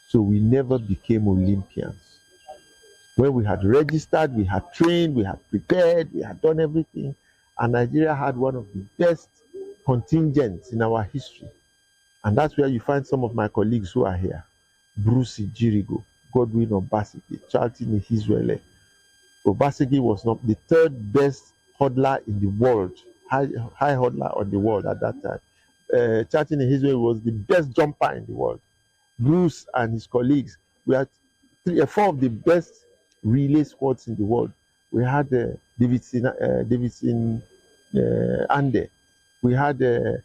S19: So we never became Olympians. When we had registered, we had trained, we had prepared, we had done everything, and Nigeria had one of the best contingents in our history. And that's where you find some of my colleagues who are here. Bruce Ijirigo, Godwin Obaseki, Charlton Ihizwele. Obaseki was not the third best hurdler in the world, high hurdler on the world at that time. Charlton Ihizwele was the best jumper in the world. Bruce and his colleagues, we had four of the best relay squads in the world. We had Davidson Ande. We had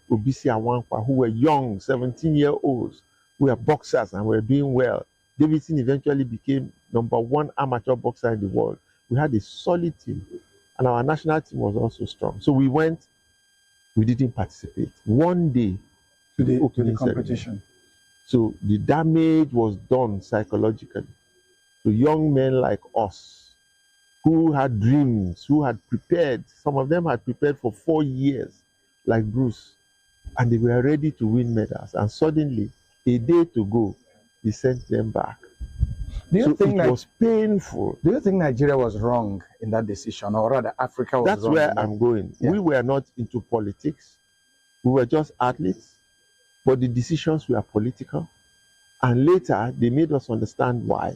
S19: Obisi Awankwa, who were young, 17-year-olds, who were boxers and were doing well. Davidson eventually became #1 amateur boxer in the world. We had a solid team, and our national team was also strong. So we went, we didn't participate. One day
S18: to the
S19: opening
S18: competition.
S19: Ceremony. So the damage was done psychologically to young men like us who had dreams, who had prepared. Some of them had prepared for 4 years, like Bruce, and they were ready to win medals. And suddenly, a day to go, they sent them back.
S18: Do you think
S19: it was painful?
S18: Do you think Nigeria was wrong in that decision, or rather Africa was
S19: That's
S18: wrong?
S19: That's where I'm going. Yeah. We were not into politics. We were just athletes, but the decisions were political. And later, they made us understand why.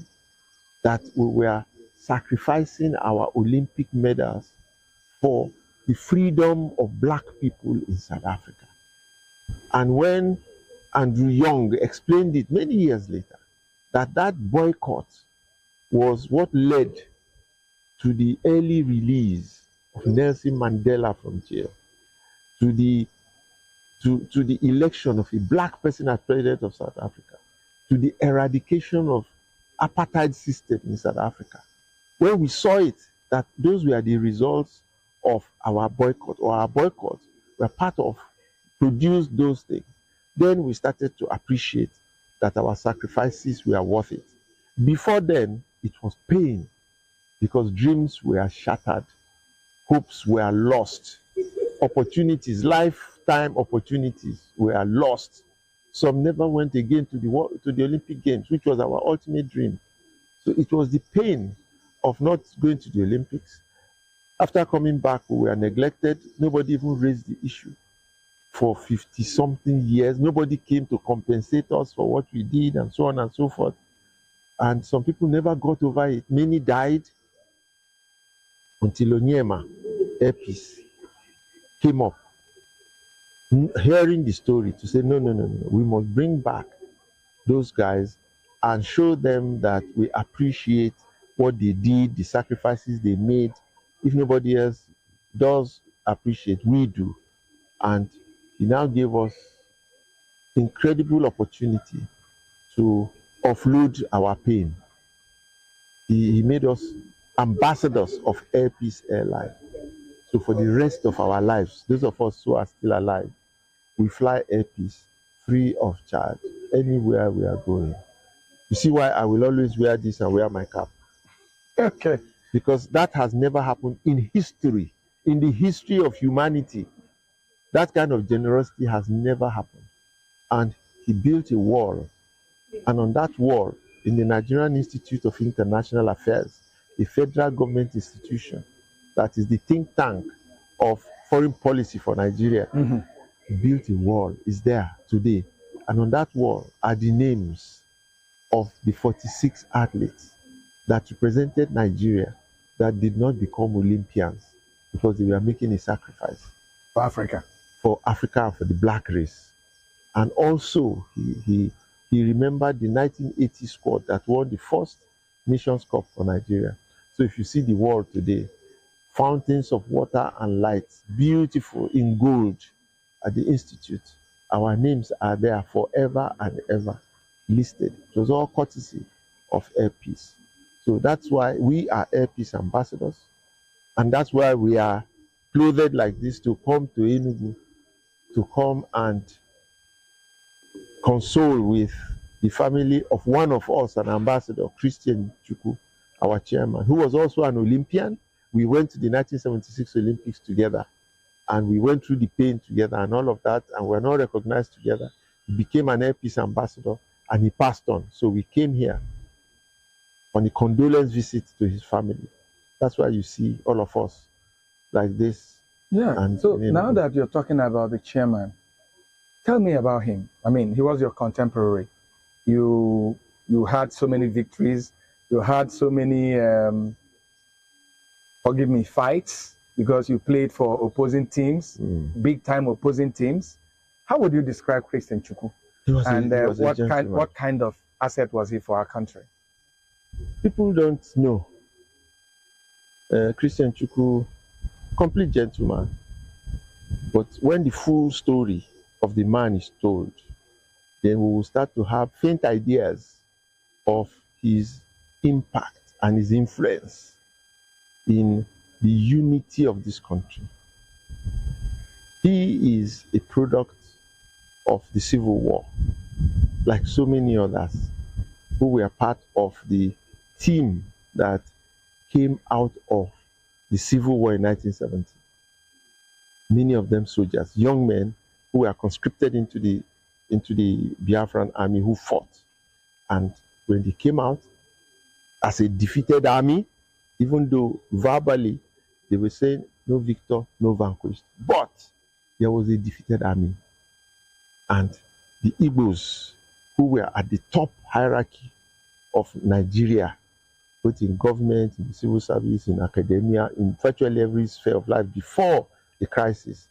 S19: That we were sacrificing our Olympic medals for the freedom of black people in South Africa. And when Andrew Young explained it many years later, that boycott was what led to the early release of Nelson Mandela from jail, to the election of a black person as president of South Africa, to the eradication of apartheid system in South Africa. When we saw it, that those were the results of our boycott, or our boycott were part of produce those things, then we started to appreciate that our sacrifices were worth it. Before then, it was pain, because dreams were shattered, hopes were lost, opportunities, lifetime opportunities were lost. Some never went again to the Olympic Games, which was our ultimate dream. So it was the pain of not going to the Olympics. After coming back, we were neglected. Nobody even raised the issue. For 50-something years, nobody came to compensate us for what we did, and so on and so forth. And some people never got over it. Many died until Onyema, Epis, came up, hearing the story, to say, no, we must bring back those guys and show them that we appreciate what they did, the sacrifices they made. If nobody else does appreciate, we do. And he now gave us incredible opportunity to offload our pain. He made us ambassadors of Air Peace Airline. So for the rest of our lives, those of us who are still alive, we fly Air Peace free of charge anywhere we are going. You see why I will always wear this and wear my cap?
S18: Okay.
S19: Because that has never happened in history, in the history of humanity. That kind of generosity has never happened. And he built a wall. And on that wall, in the Nigerian Institute of International Affairs, a federal government institution that is the think tank of foreign policy for Nigeria, he built a wall. It's there today. And on that wall are the names of the 46 athletes that represented Nigeria that did not become Olympians because they were making a sacrifice
S18: for Africa
S19: and for the black race. And also he remembered the 1980 squad that won the first Nations Cup for Nigeria. So if you see the wall today, fountains of water and light, beautiful in gold at the institute, our names are there forever and ever listed. It was all courtesy of Air Peace. So that's why we are Air Peace ambassadors, and that's why we are clothed like this to come to ENUGU, to come and console with the family of one of us, an ambassador, Christian Chukwu, our chairman, who was also an Olympian. We went to the 1976 Olympics together, and we went through the pain together and all of that, and we're not recognized together. He became an Air Peace ambassador, and he passed on. So we came here on a condolence visit to his family. That's why you see all of us like this.
S18: Yeah,
S19: and
S18: so now that you're talking about the chairman, tell me about him. I mean, he was your contemporary. You had so many victories. You had so many, forgive me, fights, because you played for opposing teams, big-time opposing teams. How would you describe Christian Chukwu? What kind of asset was he for our country?
S19: People don't know. Christian Chukwu, complete gentleman. But when the full story of the man is told, then we will start to have faint ideas of his impact and his influence in the unity of this country. He is a product of the Civil War, like so many others who were part of the team that came out of the Civil War in 1970. Many of them soldiers, young men who were conscripted into the Biafran army, who fought. And when they came out as a defeated army, even though verbally they were saying no victor, no vanquished, but there was a defeated army. And the Igbos, who were at the top hierarchy of Nigeria, both in government, in the civil service, in academia, in virtually every sphere of life before the crisis,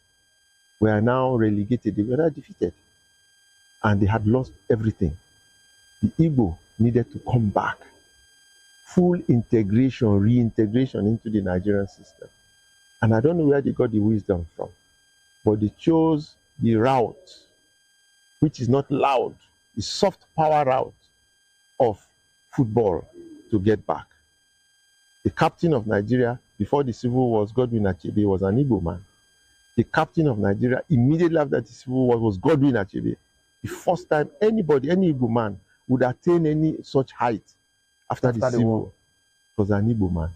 S19: were now relegated. They were not defeated. And they had lost everything. The Igbo needed to come back. Full integration, reintegration into the Nigerian system. And I don't know where they got the wisdom from, but they chose the route, which is not loud, the soft power route of football to get back. The captain of Nigeria before the Civil War, Godwin Achebe, was an Igbo man. The captain of Nigeria immediately after the Civil War was Godwin Achebe. The first time anybody, any Igbo man, would attain any such height after the Civil War was an Igbo man.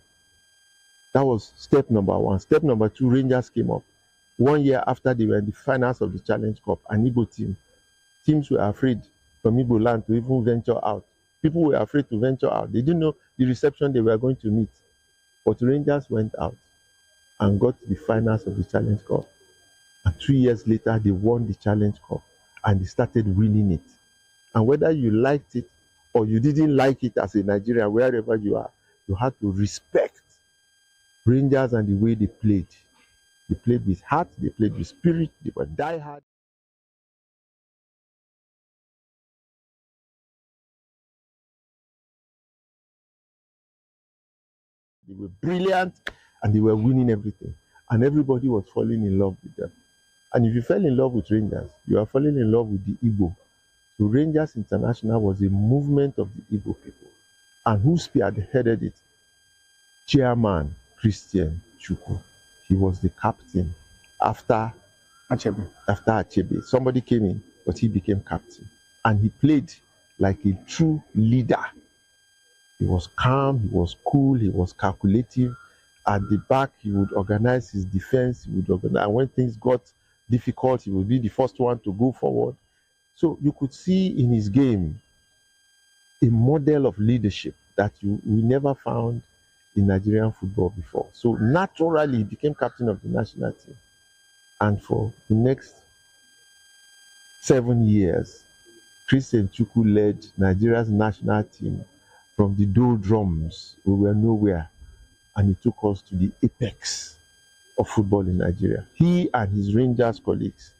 S19: That was step number one. Step number two, Rangers came up. 1 year after they were in the finals of the Challenge Cup, an Igbo team. Teams were afraid from Igbo land to even venture out. People were afraid to venture out. They didn't know the reception they were going to meet. But Rangers went out and got to the finals of the Challenge Cup. And 2 years later, they won the Challenge Cup and they started winning it. And whether you liked it or you didn't like it as a Nigerian, wherever you are, you had to respect Rangers and the way they played. They played with heart, they played with spirit, they were diehard. They were brilliant and they were winning everything. And everybody was falling in love with them. And if you fell in love with Rangers, you are falling in love with the Igbo. So Rangers International was a movement of the Igbo people. And who spearheaded it? Chairman Christian Chukwu. He was the captain after Achebe. Somebody came in, but he became captain. And he played like a true leader. He was calm, he was cool, he was calculative. At the back, he would organize his defense. He would organize, and when things got difficult, he would be the first one to go forward. So you could see in his game a model of leadership that we never found in Nigerian football before. So naturally, he became captain of the national team. And for the next 7 years, Christian Chukwu led Nigeria's national team from the doldrums. We were nowhere. And he took us to the apex of football in Nigeria. He and his Rangers colleagues,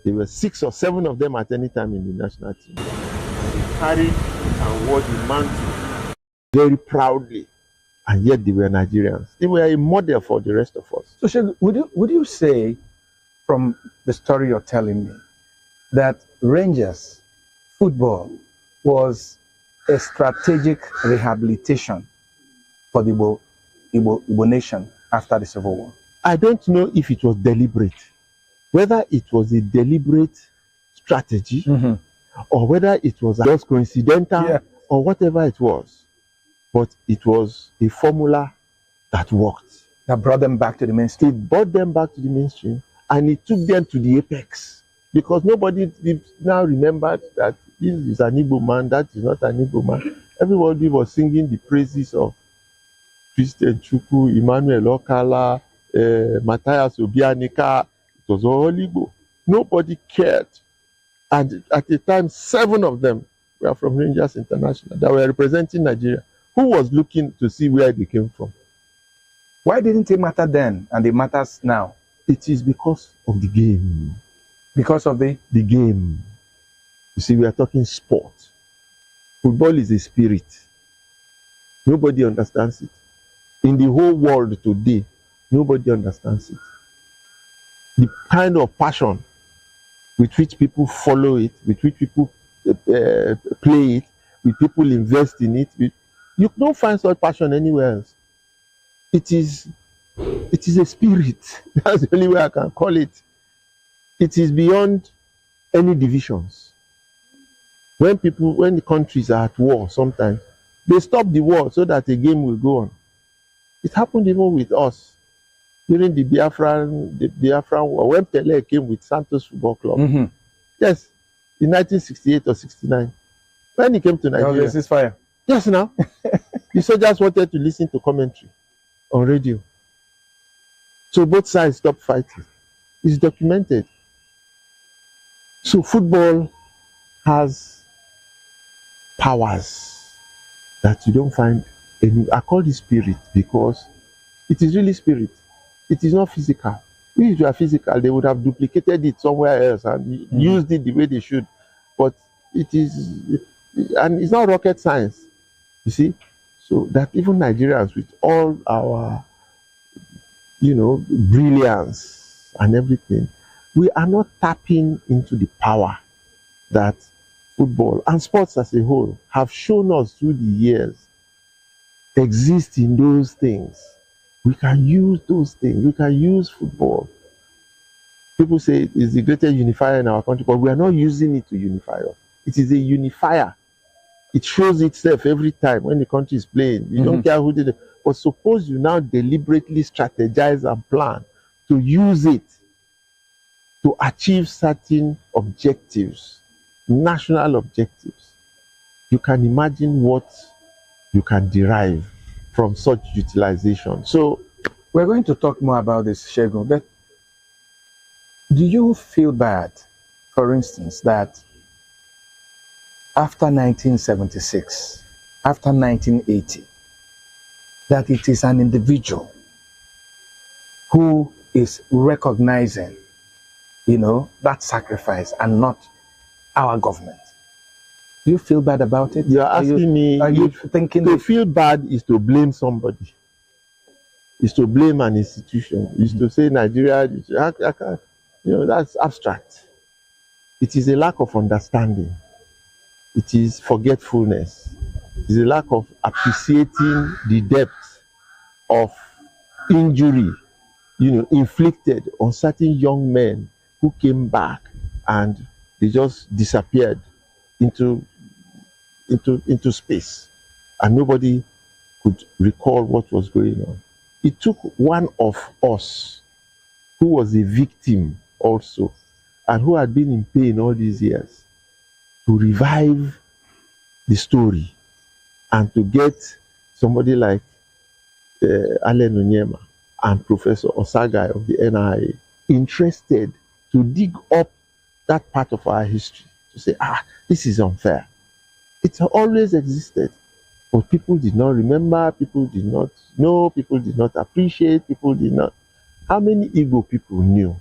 S19: there were 6 or 7 of them at any time in the national team. They carried and wore the mantle very proudly, and yet they were Nigerians. They were a model for the rest of us.
S18: So, Shegun, would you say, from the story you're telling me, that Rangers football was a strategic rehabilitation for the Igbo nation after the Civil War?
S19: I don't know if it was deliberate, whether it was a deliberate strategy, or whether it was just coincidental, or whatever it was. But it was a formula that worked.
S18: That brought them back to the mainstream.
S19: It brought them back to the mainstream, and it took them to the apex. Because nobody now remembered that this is an Igbo man, that is not an Igbo man. Everybody was singing the praises of Christian Chukwu, Emmanuel Okala, Matthias Obianika. It was all Igbo. Nobody cared. And at the time, 7 of them were from Rangers International that were representing Nigeria. Who was looking to see where they came from?
S18: Why didn't it matter then and it matters now?
S19: It is because of the game.
S18: Because of the
S19: game. You see, we are talking sport. Football is a spirit. Nobody understands it. In the whole world today, nobody understands it. The kind of passion with which people follow it, with which people play it, with people invest in it, you don't find such passion anywhere else. It is a spirit. That's the only way I can call it. It is beyond any divisions. When the countries are at war, sometimes they stop the war so that a game will go on. It happened even with us during the Biafran war, when Pele came with Santos Football Club. Yes, in 1968 or 69. When he came to Nigeria.
S18: There was a ceasefire.
S19: Yes, now. The soldiers wanted to listen to commentary on radio. So both sides stopped fighting. It's documented. So football has powers that you don't find any. I call it spirit because it is really spirit. It is not physical. If you are physical, they would have duplicated it somewhere else and used it the way they should. But it is, and it's not rocket science, you see. So that even Nigerians, with all our, brilliance and everything, we are not tapping into the power that football and sports as a whole have shown us through the years exist in those things. We can use those things. We can use football. People say it's the greatest unifier in our country, but we are not using it to unify us. It is a unifier. It shows itself every time when the country is playing. You don't care who did it. But suppose you now deliberately strategize and plan to use it to achieve certain objectives, national objectives. You can imagine what you can derive from such utilization. So
S18: we're going to talk more about this, Shegun, but do you feel bad, for instance, that after 1976, after 1980, that it is an individual who is recognizing, that sacrifice and not our government? Do you feel bad about it?
S19: You're asking me.
S18: Are you thinking
S19: to feel bad is to blame somebody? Is to blame an institution? Is to say Nigeria? That's abstract. It is a lack of understanding. It is forgetfulness. It is a lack of appreciating the depth of injury, inflicted on certain young men who came back and they just disappeared into space, and nobody could recall what was going on. It took one of us who was a victim also and who had been in pain all these years to revive the story and to get somebody like Allen Onyema and Professor Osagai of the NIA interested to dig up that part of our history to say, this is unfair. It always existed, but people did not remember, people did not know, people did not appreciate, people did not. How many Igbo people knew?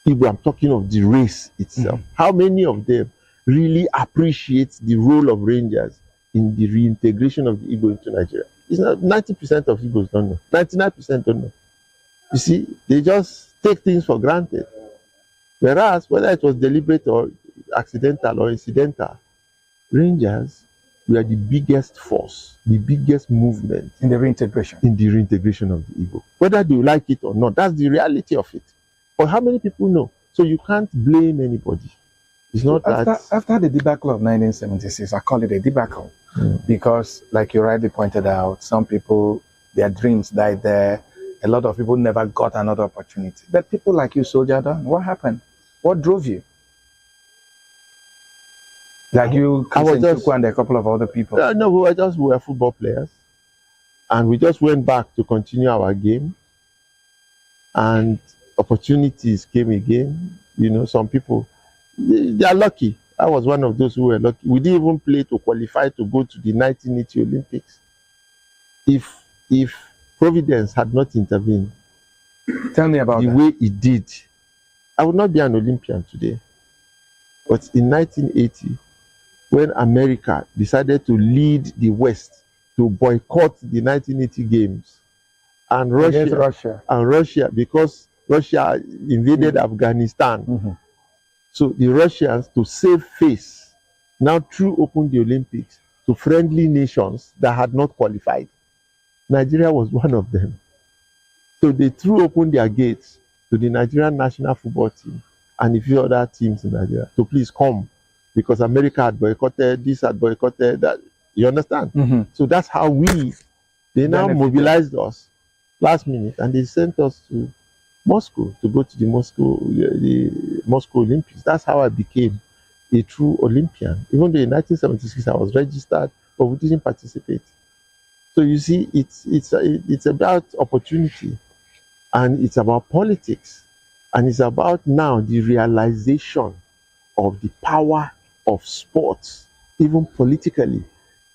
S19: Igbo, I'm talking of the race itself. How many of them really appreciate the role of Rangers in the reintegration of the Igbo into Nigeria? It's not 90% of Igbos don't know. 99% don't know. You see, they just take things for granted. Whereas, whether it was deliberate or accidental or incidental, Rangers were the biggest force, the biggest movement
S20: in the reintegration.
S19: In the reintegration of the Igbo. Whether they like it or not, that's the reality of it. But how many people know? So you can't blame anybody. It's not
S20: after the debacle of 1976, I call it a debacle because, like you rightly pointed out, some people, their dreams died there. A lot of people never got another opportunity. But people like you soldiered on. What happened? What drove you? Like you, Chukwu, and a couple of other people.
S19: No, we were football players. And we just went back to continue our game. And opportunities came again. Some people, they are lucky. I was one of those who were lucky. We didn't even play to qualify to go to the 1980 Olympics. If Providence had not intervened,
S20: tell me about
S19: the way it did, I would not be an Olympian today. But in 1980, when America decided to lead the West to boycott the 1980 games, and Russia, because Russia invaded Afghanistan. So the Russians, to save face, now threw open the Olympics to friendly nations that had not qualified. Nigeria was one of them. So they threw open their gates to the Nigerian national football team and a few other teams in Nigeria to please come, because America had boycotted, this had boycotted that. You understand? So that's how they now mobilized us last minute, and they sent us to Moscow to go to the Moscow Olympics. That's how I became a true Olympian. Even though in 1976 I was registered, but we didn't participate. So you see, it's about opportunity, and it's about politics, and it's about now the realization of the power of sports, even politically,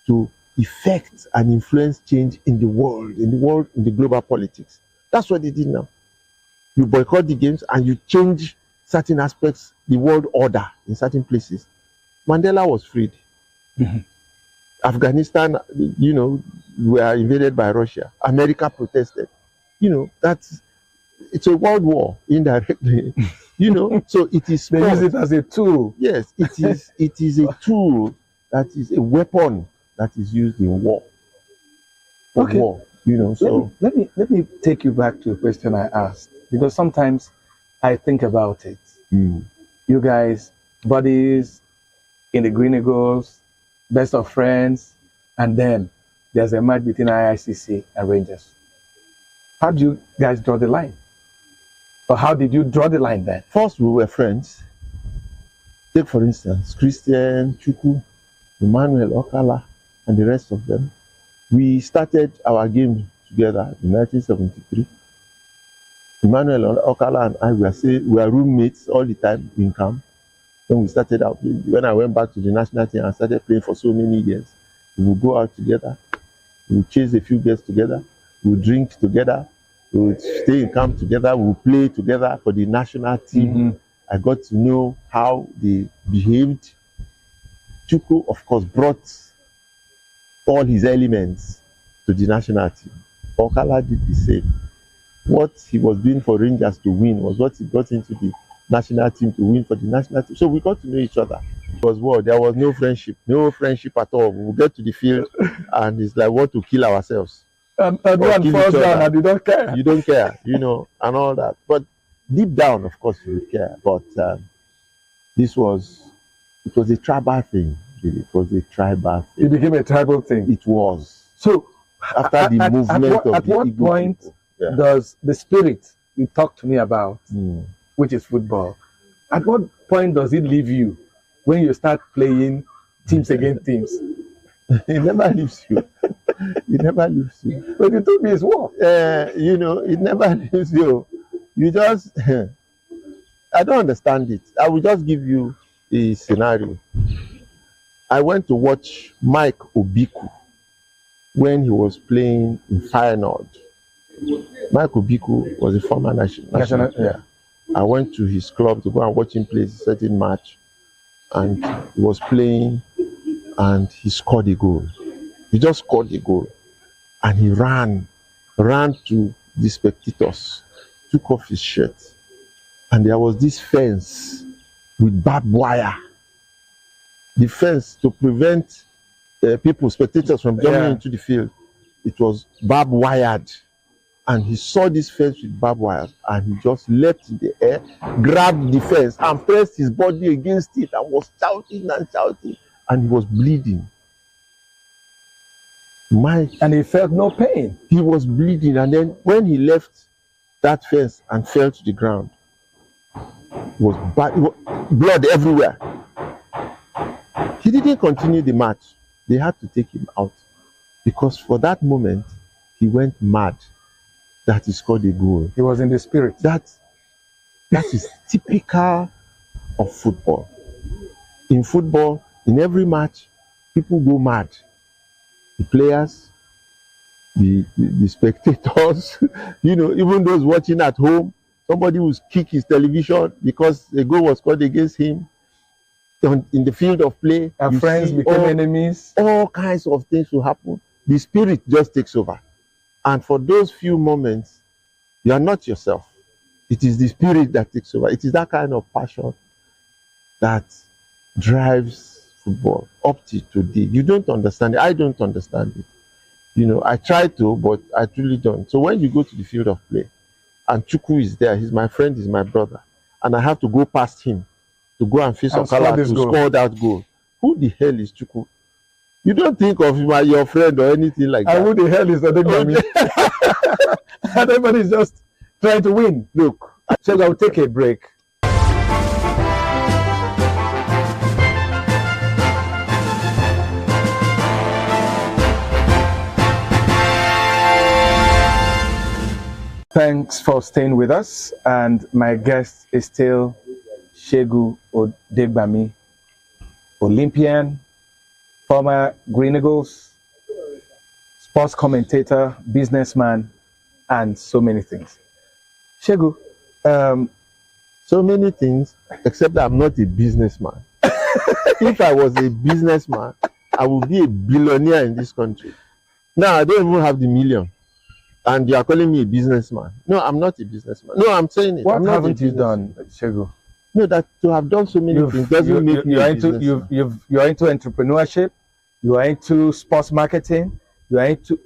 S19: to effect and influence change in the world, in the global politics. That's what they did now. You boycott the games and you change certain aspects, the world order in certain places. Mandela was freed. Afghanistan, were invaded by Russia. America protested. It's a world war indirectly. So it is.
S20: They use it as a tool.
S19: Yes, it is a tool that is a weapon that is used in war. War. So
S20: let me take you back to a question I asked, because sometimes I think about it. You guys, buddies in the Green Eagles, best of friends, and then there's a match between IICC and Rangers. How do you guys draw the line? Or how did you draw the line then?
S19: First, we were friends. Take, for instance, Christian, Chukwu, Emmanuel Okala, and the rest of them. We started our game together in 1973. Emmanuel Okala and I were roommates all the time in camp. When we started out, when I went back to the national team and started playing for so many years, we would go out together, we would chase a few girls together, we would drink together, we would stay in camp together, we would play together for the national team. I got to know how they behaved. Chukwu, of course, brought all his elements to the national team. Okala did the same. what he was doing for Rangers to win was what he got into the national team to win for the national team. So we got to know each other. It was war. There was no friendship at all. We get to the field and it's like want to kill ourselves.
S20: And one falls down and you don't care.
S19: You don't care, you know, and all that. But deep down, of course, you would care. But it was a tribal thing. Really. It was a tribal thing.
S20: It became a tribal thing.
S19: It was.
S20: So
S19: after the movement
S20: at what point does the spirit you talked to me about, which is football, at what point does it leave you when you start playing teams against teams?
S19: It never leaves you. It never leaves you.
S20: But you told me it's war.
S19: You know, it never leaves you. You just, I don't understand it. I will just give you a scenario. I went to watch Mike Obiku when he was playing in Feyenoord. Mike Obiku was a former national player. I went to his club to go and watch him play a certain match, and he was playing, and he scored a goal. He just scored a goal, and he ran to the spectators, took off his shirt, and there was this fence with barbed wire. The fence to prevent spectators from jumping into the field. It was barbed wired, and he saw this fence with barbed wires, and he just leapt in the air, grabbed the fence, and pressed his body against it, and was shouting and shouting, and he was bleeding.
S20: And he felt no pain.
S19: He was bleeding, and then when he left that fence and fell to the ground, it was blood everywhere. He didn't continue the match. They had to take him out because for that moment he went mad that he scored a goal.
S20: He was in the spirit.
S19: That is typical of football. In football, in every match, people go mad. The players, the spectators, you know, even those watching at home, somebody will kick his television because a goal was scored against him. In the field of play,
S20: our friends became enemies.
S19: All kinds of things will happen. The spirit just takes over. And for those few moments, you are not yourself. It is the spirit that takes over. It is that kind of passion that drives football up to today. You don't understand it. I don't understand it. You know, I try to, but I truly don't. So when you go to the field of play, and Chukwu is there, he's my friend, he's my brother, and I have to go past him to go and face Okala to score that goal. Who the hell is Chukwu? You don't think of him as your friend or anything like that.
S20: And who the hell is Odegami? Everybody is just trying to win.
S19: Look,
S20: so I'll take a break. Thanks for staying with us, and my guest is still Segun Odegbami, Olympian, former Green Eagles, sports commentator, businessman, and so many things. Segun,
S19: so many things, except that I'm not a businessman. If I was a businessman, I would be a billionaire in this country. Now, I don't even have the million. And you are calling me a businessman. No, I'm not a businessman. No, I'm saying it.
S20: What haven't you done, Segun?
S19: No, that to have done so many things doesn't make me a businessman.
S20: You are into entrepreneurship. You are into sports marketing. You are into.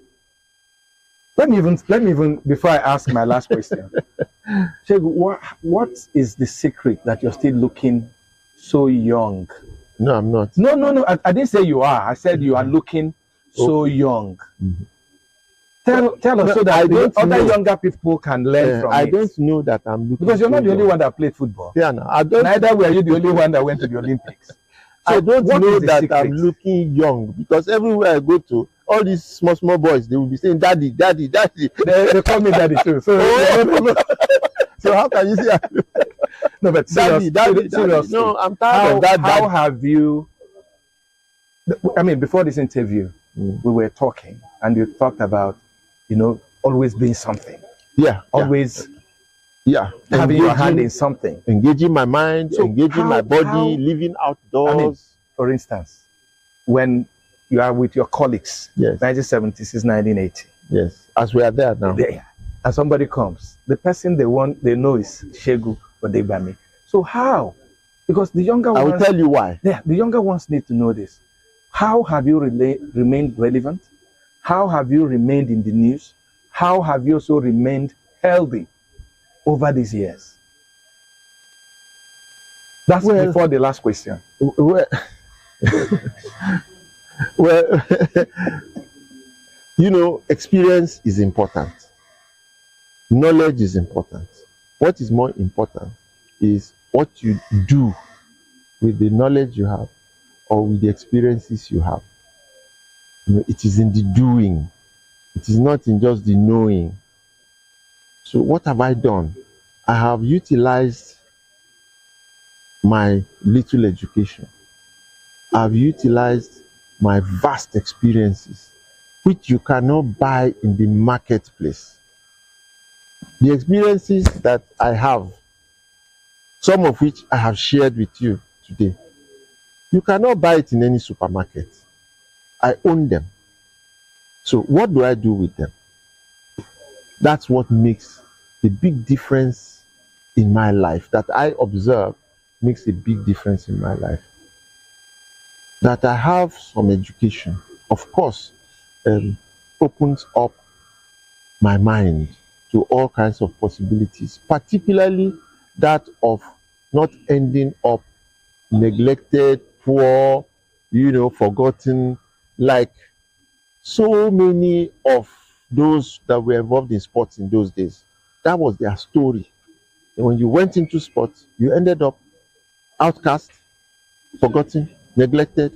S20: Let me even before I ask my last question, Segun, what is the secret that you're still looking so young?
S19: No, I'm not.
S20: No. I didn't say you are. I said you are looking so young. Mm-hmm. Tell us so that other younger people can learn from it.
S19: I don't know that I'm looking.
S20: Because you're not the only one that played football.
S19: Yeah, no, I don't.
S20: Neither were you the only one that went to the Olympics.
S19: So I don't know that I'm looking young, because everywhere I go to, all these small boys, they will be saying, "Daddy, daddy, daddy."
S20: They call me daddy too. So,
S19: so how can you say?
S20: No, but
S19: daddy. No, I'm tired of that.
S20: How have you? I mean, before this interview, we were talking, and you talked about, always doing something.
S19: Yeah.
S20: Always.
S19: Yeah.
S20: Having your hand in something.
S19: Engaging my mind, engaging my body, living outdoors.
S20: I mean, for instance, when you are with your colleagues,
S19: yes.
S20: 1976, 1980.
S19: Yes. As we are there now.
S20: and somebody comes, the person they know is Shegu or Debami. So how? Because the younger ones...
S19: I will tell you why.
S20: Yeah, the younger ones need to know this. How have you remained relevant? How have you remained in the news? How have you also remained healthy over these years? That's before the last question.
S19: Well, well you know, experience is important. Knowledge is important. What is more important is what you do with the knowledge you have or with the experiences you have. You know, it is in the doing. It is not in just the knowing. So what have I done? I have utilized my little education. I've utilized my vast experiences, which you cannot buy in the marketplace. The experiences that I have, some of which I have shared with you today, you cannot buy it in any supermarket. I own them. So what do I do with them? That's what makes a big difference in my life, that I observe makes a big difference in my life. That I have some education, of course, opens up my mind to all kinds of possibilities, particularly that of not ending up neglected, poor, you know, forgotten, like so many of those that were involved in sports in those days. That was their story. And when you went into sports, you ended up outcast, forgotten, neglected.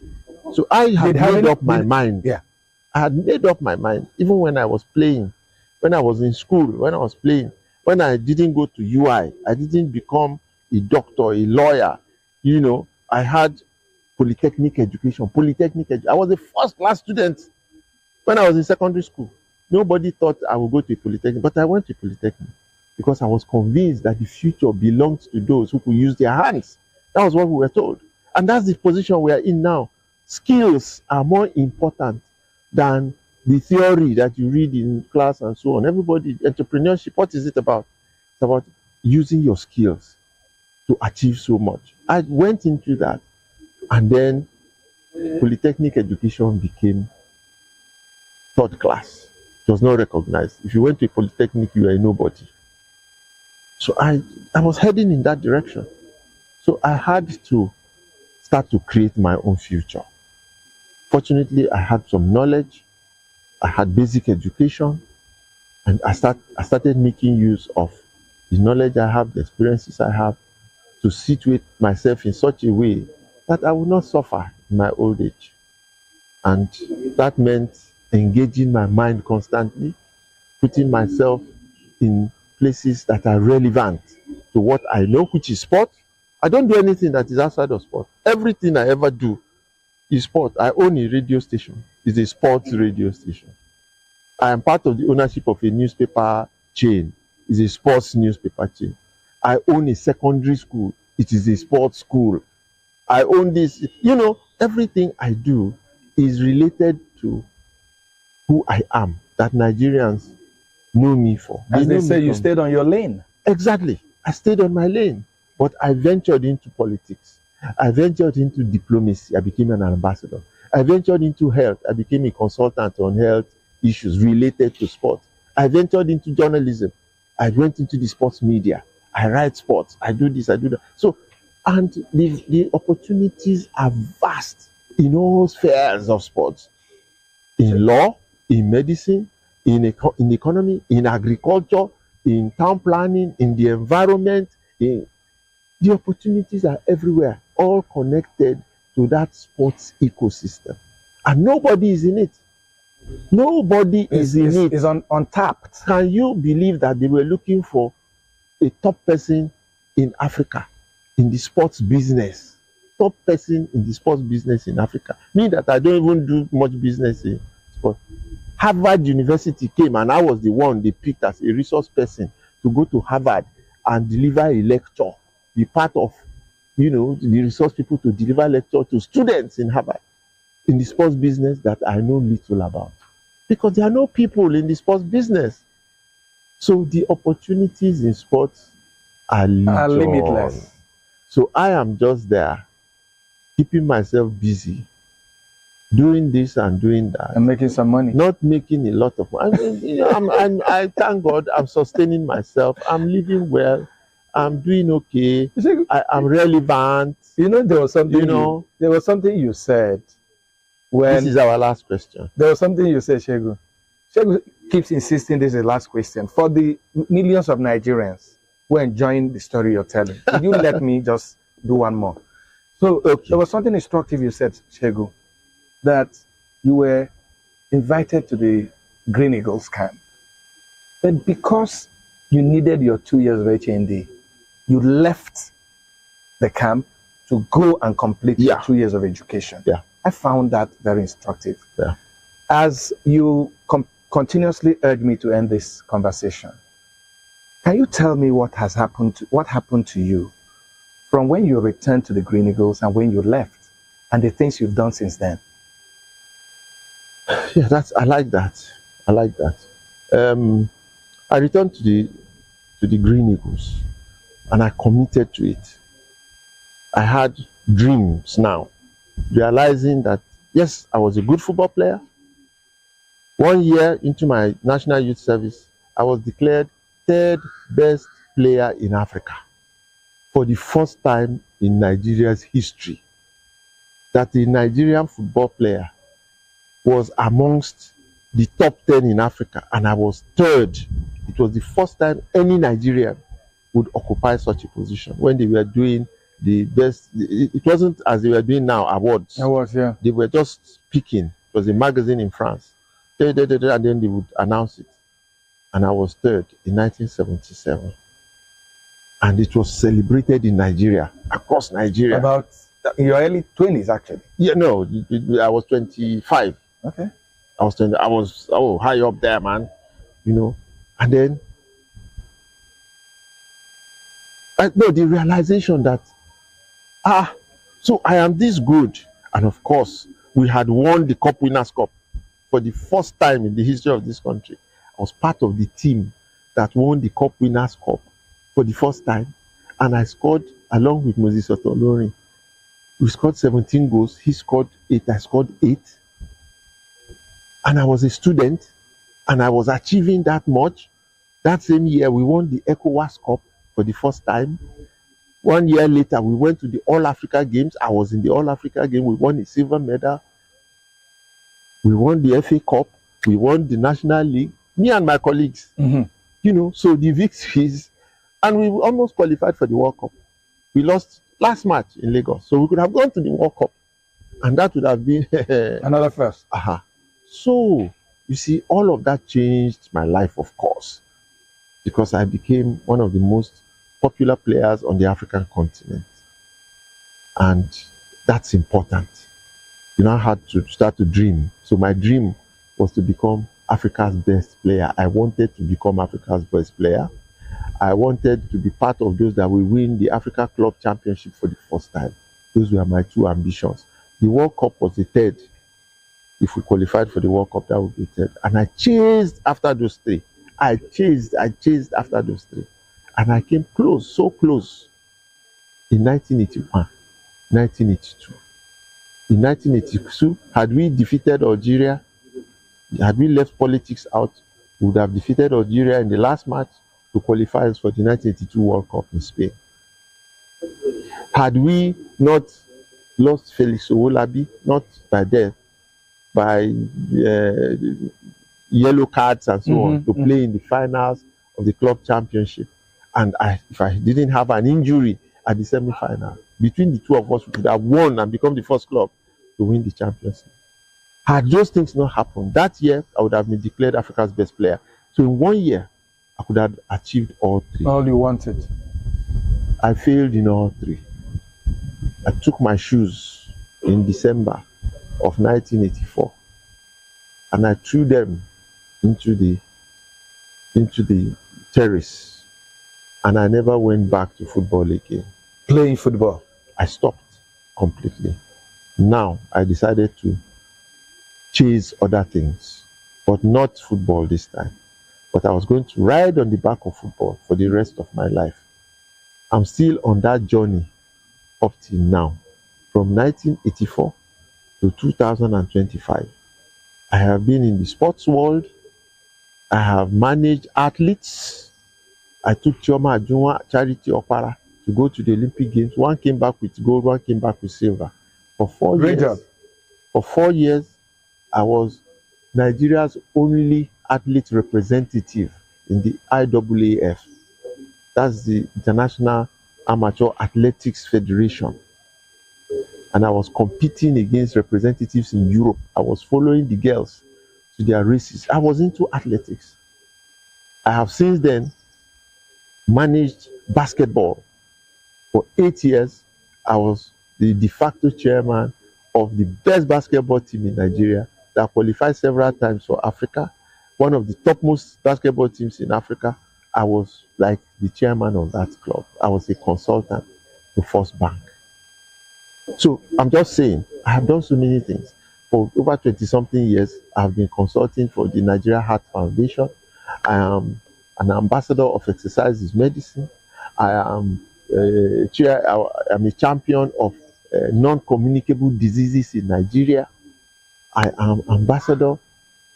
S19: So I had made up my mind.
S20: Yeah.
S19: I had made up my mind, even when I was playing, when I was in school, when I was playing, when I didn't go to UI, I didn't become a doctor, a lawyer. You know, I had polytechnic education. I was a first-class student when I was in secondary school. Nobody thought I would go to a polytechnic, but I went to a polytechnic because I was convinced that the future belonged to those who could use their hands. That was what we were told. And that's the position we are in now. Skills are more important than the theory that you read in class and so on. Everybody, entrepreneurship, what is it about? It's about using your skills to achieve so much. I went into that, and then polytechnic education became third class. It was not recognized. If you went to a polytechnic, you were a nobody. So I was heading in that direction. So I had to start to create my own future. Fortunately, I had some knowledge, I had basic education, and I started making use of the knowledge I have, the experiences I have, to situate myself in such a way that I would not suffer in my old age. And that meant engaging my mind constantly, putting myself in places that are relevant to what I know, which is sport. I don't do anything that is outside of sport. Everything I ever do is sport. I own a radio station. It's a sports radio station. I am part of the ownership of a newspaper chain. It's a sports newspaper chain. I own a secondary school. It is a sports school. I own this. You know, everything I do is related to who I am, that Nigerians know me for.
S20: As they say, you stayed on your lane.
S19: Exactly. I stayed on my lane, but I ventured into politics. I ventured into diplomacy. I became an ambassador. I ventured into health. I became a consultant on health issues related to sport. I ventured into journalism. I went into the sports media. I write sports. I do this, I do that. So, and the opportunities are vast in all spheres of sports. In law, in medicine, in economy, in agriculture, in town planning, in the environment. The opportunities are everywhere, all connected to that sports ecosystem. And nobody is in it. Nobody is in it.
S20: It's untapped.
S19: Can you believe that they were looking for a top person in Africa, in the sports business? Top person in the sports business in Africa. Me that I don't even do much business in sport. Harvard University came, and I was the one they picked as a resource person to go to Harvard and deliver a lecture, be part of, you know, the resource people to deliver lecture to students in Harvard in the sports business that I know little about. Because there are no people in the sports business. So the opportunities in sports are
S20: limitless.
S19: So I am just there, keeping myself busy, doing this and doing that,
S20: and making some money.
S19: Not making a lot of money. I thank God I'm sustaining myself. I'm living well. I'm doing okay. I'm relevant.
S20: You know, there was something. There was something you said. When
S19: this is our last question.
S20: There was something you said, Shegu. Shegu keeps insisting this is the last question. For the millions of Nigerians who are enjoying the story you're telling, would you let me just do one more? So there was something instructive you said, Shegu, that you were invited to the Green Eagles camp. But because you needed your 2 years of HND, you left the camp to go and complete your 2 years of education.
S19: Yeah.
S20: I found that very instructive.
S19: Yeah.
S20: As you continuously urge me to end this conversation, can you tell me what happened to you from when you returned to the Green Eagles and when you left, and the things you've done since then?
S19: Yeah, I like that. I like that. I returned to the Green Eagles, and I committed to it. I had dreams now, realizing that yes, I was a good football player. 1 year into my National Youth Service, I was declared 3rd best player in Africa for the first time in Nigeria's history. That a Nigerian football player was amongst the top 10 in Africa, and I was 3rd. It was the first time any Nigerian would occupy such a position when they were doing the best. It wasn't as they were doing now, awards.
S20: Yeah.
S19: They were just picking. It was a magazine in France. And then they would announce it. And I was 3rd in 1977. And it was celebrated in Nigeria, across Nigeria.
S20: About in your early 20s, actually?
S19: Yeah, no, I was 25.
S20: Okay.
S19: I was high up there, man. And then the realization that so I am this good. And of course, we had won the Cup Winners' Cup for the first time in the history of this country. I was part of the team that won the Cup Winners' Cup for the first time. And I scored, along with Moses Otolorin. We scored 17 goals. He scored 8. I scored 8. And I was a student. And I was achieving that much. That same year, we won the ECOWAS Cup for the first time. 1 year later, we went to the All-Africa Games. I was in the All-Africa Game. We won a silver medal. We won the FA Cup. We won the National League. Me and my colleagues. So the victories. And we almost qualified for the World Cup. We lost last match in Lagos. So we could have gone to the World Cup. And that would have been
S20: another first.
S19: So, you see, all of that changed my life, of course. Because I became one of the most popular players on the African continent. And that's important. I had to start to dream. So my dream was to become Africa's best player. I wanted to become Africa's best player. I wanted to be part of those that will win the Africa Club Championship for the first time. Those were my 2 ambitions. The World Cup was the 3rd. If we qualified for the World Cup, that would be 3rd. And I chased after those 3. I chased after those 3. And I came close, so close, in 1981, 1982. In 1982, had we defeated Algeria, had we left politics out, we would have defeated Algeria in the last match to qualify us for the 1982 World Cup in Spain. Had we not lost Felix Owolabi, not by death, by yellow cards and so on, to play in the finals of the club championship, and if I didn't have an injury at the semi-final, between the 2 of us, we could have won and become the first club to win the Champions League. Had those things not happened, that year I would have been declared Africa's best player. So in 1 year, I could have achieved all 3.
S20: All you wanted.
S19: I failed in all 3. I took my shoes in December of 1984 and I threw them into the terrace, and I never went back to football again.
S20: Playing football?
S19: I stopped completely. Now I decided to chase other things, but not football this time. but I was going to ride on the back of football for the rest of my life. I'm still on that journey up till now. From 1984 to 2025, I have been in the sports world. I have managed athletes. I took Chioma Ajunwa Charity Opera to go to the Olympic Games. One came back with gold, one came back with silver. For 4
S20: Great
S19: years.
S20: job.
S19: For 4 years, I was Nigeria's only athlete representative in the IAAF. That's the International Amateur Athletics Federation. And I was competing against representatives in Europe. I was following the girls to their races. I was into athletics. I have since then managed basketball. For 8 years, I was the de facto chairman of the best basketball team in Nigeria that qualified several times for Africa. One of the topmost basketball teams in Africa. I was like the chairman of that club. I was a consultant to First Bank. So I'm just saying, I have done so many things. For over 20-something years, I've been consulting for the Nigeria Heart Foundation. I am an ambassador of exercise medicine. I am a champion of non-communicable diseases in Nigeria. I am ambassador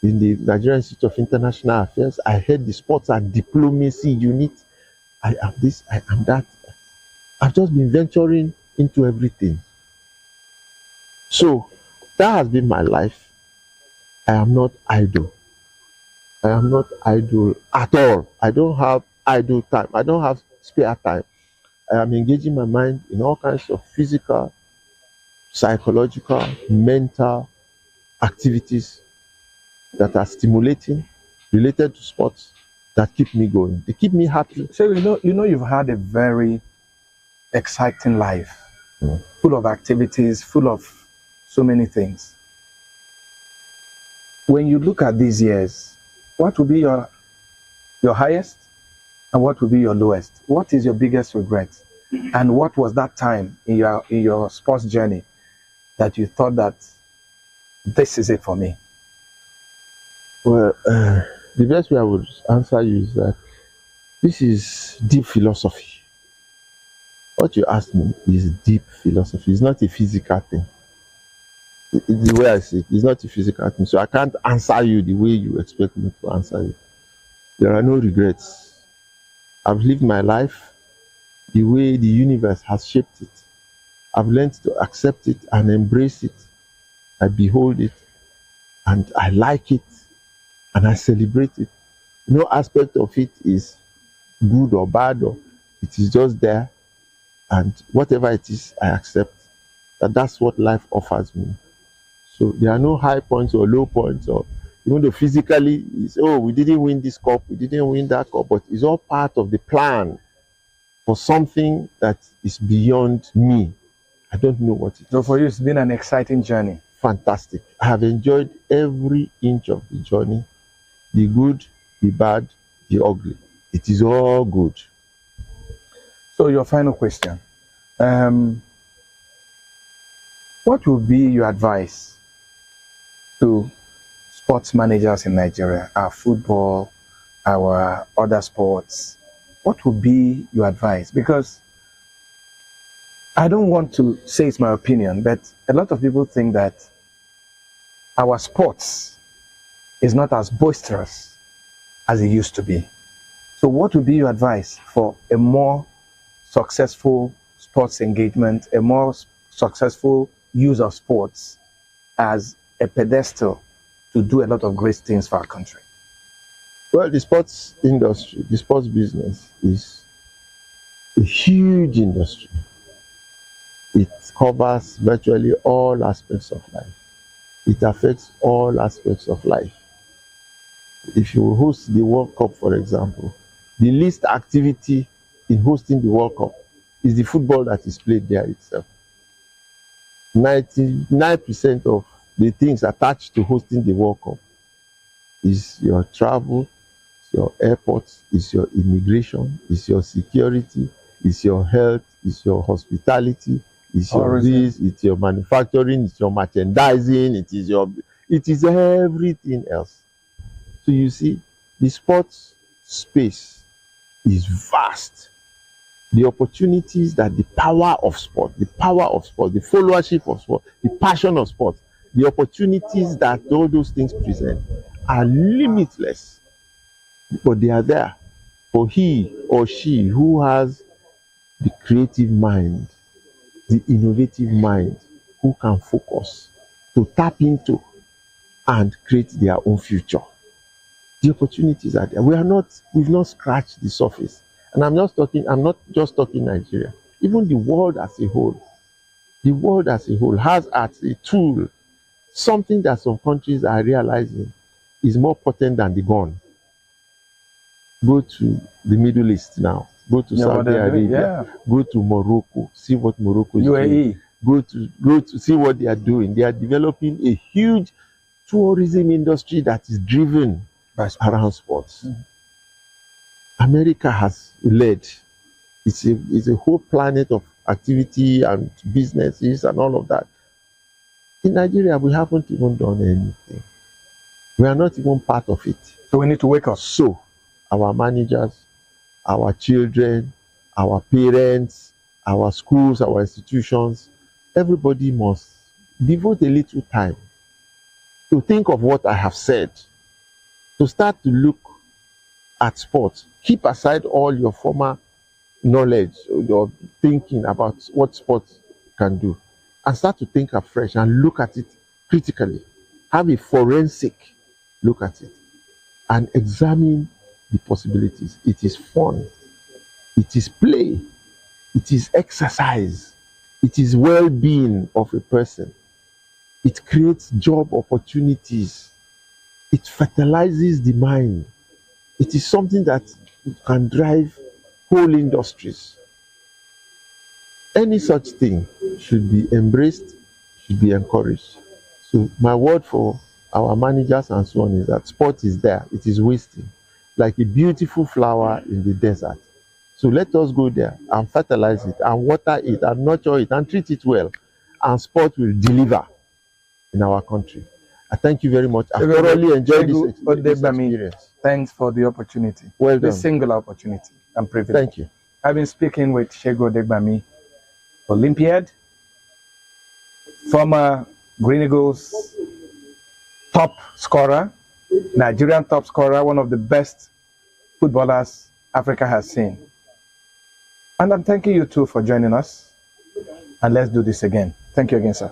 S19: in the Nigerian Institute of International Affairs. I head the sports and diplomacy unit. I am this, I am that. I've just been venturing into everything. So that has been my life. I am not idle. I am not idle at all. I don't have idle time. I don't have spare time. I am engaging my mind in all kinds of physical, psychological, mental activities that are stimulating, related to sports, that keep me going. They keep me happy.
S20: So you know you've had a very exciting life, full of activities, full of so many things. When you look at these years, what will be your highest and what will be your lowest? What is your biggest regret? And what was that time in your sports journey that you thought that this is it for me?
S19: Well, the best way I would answer you is that this is deep philosophy. What you asked me is deep philosophy. It's not a physical thing. The way I say it, it's not a physical thing. So I can't answer you the way you expect me to answer you. There are no regrets. I've lived my life the way the universe has shaped it. I've learned to accept it and embrace it. I behold it and I like it and I celebrate it. No aspect of it is good or bad, or it is just there, and whatever it is, I accept that that's what life offers me. So there are no high points or low points, or even though physically it's, oh, we didn't win this cup, we didn't win that cup, but it's all part of the plan for something that is beyond me. I don't know what it is.
S20: So for you, it's been an exciting journey.
S19: Fantastic. I have enjoyed every inch of the journey, the good, the bad, the ugly. It is all good.
S20: So your final question. What would be your advice to sports managers in Nigeria, our football, our other sports? What would be your advice? Because I don't want to say it's my opinion, but a lot of people think that our sports is not as boisterous as it used to be. So what would be your advice for a more successful sports engagement, a more successful use of sports as a pedestal to do a lot of great things for our country?
S19: Well, the sports industry, the sports business is a huge industry. It covers virtually all aspects of life. It affects all aspects of life. If you host the World Cup, for example, the least activity in hosting the World Cup is the football that is played there itself. 99% of the things attached to hosting the World Cup is your travel, it's your airports, it's your immigration, it's your security, it's your health, it's your hospitality, it's your this, it's your manufacturing, it's your merchandising, it is everything else. So you see, The sports space is vast. The opportunities that the power of sport, the followership of sport, the passion of sport, the opportunities that all those things present are limitless. But they are there for he or she who has the creative mind, the innovative mind, who can focus to tap into and create their own future. The opportunities are there. We've not scratched the surface. And I'm not just talking Nigeria. Even the world as a whole has as a tool something that some countries are realizing is more potent than the gun. Go to the Middle East now. Go to Saudi Arabia. Go to Morocco. See what Morocco is doing. Go to see what they are doing. They are developing a huge tourism industry that is driven around sports. America has led. It's a whole planet of activity and businesses and all of that. In Nigeria, we haven't even done anything. We are not even part of it.
S20: So we need to wake up.
S19: So our managers, our children, our parents, our schools, our institutions, everybody must devote a little time to think of what I have said, to start to look at sports. Keep aside all your former knowledge, your thinking about what sports can do, and start to think afresh and look at it critically. Have a forensic look at it and examine the possibilities. It is fun. It is play. It is exercise. It is well-being of a person. It creates job opportunities. It fertilizes the mind. It is something that can drive whole industries. Any such thing should be embraced, should be encouraged. So my word for our managers and so on is that sport is there. It is wasting, like a beautiful flower in the desert. So let us go there and fertilize it and water it and nurture it and treat it well. And sport will deliver in our country. I thank you very much. I thoroughly enjoyed this experience.
S20: Thanks for the opportunity.
S19: Well done.
S20: This singular opportunity. I'm privileged.
S19: Thank you.
S20: I've been speaking with Shego Degbami, Olympiad, former Green Eagles top scorer, Nigerian top scorer, one of the best footballers Africa has seen. And I'm thanking you too for joining us. And let's do this again. Thank you again, sir.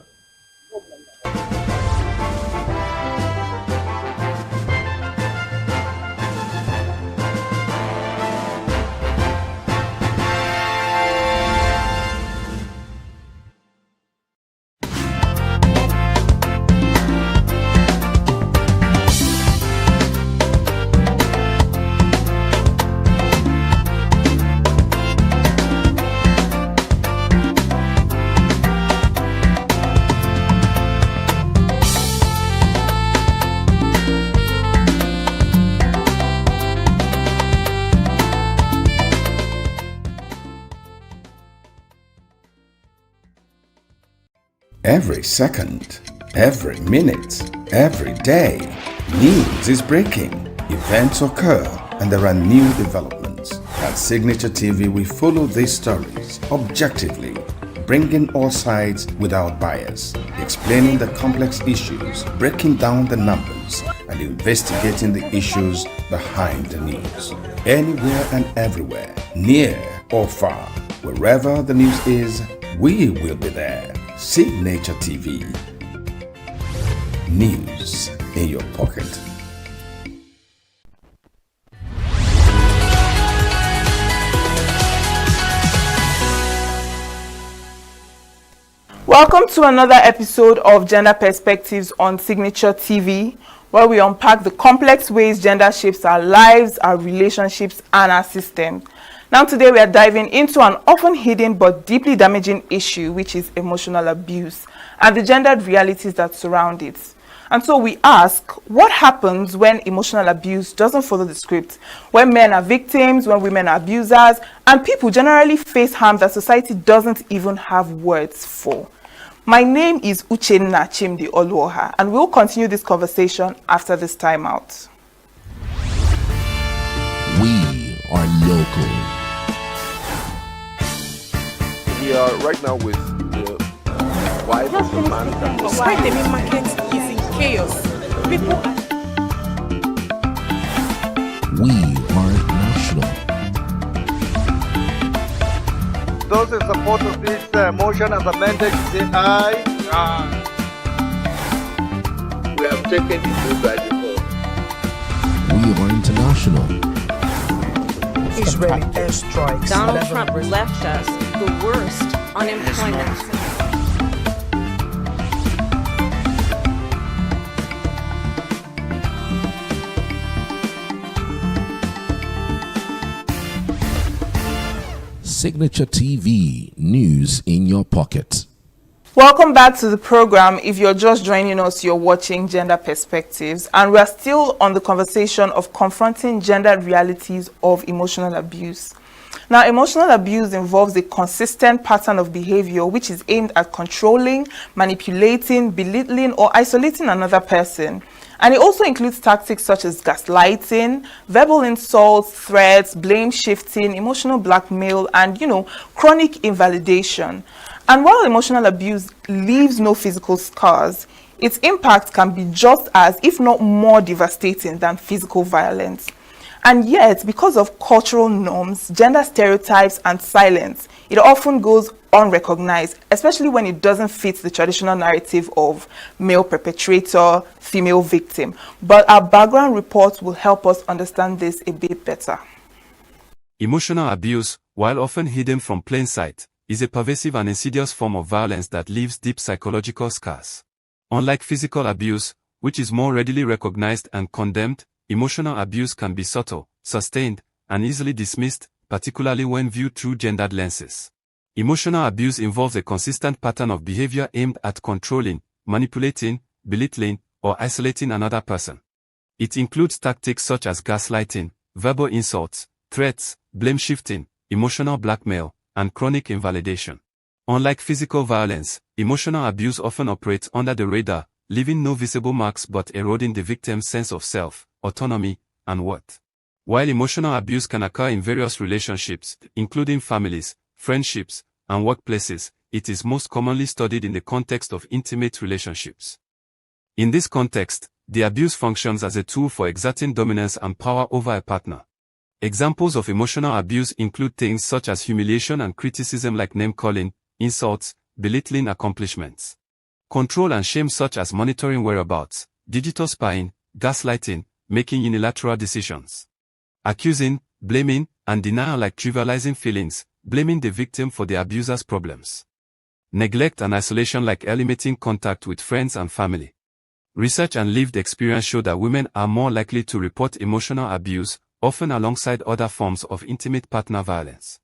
S12: Every second, every minute, every day, news is breaking, events occur, and there are new developments. At Signature TV, we follow these stories objectively, bringing all sides without bias, explaining the complex issues, breaking down the numbers, and investigating the issues behind the news. Anywhere and everywhere, near or far, wherever the news is, we will be there. Signature TV. News in your pocket.
S2: Welcome to another episode of Gender Perspectives on Signature TV, where we unpack the complex ways gender shapes our lives, our relationships, and our systems. Now today we are diving into an often hidden but deeply damaging issue, which is emotional abuse and the gendered realities that surround it. And so we ask, what happens when emotional abuse doesn't follow the script? When men are victims, when women are abusers, and people generally face harm that society doesn't even have words for. My name is Uchenna Chimdi Oluoha, and we'll continue this conversation after this timeout.
S11: are local.
S21: We are right now with the wife of the man that was...
S2: Why the main market is in chaos? People are...
S11: We are national.
S10: Those in support of this motion as amended, say aye. Aye.
S21: We have taken the vote by default.
S11: We are international.
S22: Israeli airstrikes.
S23: Donald Trump left us the worst unemployment.
S11: Signature TV, news in your pocket.
S2: Welcome back to the program. If you're just joining us, you're watching Gender Perspectives, and we're still on the conversation of confronting gender realities of emotional abuse. Now, emotional abuse involves a consistent pattern of behavior which is aimed at controlling, manipulating, belittling, or isolating another person. And it also includes tactics such as gaslighting, verbal insults, threats, blame shifting, emotional blackmail, and, chronic invalidation. And while emotional abuse leaves no physical scars, its impact can be just as, if not more, devastating than physical violence. And yet, because of cultural norms, gender stereotypes, and silence, it often goes unrecognized, especially when it doesn't fit the traditional narrative of male perpetrator, female victim. But our background report will help us understand this a bit better.
S6: Emotional abuse, while often hidden from plain sight, is a pervasive and insidious form of violence that leaves deep psychological scars. Unlike physical abuse, which is more readily recognized and condemned, emotional abuse can be subtle, sustained, and easily dismissed, particularly when viewed through gendered lenses. Emotional abuse involves a consistent pattern of behavior aimed at controlling, manipulating, belittling, or isolating another person. It includes tactics such as gaslighting, verbal insults, threats, blame shifting, emotional blackmail, and chronic invalidation. Unlike physical violence, emotional abuse often operates under the radar, leaving no visible marks but eroding the victim's sense of self, autonomy, and worth. While emotional abuse can occur in various relationships, including families, friendships, and workplaces, it is most commonly studied in the context of intimate relationships. In this context, the abuse functions as a tool for exerting dominance and power over a partner. Examples of emotional abuse include things such as humiliation and criticism like name-calling, insults, belittling accomplishments. Control and shame such as monitoring whereabouts, digital spying, gaslighting, making unilateral decisions. Accusing, blaming, and denial like trivializing feelings, blaming the victim for the abuser's problems. Neglect and isolation like eliminating contact with friends and family. Research and lived experience show that women are more likely to report emotional abuse, often alongside other forms of intimate partner violence.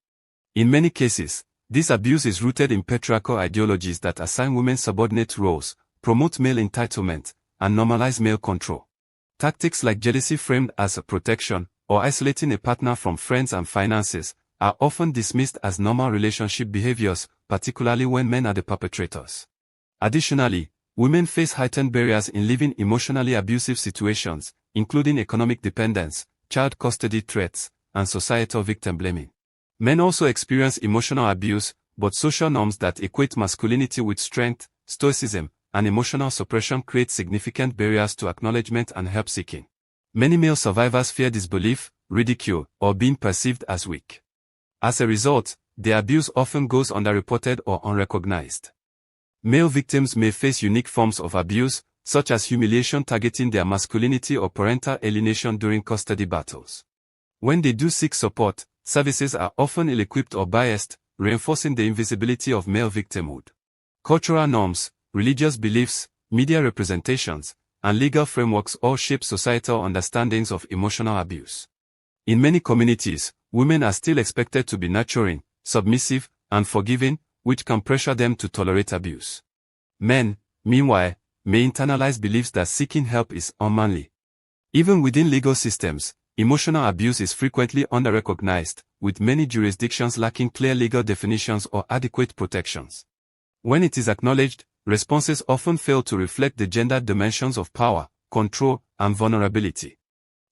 S6: In many cases, this abuse is rooted in patriarchal ideologies that assign women subordinate roles, promote male entitlement, and normalize male control. Tactics like jealousy framed as a protection, or isolating a partner from friends and finances, are often dismissed as normal relationship behaviors, particularly when men are the perpetrators. Additionally, women face heightened barriers in living emotionally abusive situations, including economic dependence, child custody threats, and societal victim blaming. Men also experience emotional abuse, but social norms that equate masculinity with strength, stoicism, and emotional suppression create significant barriers to acknowledgement and help seeking. Many male survivors fear disbelief, ridicule, or being perceived as weak. As a result, the abuse often goes underreported or unrecognized. Male victims may face unique forms of abuse, such as humiliation targeting their masculinity or parental alienation during custody battles. When they do seek support, services are often ill-equipped or biased, reinforcing the invisibility of male victimhood. Cultural norms, religious beliefs, media representations, and legal frameworks all shape societal understandings of emotional abuse. In many communities, women are still expected to be nurturing, submissive, and forgiving, which can pressure them to tolerate abuse. Men, meanwhile, may internalize beliefs that seeking help is unmanly. Even within legal systems, emotional abuse is frequently under-recognized, with many jurisdictions lacking clear legal definitions or adequate protections. When it is acknowledged, responses often fail to reflect the gendered dimensions of power, control, and vulnerability.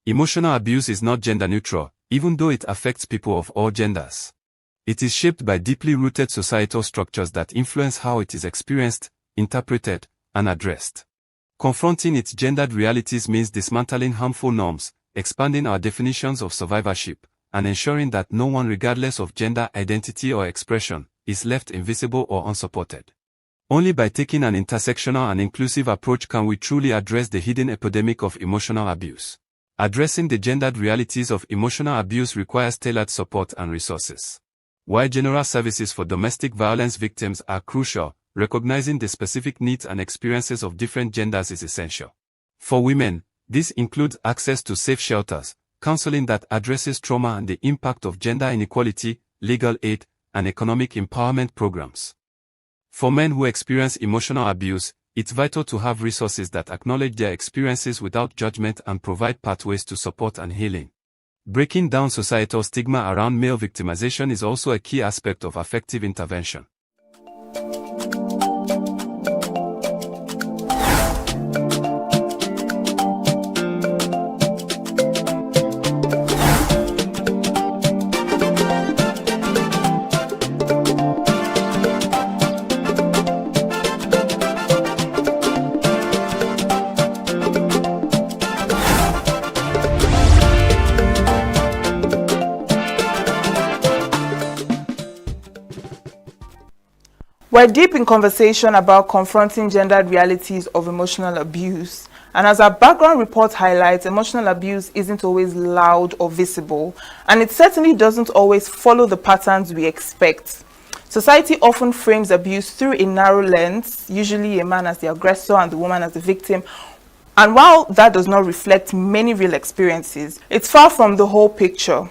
S6: Emotional abuse is not gender-neutral, even though it affects people of all genders. It is shaped by deeply rooted societal structures that influence how it is experienced, interpreted, and addressed. Confronting its gendered realities means dismantling harmful norms, expanding our definitions of survivorship, and ensuring that no one, regardless of gender identity or expression, is left invisible or unsupported. Only by taking an intersectional and inclusive approach can we truly address the hidden epidemic of emotional abuse. Addressing the gendered realities of emotional abuse requires tailored support and resources. While general services for domestic violence victims are crucial, recognizing the specific needs and experiences of different genders is essential. For women, this includes access to safe shelters, counseling that addresses trauma and the impact of gender inequality, legal aid, and economic empowerment programs. For men who experience emotional abuse, it's vital to have resources that acknowledge their experiences without judgment and provide pathways to support and healing. Breaking down societal stigma around male victimization is also a key aspect of effective intervention.
S1: We're deep in conversation about confronting gendered realities of emotional abuse. And as our background report highlights, emotional abuse isn't always loud or visible, and it certainly doesn't always follow the patterns we expect. Society often frames abuse through a narrow lens, usually a man as the aggressor and the woman as the victim. And while that does not reflect many real experiences, it's far from the whole picture.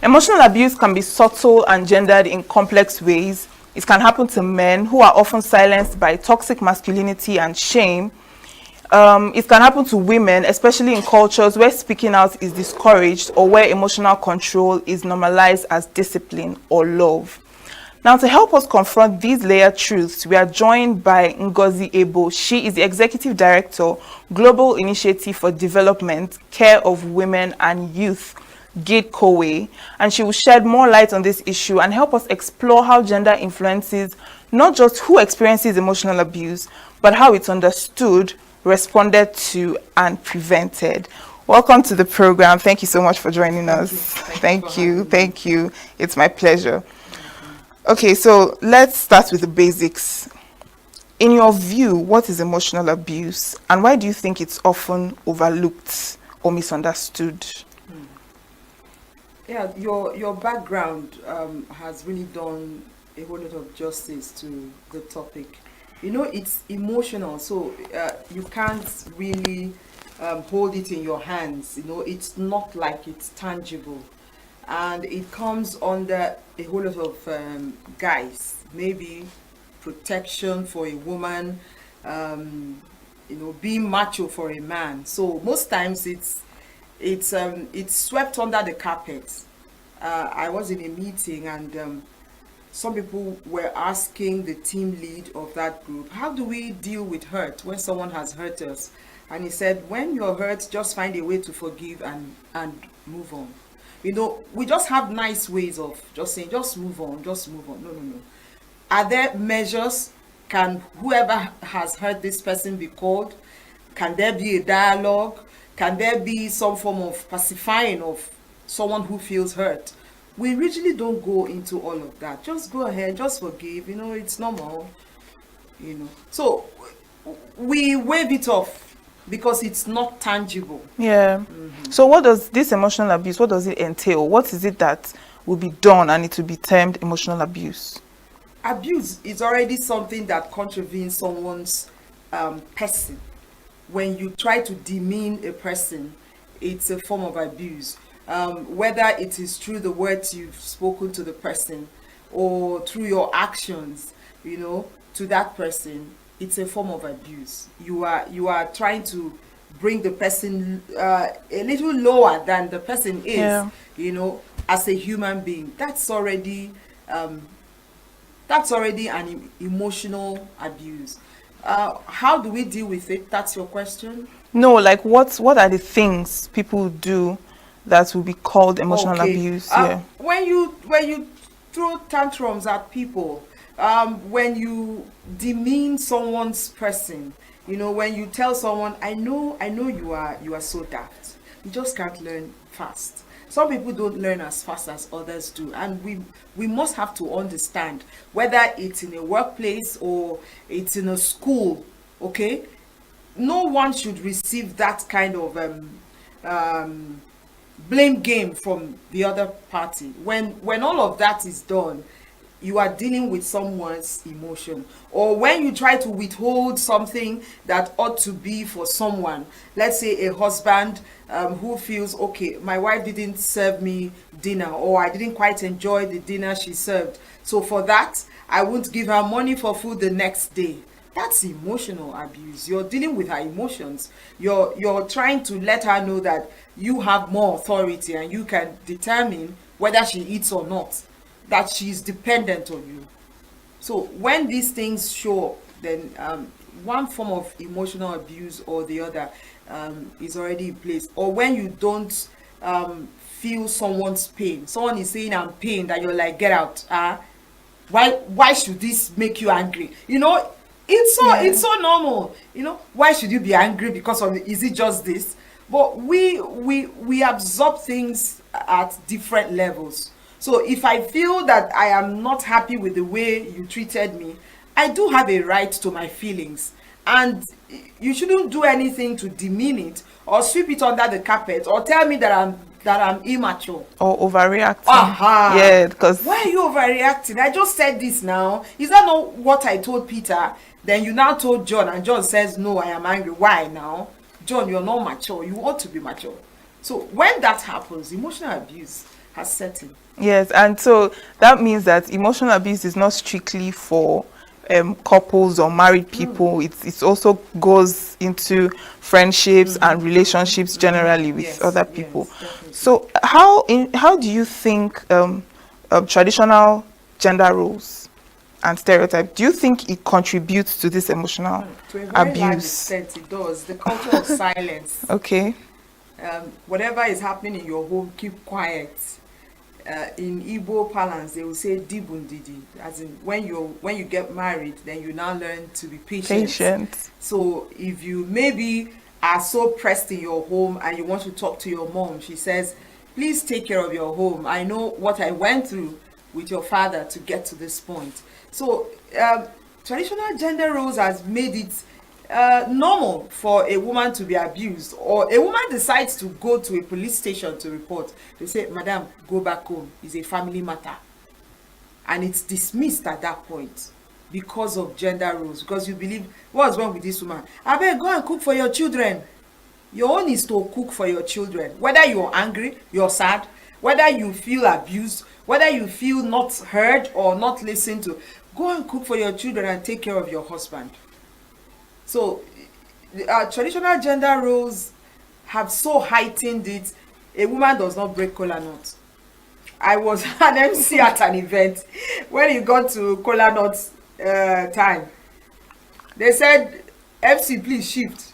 S1: Emotional abuse can be subtle and gendered in complex ways. It can happen to men who are often silenced by toxic masculinity and shame. It can happen to women, especially in cultures where speaking out is discouraged or where emotional control is normalized as discipline or love. Now, to help us confront these layered truths, we are joined by Ngozi Ebo. She is the Executive Director, Global Initiative for Development, Care of Women and Youth, GID COWE, and she will shed more light on this issue and help us explore how gender influences not just who experiences emotional abuse, but how it's understood, responded to, and prevented. Welcome to the program. Thank you so much for joining us. Thank you. It's my pleasure. Okay, so let's start with the basics. In your view, what is emotional abuse, and why do you think it's often overlooked or misunderstood?
S3: Yeah, your background has really done a whole lot of justice to the topic. You know, it's emotional, so you can't really hold it in your hands. You know, it's not like it's tangible. And it comes under a whole lot of guise, maybe protection for a woman, being macho for a man. So most times it's swept under the carpet. I was in a meeting and some people were asking the team lead of that group, how do we deal with hurt when someone has hurt us? And he said, when you're hurt, just find a way to forgive and move on. You know, we just have nice ways of just saying, just move on. No. Are there measures? Can whoever has hurt this person be called? Can there be a dialogue? Can there be some form of pacifying of someone who feels hurt? We really don't go into all of that. Just go ahead, just forgive, it's normal, So we wave it off because it's not tangible.
S1: Yeah. So what does this emotional abuse, what does it entail? What is it that will be done and it will be termed emotional abuse?
S3: Abuse is already something that contravenes someone's person. When you try to demean a person, it's a form of abuse. Whether it is through the words you've spoken to the person or through your actions, to that person, it's a form of abuse. You are trying to bring the person a little lower than the person is, as a human being. That's already an emotional abuse. How do we deal with it? That's your question?
S1: No, like what are the things people do that will be called emotional abuse. Yeah.
S3: When you throw tantrums at people, when you demean someone's person, you know, when you tell someone, I know you are so daft. You just can't learn fast. Some people don't learn as fast as others do, and we must have to understand whether it's in a workplace or it's in a school. Okay, no one should receive that kind of blame game from the other party. When all of that is done, you are dealing with someone's emotion, or when you try to withhold something that ought to be for someone. Let's say a husband who feels, okay, my wife didn't serve me dinner, or I didn't quite enjoy the dinner she served, so for that I won't give her money for food the next day. That's emotional abuse. You're dealing with her emotions. You're trying to let her know that you have more authority and you can determine whether she eats or not, that she's dependent on you. So when these things show up, then one form of emotional abuse or the other is already in place. Or when you don't feel someone's pain, someone is saying I'm pain, that you're like, get out. Why should this make you angry? You know, it's so normal. You know, why should you be angry because of is it just this? But we absorb things at different levels. So if I feel that I am not happy with the way you treated me, I do have a right to my feelings, and you shouldn't do anything to demean it or sweep it under the carpet or tell me that I'm immature
S1: or overreacting. Yeah, because
S3: why are you overreacting? I just said this now. Is that not what I told Peter? Then you now told John, and John says, no, I am angry. Why now? John, you're not mature. You ought to be mature. So when that happens, emotional abuse has set in.
S1: Yes, and so that means that emotional abuse is not strictly for couples or married people. It also goes into friendships and relationships generally with other people. So how do you think traditional gender roles and stereotypes, do you think it contributes to this emotional
S3: to a very
S1: abuse?
S3: Large extent, it does. The culture of silence.
S1: Okay.
S3: Whatever is happening in your home, keep quiet. In Igbo parlance, they will say "dibundidi," as in when you get married, then you now learn to be patient. So if you maybe are so pressed in your home and you want to talk to your mom, she says, "Please take care of your home. I know what I went through with your father to get to this point." So traditional gender roles has made it normal for a woman to be abused, or a woman decides to go to a police station to report. They say, "Madam, go back home. It's a family matter," and it's dismissed at that point because of gender roles. Because you believe, what's wrong with this woman? I better go and cook for your children. Your own is to cook for your children. Whether you're angry, you're sad, whether you feel abused, whether you feel not heard or not listened to, go and cook for your children and take care of your husband. So traditional gender roles have so heightened it. A woman does not break kola nut. I was an MC at an event when it got to kola nut time. They said, "MC, please shift.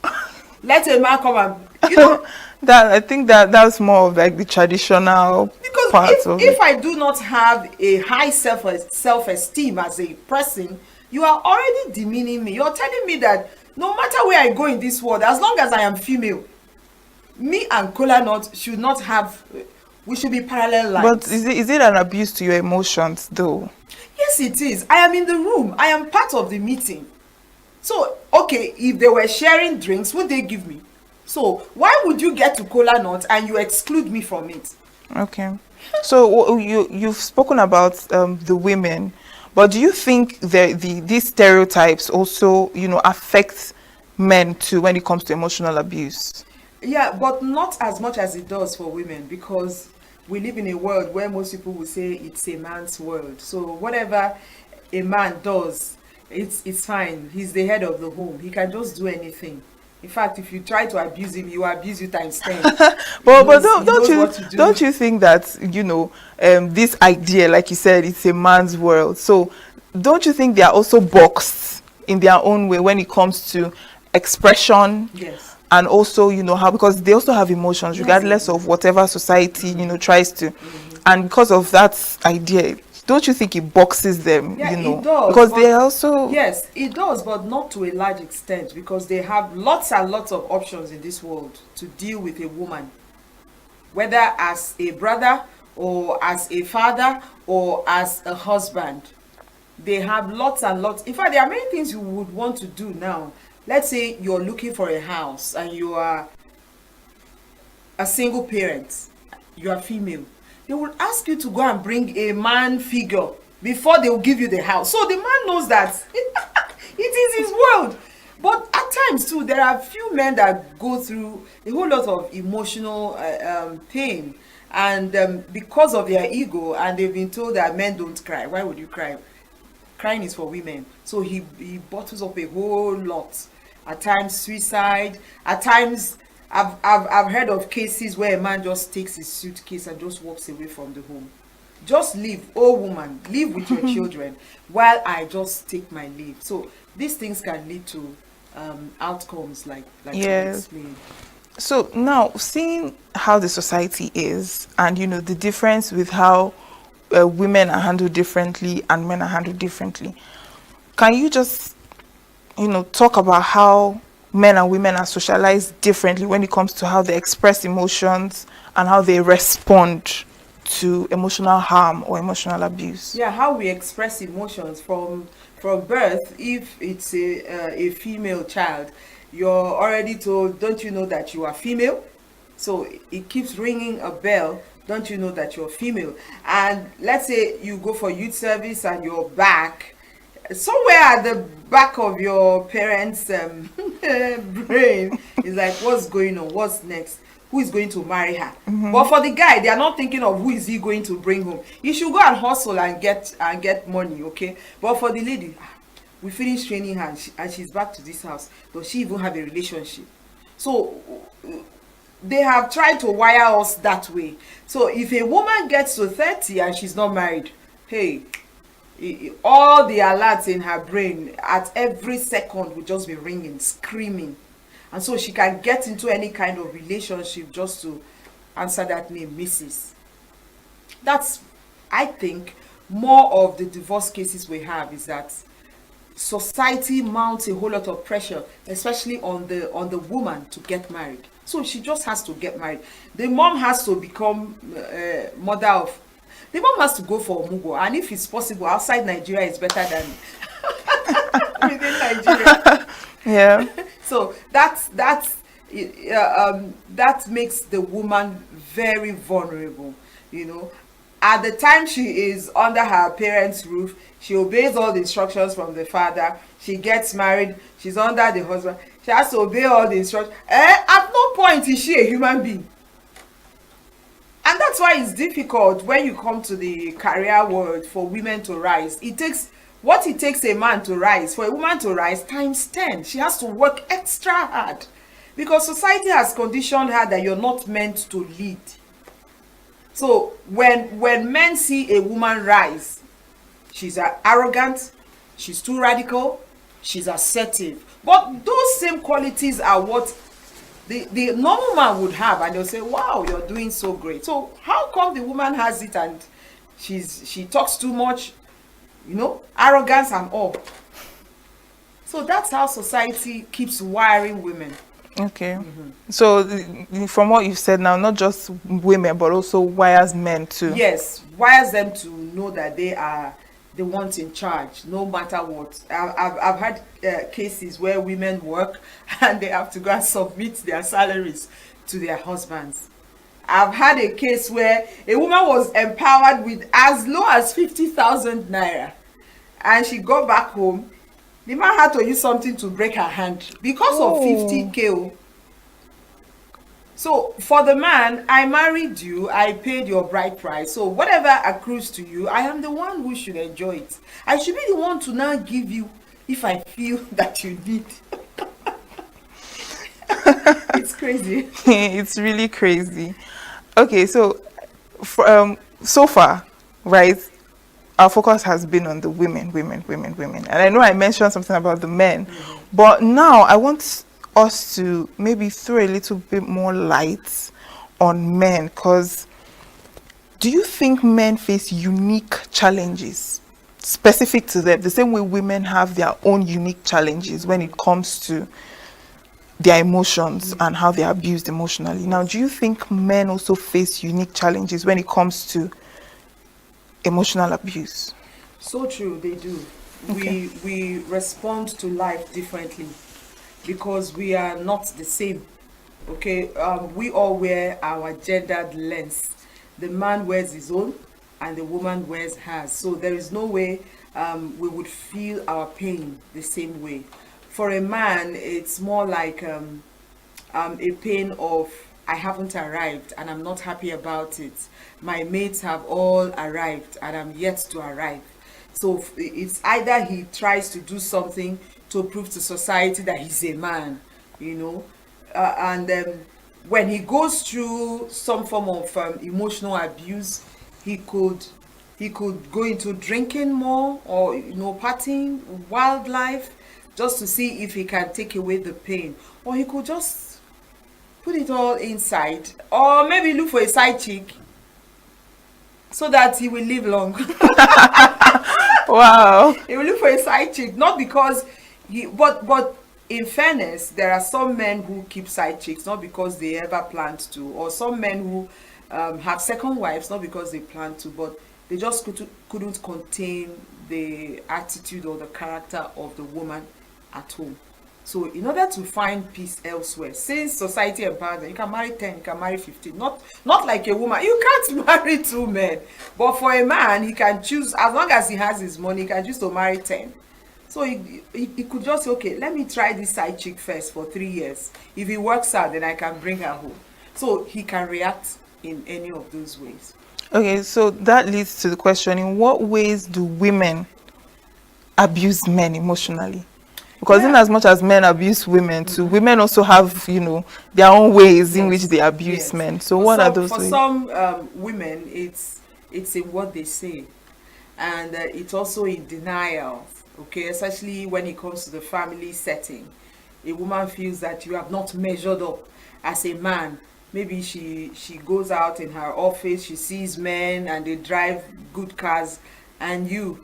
S3: Let a man come and," you know.
S1: I think that's more of like the traditional part of it.
S3: If I do not have a high self-esteem as a person, you are already demeaning me. You're telling me that no matter where I go in this world, as long as I am female, me and kola nut should not have, we should be parallel lines.
S1: But is it an abuse to your emotions though?
S3: Yes, it is. I am in the room. I am part of the meeting. So, okay, if they were sharing drinks, would they give me? So, why would you get to kola nut and you exclude me from it?
S1: Okay. So, you've spoken about the women, but do you think these stereotypes also, affect men too when it comes to emotional abuse?
S3: Yeah, but not as much as it does for women, because we live in a world where most people will say it's a man's world. So whatever a man does, it's fine. He's the head of the home. He can just do anything. In fact, if you try to abuse him, he will abuse you times 10.
S1: but don't you think that this idea, like you said, it's a man's world? So don't you think they are also boxed in their own way when it comes to expression?
S3: Yes.
S1: and also, you know, how, because they also have emotions regardless of whatever society, you know, tries to. And because of that idea, don't you think it boxes them,
S3: Yeah,
S1: you know?
S3: it does.
S1: Because they also...
S3: Yes, it does, but not to a large extent, because they have lots and lots of options in this world to deal with a woman, whether as a brother or as a father or as a husband. They have lots and lots. In fact, there are many things you would want to do now. Let's say you're looking for a house and you are a single parent, you are female. They will ask you to go and bring a man figure before they will give you the house. So the man knows that it is his world. But at times too, there are few men that go through a whole lot of emotional pain, and because of their ego, and they've been told that men don't cry. Why would you cry? Crying is for women. So he bottles up a whole lot. At times suicide. At times I've heard of cases where a man just takes his suitcase and just walks away from the home. Just leave, oh woman, live with your children while I just take my leave. So these things can lead to outcomes like you explained.
S1: So now, seeing how the society is, and you know the difference with how women are handled differently and men are handled differently, can you just, you know, talk about how men and women are socialized differently when it comes to how they express emotions and how they respond to emotional harm or emotional abuse?
S3: Yeah, how we express emotions from birth. If it's a female child, you're already told, don't you know that you are female? So it keeps ringing a bell. Don't you know that you're female? And let's say you go for youth service and you're back, somewhere at the back of your parents' brain is like, what's going on? What's next? Who is going to marry her? But for the guy, they are not thinking of who is he going to bring home. He should go and hustle and get money, okay? But for the lady, we finished training her and she's back to this house. Does she even have a relationship? So they have tried to wire us that way. So if a woman gets to 30 and she's not married, hey, all the alerts in her brain at every second will just be ringing, screaming. And so she can get into any kind of relationship just to answer that name, Mrs. That's, I think, more of the divorce cases we have is that society mounts a whole lot of pressure, especially on the woman, to get married. So she just has to get married. The mom has to become mother of. The mom has to go for ENUGU, and if it's possible, outside Nigeria is better than within Nigeria.
S1: Yeah.
S3: So that makes the woman very vulnerable. You know, at the time she is under her parents' roof, she obeys all the instructions from the father. She gets married. She's under the husband. She has to obey all the instructions. At no point is she a human being. And that's why it's difficult when you come to the career world for women to rise. It takes a man to rise. For a woman to rise, times 10. She has to work extra hard. Because society has conditioned her that you're not meant to lead. So when men see a woman rise, she's arrogant, she's too radical, she's assertive. But those same qualities are what the normal man would have, and they'll say, wow, you're doing so great. So how come the woman has it and she talks too much, you know, arrogance and all? So that's how society keeps wiring women.
S1: Okay. So from what you've said now, not just women but also wires men too.
S3: Yes, wires them to know that they are the ones in charge, no matter what. I've had cases where women work and they have to go and submit their salaries to their husbands. I've had a case where a woman was empowered with as low as 50,000 naira, and she got back home. The man had to use something to break her hand because of 50K. So for the man, I married you, I paid your bride price. So whatever accrues to you, I am the one who should enjoy it. I should be the one to now give you if I feel that you need. It's crazy.
S1: It's really crazy. Okay, so so far, right, our focus has been on the women. And I know I mentioned something about the men, but now I want us to maybe throw a little bit more light on men, because do you think men face unique challenges specific to them, the same way women have their own unique challenges when it comes to their emotions and how they are abused emotionally? Now, do you think men also face unique challenges when it comes to emotional abuse?
S3: So true, they do.
S1: Okay.
S3: We respond to life differently because we are not the same. Okay, we all wear our gendered lens. The man wears his own and the woman wears hers. So there is no way we would feel our pain the same way. For a man, it's more like a pain of, I haven't arrived and I'm not happy about it. My mates have all arrived and I'm yet to arrive. So it's either he tries to do something to prove to society that he's a man, you know, and when he goes through some form of emotional abuse, he could go into drinking more, or partying, wildlife, just to see if he can take away the pain, or he could just put it all inside, or maybe look for a side chick so that he will live long.
S1: Wow.
S3: He will look for a side chick, not because but in fairness, there are some men who keep side chicks not because they ever planned to, or some men who have second wives not because they planned to, but they just couldn't contain the attitude or the character of the woman at home. So in order to find peace elsewhere, since society empowers them, you can marry 10, you can marry 15, not like a woman. You can't marry 2 men, but for a man, he can choose, as long as he has his money, he can choose to marry 10. So he could just say, okay, let me try this side chick first for 3 years. If it works out, then I can bring her home. So he can react in any of those ways.
S1: Okay, so that leads to the question, in what ways do women abuse men emotionally? Because in as much as men abuse women too, women also have, their own ways in which they abuse men. So what are those
S3: ways? For some women, it's in what they say, and it's also in denial. Okay, especially when it comes to the family setting. A woman feels that you have not measured up as a man. Maybe she goes out in her office, she sees men and they drive good cars, and you,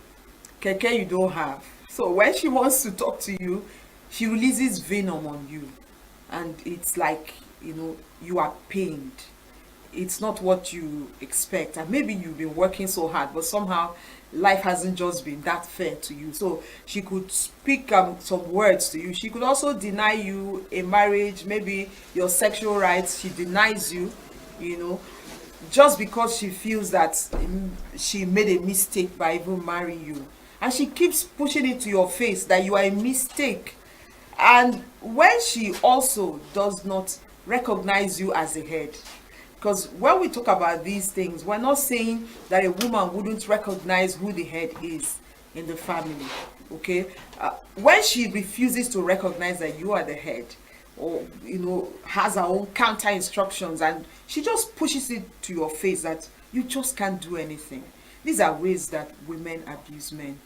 S3: keke, you don't have. So when she wants to talk to you, she releases venom on you, and it's like, you are pained. It's not what you expect, and maybe you've been working so hard, but somehow life hasn't just been that fair to you. So she could speak some words to you. She could also deny you a marriage, maybe your sexual rights. She denies you, just because she feels that she made a mistake by even marrying you. And she keeps pushing it to your face that you are a mistake. And when she also does not recognize you as a head, because when we talk about these things, we're not saying that a woman wouldn't recognize who the head is in the family, okay? When she refuses to recognize that you are the head, or, has her own counter instructions, and she just pushes it to your face that you just can't do anything. These are ways that women abuse men.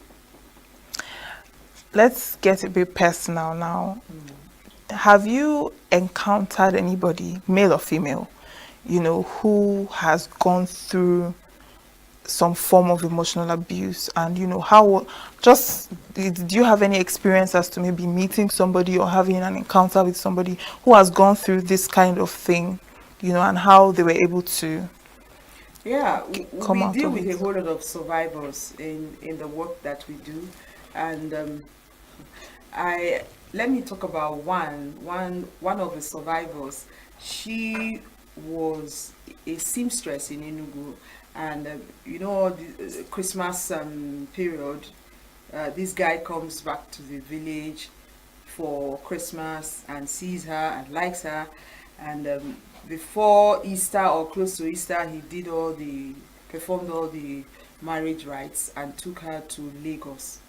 S1: Let's get a bit personal now. Have you encountered anybody, male or female, who has gone through some form of emotional abuse? And do you have any experience as to maybe meeting somebody or having an encounter with somebody who has gone through this kind of thing, and how they were able to come out
S3: deal
S1: of
S3: with
S1: it?
S3: a whole lot of survivors in the work that we do, and let me talk about one of the survivors. She was a seamstress in ENUGU, and the Christmas period, this guy comes back to the village for Christmas and sees her and likes her, and before Easter or close to Easter, he performed all the marriage rites and took her to Lagos.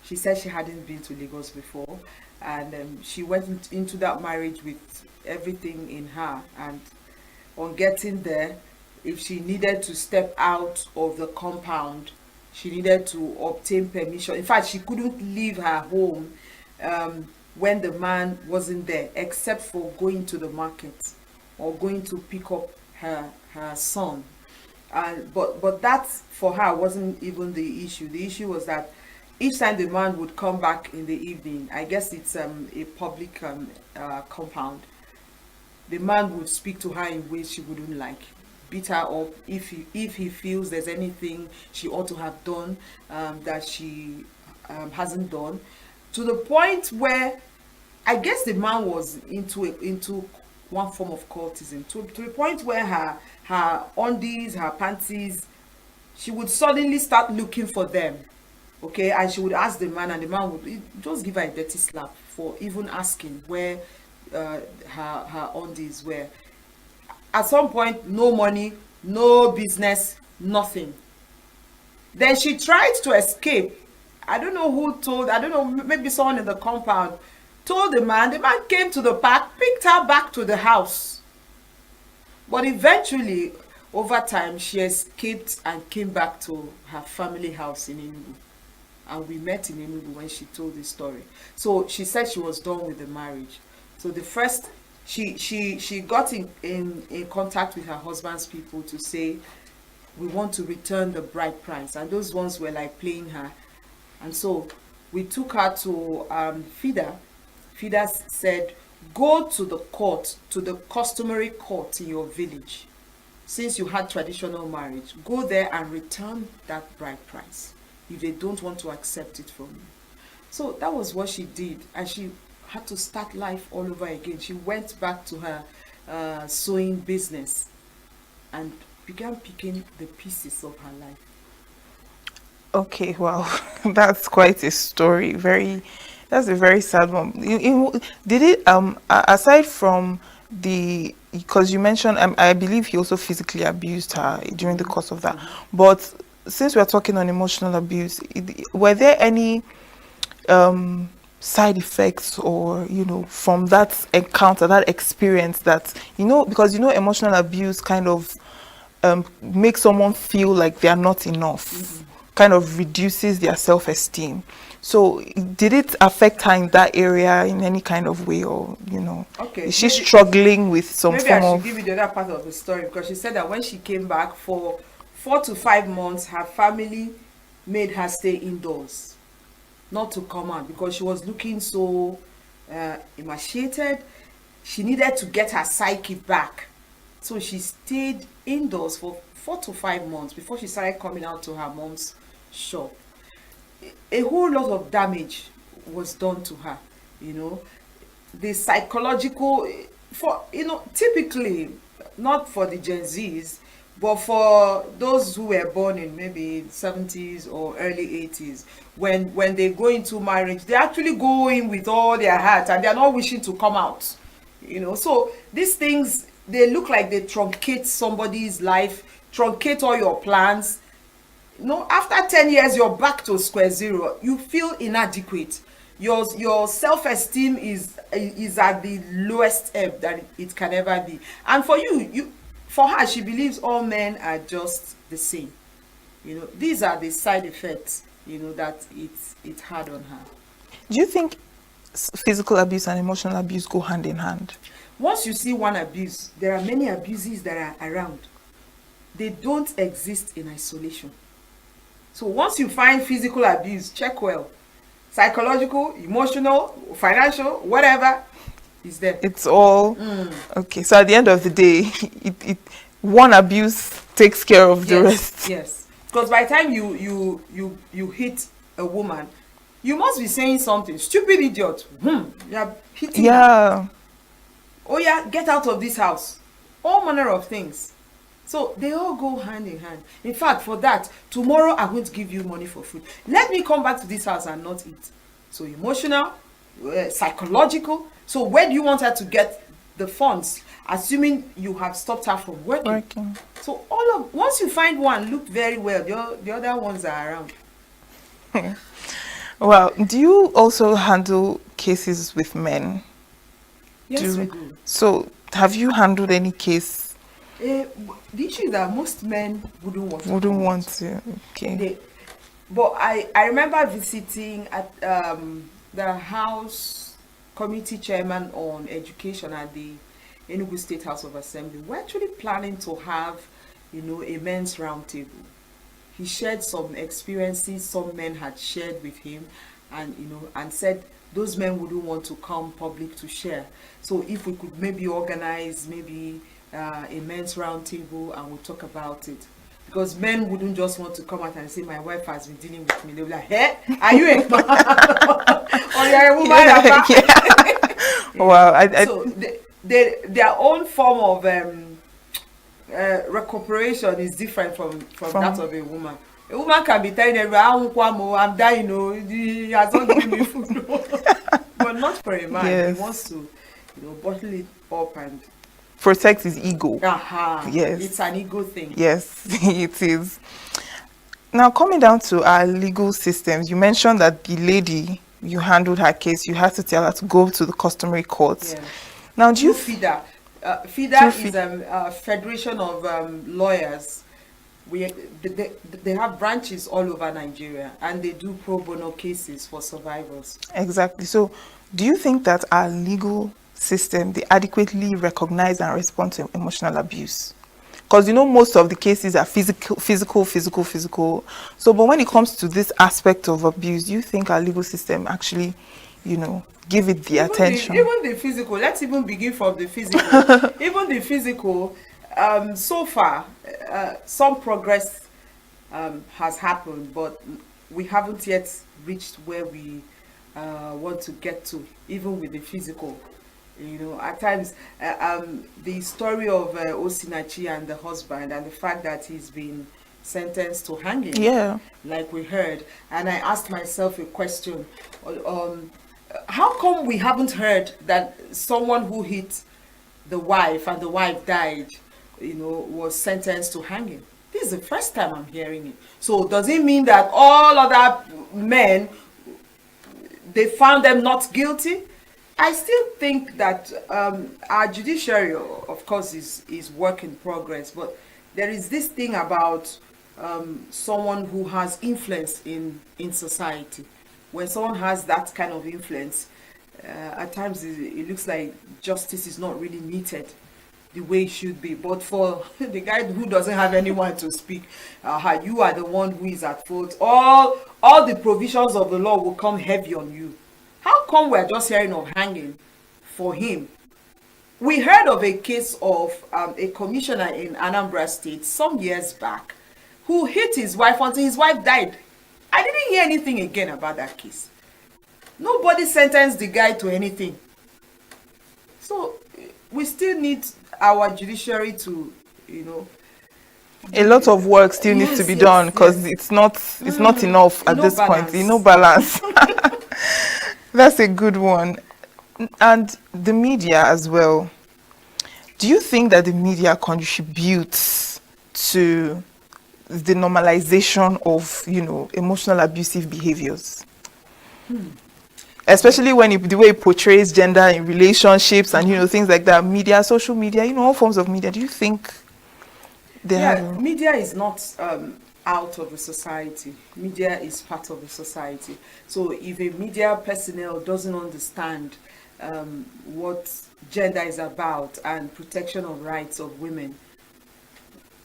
S3: She said she hadn't been to Lagos before, and she went into that marriage with everything in her, and on getting there, if she needed to step out of the compound, she needed to obtain permission. In fact, she couldn't leave her home when the man wasn't there, except for going to the market or going to pick up her son. But that for her wasn't even the issue. The issue was that each time the man would come back in the evening, I guess it's a public compound, the man would speak to her in ways she wouldn't like, beat her up if he feels there's anything she ought to have done that she hasn't done, to the point where I guess the man was into one form of cultism, to the point where her undies, her panties, she would suddenly start looking for them, okay, and she would ask the man, and the man would just give her a dirty slap for even asking where her undies were. At some point, no money, no business, nothing. Then she tried to escape. I don't know who told, I don't know, maybe someone in the compound told the man. The man came to the park, picked her back to the house. But eventually, over time, she escaped and came back to her family house in ENUGU. And we met in ENUGU when she told this story. So she said she was done with the marriage. So the first, she got in contact with her husband's people to say, we want to return the bride price. And those ones were like playing her. And so we took her to FIDA. FIDA said, go to the court, to the customary court in your village. Since you had traditional marriage, go there and return that bride price if they don't want to accept it from you. So that was what she did, and she had to start life all over again. She went back to her sewing business and began picking the pieces of her life.
S1: Okay, wow, that's quite a story. That's a very sad one. Did it aside from the, because you mentioned, I believe he also physically abused her during the course of that. But since we're talking on emotional abuse, were there any side effects or, from that encounter, that experience that, because emotional abuse kind of makes someone feel like they are not enough, kind of reduces their self-esteem. So did it affect her in that area in any kind of way, or
S3: okay,
S1: is she struggling with some
S3: maybe
S1: form
S3: I
S1: of...
S3: should give you the other part of the story, because she said that when she came back for 4 to 5 months, her family made her stay indoors, not to come out, because she was looking so emaciated. She needed to get her psyche back, so she stayed indoors for 4 to 5 months before she started coming out to her mom's shop. A whole lot of damage was done to her, the psychological, typically not for the Gen Zs, but for those who were born in maybe 70s or early 80s, when they go into marriage, they actually go in with all their heart and they're not wishing to come out, so these things, they look like they truncate somebody's life, truncate all your plans. After 10 years, you're back to square zero. You feel inadequate. Your self-esteem is at the lowest ebb that it can ever be. And for her, she believes all men are just the same. These are the side effects, that it had on her.
S1: Do you think physical abuse and emotional abuse go hand in hand?
S3: Once you see one abuse, there are many abuses that are around. They don't exist in isolation. So once you find physical abuse, check well. Psychological, emotional, financial, whatever is there.
S1: It's all okay. So at the end of the day, one abuse takes care of the rest.
S3: Yes, because by the time you hit a woman, you must be saying something. Stupid idiot. You're hitting her. Oh yeah, get out of this house. All manner of things. So they all go hand in hand. In fact, for that, tomorrow I'm going to give you money for food. Let me come back to this house and not eat. So emotional, psychological. So where do you want her to get the funds? Assuming you have stopped her from working. So once you find one, look very well. The other ones are around.
S1: Well, do you also handle cases with men?
S3: Yes, we do.
S1: So have you handled any case?
S3: The issue is that most men wouldn't want to.
S1: Wouldn't want to. Okay.
S3: But I remember visiting at the house committee chairman on education at the ENUGU State House of Assembly, we're actually planning to have, a men's roundtable. He shared some experiences some men had shared with him, and and said those men wouldn't want to come public to share. So if we could maybe organize a men's roundtable and we'll talk about it. Because men wouldn't just want to come out and say, my wife has been dealing with me. They'll be like, hey, are you a man? Or you're a woman?
S1: Wow.
S3: So their own form of recuperation is different from that of a woman. A woman can be telling everyone, I'm dying, he has not given me food. But not for a man.
S1: Yes.
S3: He wants to, bottle it up and
S1: protect his ego.
S3: Yes. It's an ego thing.
S1: Yes, it is. Now, coming down to our legal systems, you mentioned that the lady, you handled her case, you had to tell her to go to the customary courts.
S3: Yes.
S1: Now, do you...
S3: FIDA. FIDA is a federation of lawyers. They have branches all over Nigeria, and they do pro bono cases for survivors.
S1: Exactly. So, do you think that our legal system, they adequately recognize and respond to emotional abuse? Because most of the cases are physical. So, but when it comes to this aspect of abuse, do you think our legal system actually, give it the attention?
S3: Even the physical, let's even begin from the physical. Even the physical, so far, some progress has happened, but we haven't yet reached where we want to get to, even with the physical. At times, the story of Osinachi and the husband, and the fact that he's been sentenced to hanging, like we heard, and I asked myself a question, how come we haven't heard that someone who hit the wife and the wife died, was sentenced to hanging? This is the first time I'm hearing it. So does it mean that all other men, they found them not guilty? I still think that our judiciary, of course, is work in progress, but there is this thing about someone who has influence in society. When someone has that kind of influence, at times it looks like justice is not really meted the way it should be. But for the guy who doesn't have anyone to speak, you are the one who is at fault. All the provisions of the law will come heavy on you. How come we're just hearing of hanging for him? We heard of a case of a commissioner in Anambra State some years back who hit his wife until his wife died. I didn't hear anything again about that case. Nobody sentenced the guy to anything. So we still need our judiciary to,
S1: a lot of work still needs to be done, because it's not enough at this point. No balance. That's a good one. And the media as well. Do you think that the media contributes to the normalization of, emotional abusive behaviors? Especially when the way it portrays gender in relationships and, things like that. Media, social media, all forms of media. Do you think they have...
S3: Media is not out of the society. Media is part of the society. So if a media personnel doesn't understand what gender is about and protection of rights of women,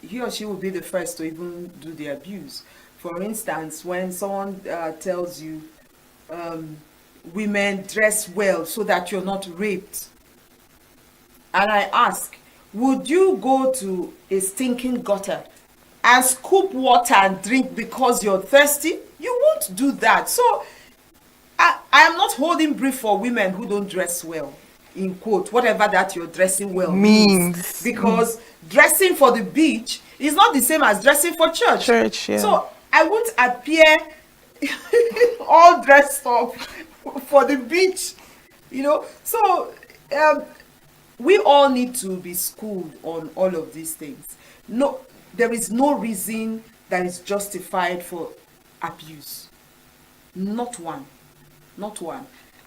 S3: he or she will be the first to even do the abuse. For instance, when someone tells you women dress well so that you're not raped, and I ask, would you go to a stinking gutter and scoop water and drink because you're thirsty? You won't do that. So I am not holding brief for women who don't dress well, in quote, whatever that you're dressing well means. Because dressing for the beach is not the same as dressing for church. So I won't appear all dressed up for the beach, So we all need to be schooled on all of these things. No, there is no reason that is justified for abuse. Not one.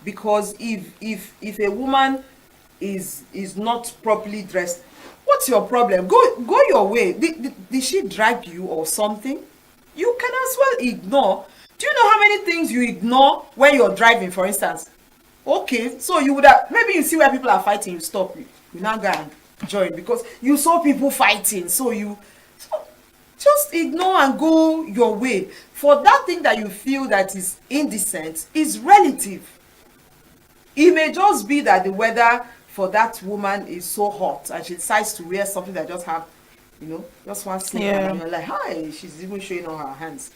S3: Because if a woman is not properly dressed, what's your problem? Go your way. Did she drag you or something? You can as well ignore. Do you know how many things you ignore when you're driving, for instance? Okay, so you would have, maybe you see where people are fighting, you stop, you now go and join because you saw people fighting, so just ignore and go your way. For that thing that you feel that is indecent is relative. It may just be that the weather for that woman is so hot and she decides to wear something that just have, just one slip, and you're like, hi, she's even showing all her hands.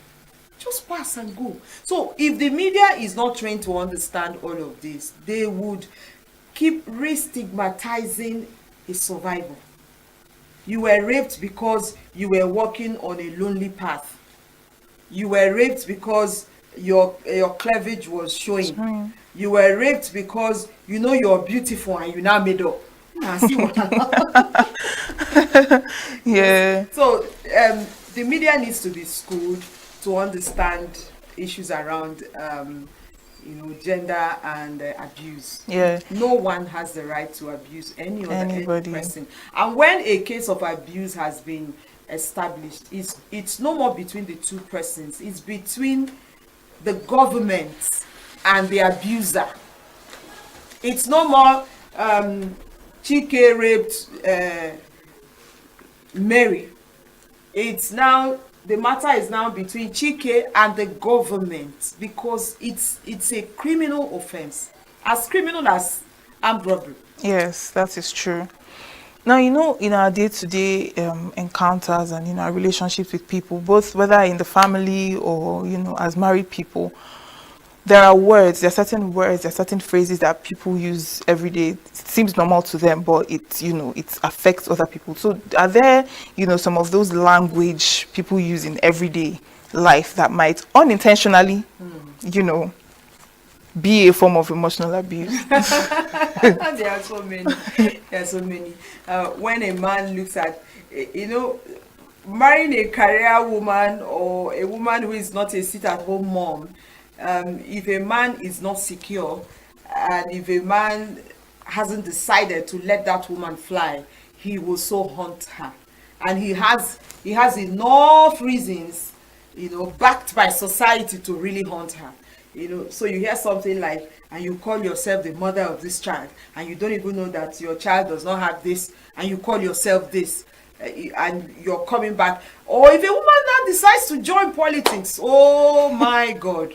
S3: Just pass and go. So if the media is not trained to understand all of this, they would keep re-stigmatizing a survivor. You were raped because you were walking on a lonely path. You were raped because your cleavage was showing. You were raped because you're beautiful and you now made up. See what
S1: yeah.
S3: So the media needs to be schooled to understand issues around gender and abuse.
S1: Yeah.
S3: No one has the right to abuse anybody. Person. And when a case of abuse has been established, it's no more between the two persons. It's between the government and the abuser. It's no more Chike raped Mary. It's now, the matter is now between Chike and the government because it's a criminal offense, as criminal as armed robbery.
S1: Yes, that is true. Now, in our day-to-day encounters and in our relationships with people, both whether in the family or, as married people, there are certain words, there are certain phrases that people use every day. It seems normal to them, but it affects other people. So are there, some of those language people use in everyday life that might unintentionally, be a form of emotional abuse?
S3: There are so many. There are so many. When a man looks at, marrying a career woman or a woman who is not a sit-at-home mom, if a man is not secure and if a man hasn't decided to let that woman fly, he will so hunt her. And he has enough reasons, backed by society to really hunt her. So you hear something like, and you call yourself the mother of this child, and you don't even know that your child does not have this, and you call yourself this, and you're coming back. Or if a woman now decides to join politics, oh my God.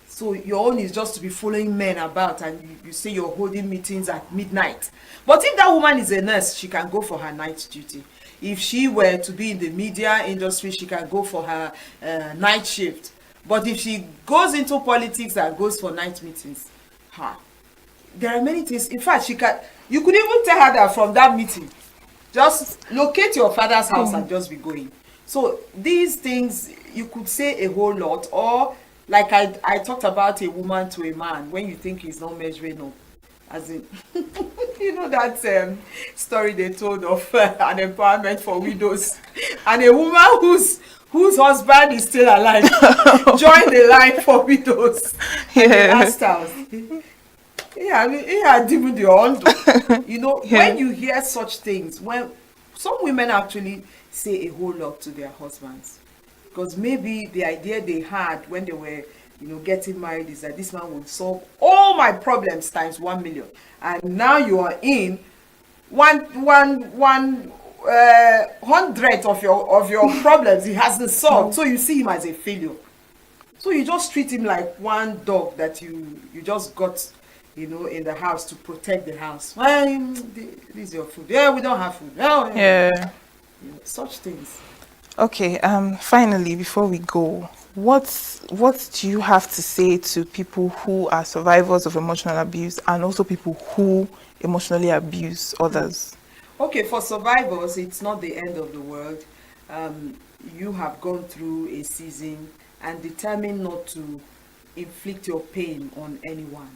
S3: So your own is just to be following men about, and you say you're holding meetings at midnight. But if that woman is a nurse, she can go for her night duty. If she were to be in the media industry, she can go for her night shift. But if she goes into politics and goes for night meetings, there are many things. In fact, you could even tell her that from that meeting, just locate your father's house and just be going. So these things, you could say a whole lot. Or like I talked about a woman to a man when you think he's not measuring up. As in, that story they told of an empowerment for widows, and a woman whose husband is still alive joined the line for widows. And they asked her, even the ondo. When you hear such things, when some women actually say a whole lot to their husbands, because maybe the idea they had when they were getting married is that this man would solve all my problems times 1 million, and now you are in 1/100 of your problems he hasn't solved. So you see him as a failure. So you just treat him like one dog that you just got in the house to protect the house. Well, this is your food. Yeah, we don't have food.
S1: Yeah.
S3: Such things.
S1: Okay, finally, before we go, what do you have to say to people who are survivors of emotional abuse and also people who emotionally abuse others?
S3: Okay, for survivors, it's not the end of the world. You have gone through a season and determined not to inflict your pain on anyone.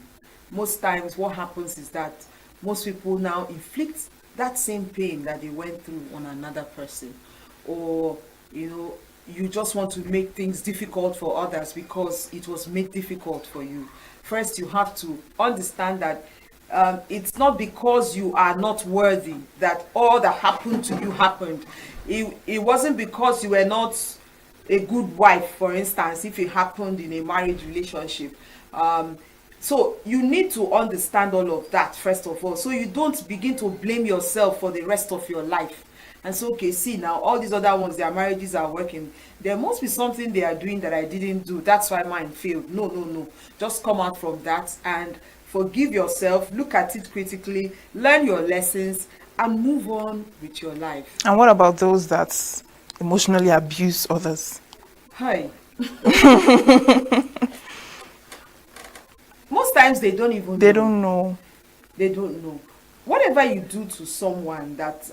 S3: Most times what happens is that most people now inflict that same pain that they went through on another person. Or, you just want to make things difficult for others because it was made difficult for you. First, you have to understand that it's not because you are not worthy that all that happened to you happened. It wasn't because you were not a good wife, for instance, if it happened in a marriage relationship. So you need to understand all of that first of all, so you don't begin to blame yourself for the rest of your life. And so, okay, see now, all these other ones, their marriages are working. There must be something they are doing that I didn't do. That's why mine failed. No, no, no. Just come out from that and forgive yourself, look at it critically, learn your lessons, and move on with your life.
S1: And what about those that emotionally abuse others?
S3: Hi. Most times they don't even
S1: They don't know.
S3: They don't know. Whatever you do to someone that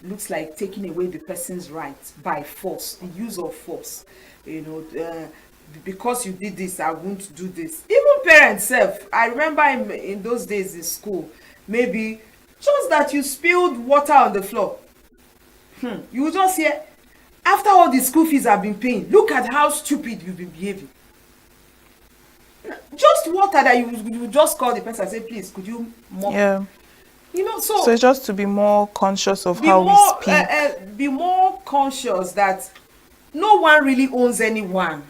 S3: looks like taking away the person's rights by force, the use of force, you know, because you did this, I won't do this. Even parents self, I remember in those days in school, maybe just that you spilled water on the floor. You will just hear, after all the school fees have been paying, look at how stupid you've been behaving. Just water that you just call the person and say, please, could you mop?
S1: Yeah.
S3: You know, so
S1: it's just to be more conscious of how we speak.
S3: Be more conscious that no one really owns anyone.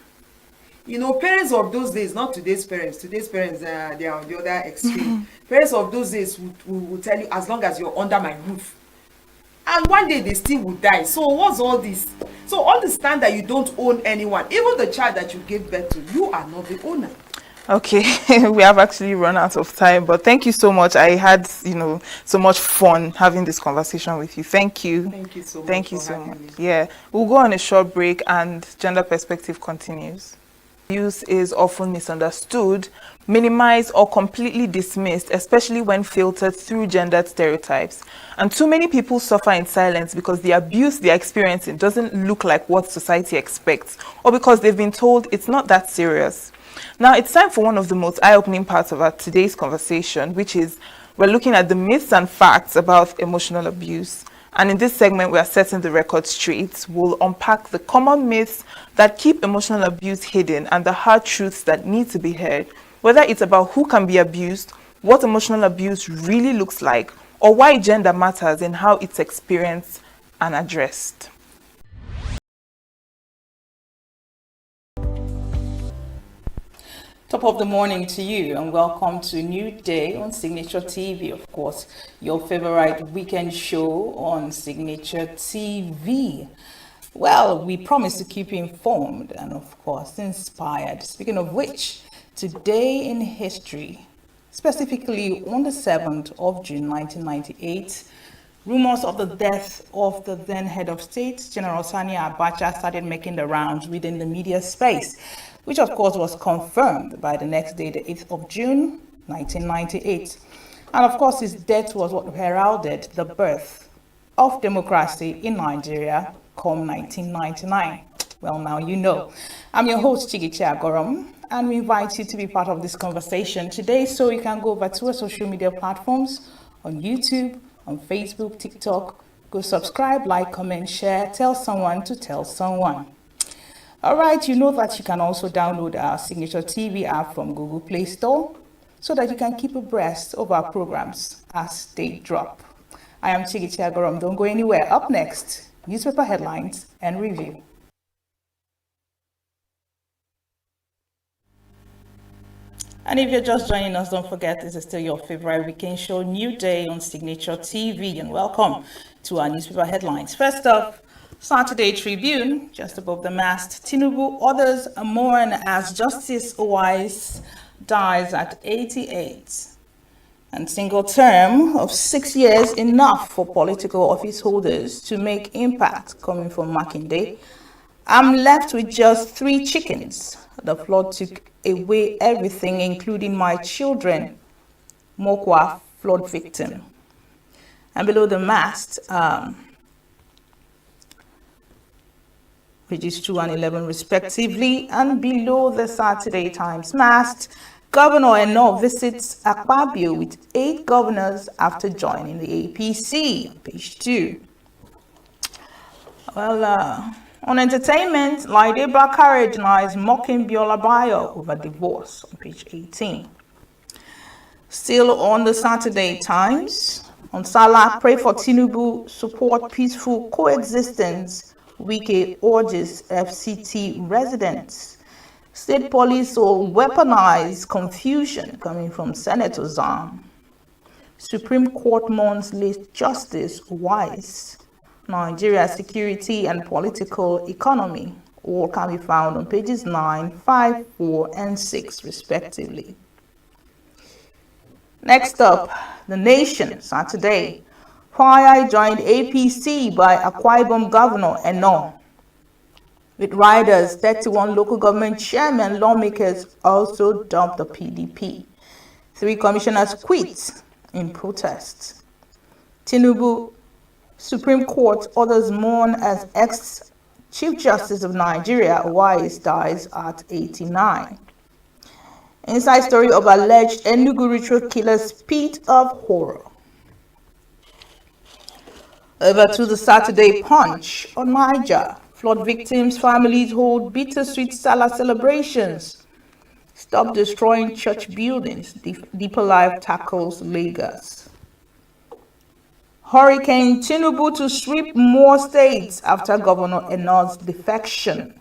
S3: You know, parents of those days, not today's parents. Today's parents, they are on the other extreme. Parents of those days will tell you, as long as you're under my roof. And one day they still will die. So what's all this? So understand that you don't own anyone. Even the child that you gave birth to, you are not the owner.
S1: Okay, we have actually run out of time, but thank you so much. I had, so much fun having this conversation with you. Thank you.
S3: Thank you so much.
S1: Thank you so much. Yeah, we'll go on a short break and Gender Perspective continues. Abuse is often misunderstood, minimized, or completely dismissed, especially when filtered through gendered stereotypes. And too many people suffer in silence because the abuse they're experiencing doesn't look like what society expects, or because they've been told it's not that serious. Now, it's time for one of the most eye-opening parts of our today's conversation, which is we're looking at the myths and facts about emotional abuse. And in this segment, we are setting the record straight. We'll unpack the common myths that keep emotional abuse hidden and the hard truths that need to be heard, whether it's about who can be abused, what emotional abuse really looks like, or why gender matters in how it's experienced and addressed.
S2: Top of the morning to you and welcome to a new day on Signature TV, of course, your favorite weekend show on Signature TV. Well, we promise to keep you informed and, of course, inspired. Speaking of which, today in history, specifically on the 7th of June 1998, rumors of the death of the then head of state, General Sani Abacha, started making the rounds within the media space, which of course was confirmed by the next day, the 8th of June, 1998. And of course, his death was what heralded the birth of democracy in Nigeria come 1999. Well, now you know. I'm your host, Chigichi Agorom, and we invite you to be part of this conversation today, so you can go over to our social media platforms on YouTube, on Facebook, TikTok. Go subscribe, like, comment, share, tell someone to tell someone. All right, you know that you can also download our Signature TV app from Google Play Store so that you can keep abreast of our programs as they drop. I am Chigichi Agorom. Don't go anywhere. Up next, newspaper headlines and review. And if you're just joining us, don't forget this is still your favorite weekend show, New Day on Signature TV, and welcome to our newspaper headlines. First up, Saturday Tribune, just above the mast. Tinubu others mourn as Justice Owais dies at 88. And single term of 6 years enough for political office holders to make impact, coming from Makinde. I'm left with just 3 chickens. The flood took away everything, including my children. Mokwa, flood victim. And below the mast, pages 2 and 11 respectively, and below the Saturday Times mast, Governor Eno visits Akpabio with 8 governors after joining the APC, page 2. Well, on entertainment, Laide Bakare denies mocking Biola Bayo over divorce, on page 18. Still on the Saturday Times, on Salah, pray for Tinubu, support peaceful coexistence. Wike urges FCT residents. State police will weaponize confusion coming from Senator Zam. Supreme Court mourns late Justice Wise. Nigeria security and political economy. All can be found on pages 9, 5, 4, and 6 respectively. Next up, The Nation, Saturday. Why joined APC by Akwa Ibom Governor ENUGU. With riders, 31 local government chairmen, lawmakers also dumped the PDP. 3 commissioners quit in protest. Tinubu, Supreme Court orders mourn as ex-Chief Justice of Nigeria, Wise, dies at 89. Inside story of alleged ENUGU ritual killer's pit of horror. Over to the Saturday Punch on Niger. Flood victims' families hold bittersweet Salah celebrations. Stop destroying church buildings. Deeper Life tackles Lagos. Hurricane Tinubu to sweep more states after Governor ENUGU's defection.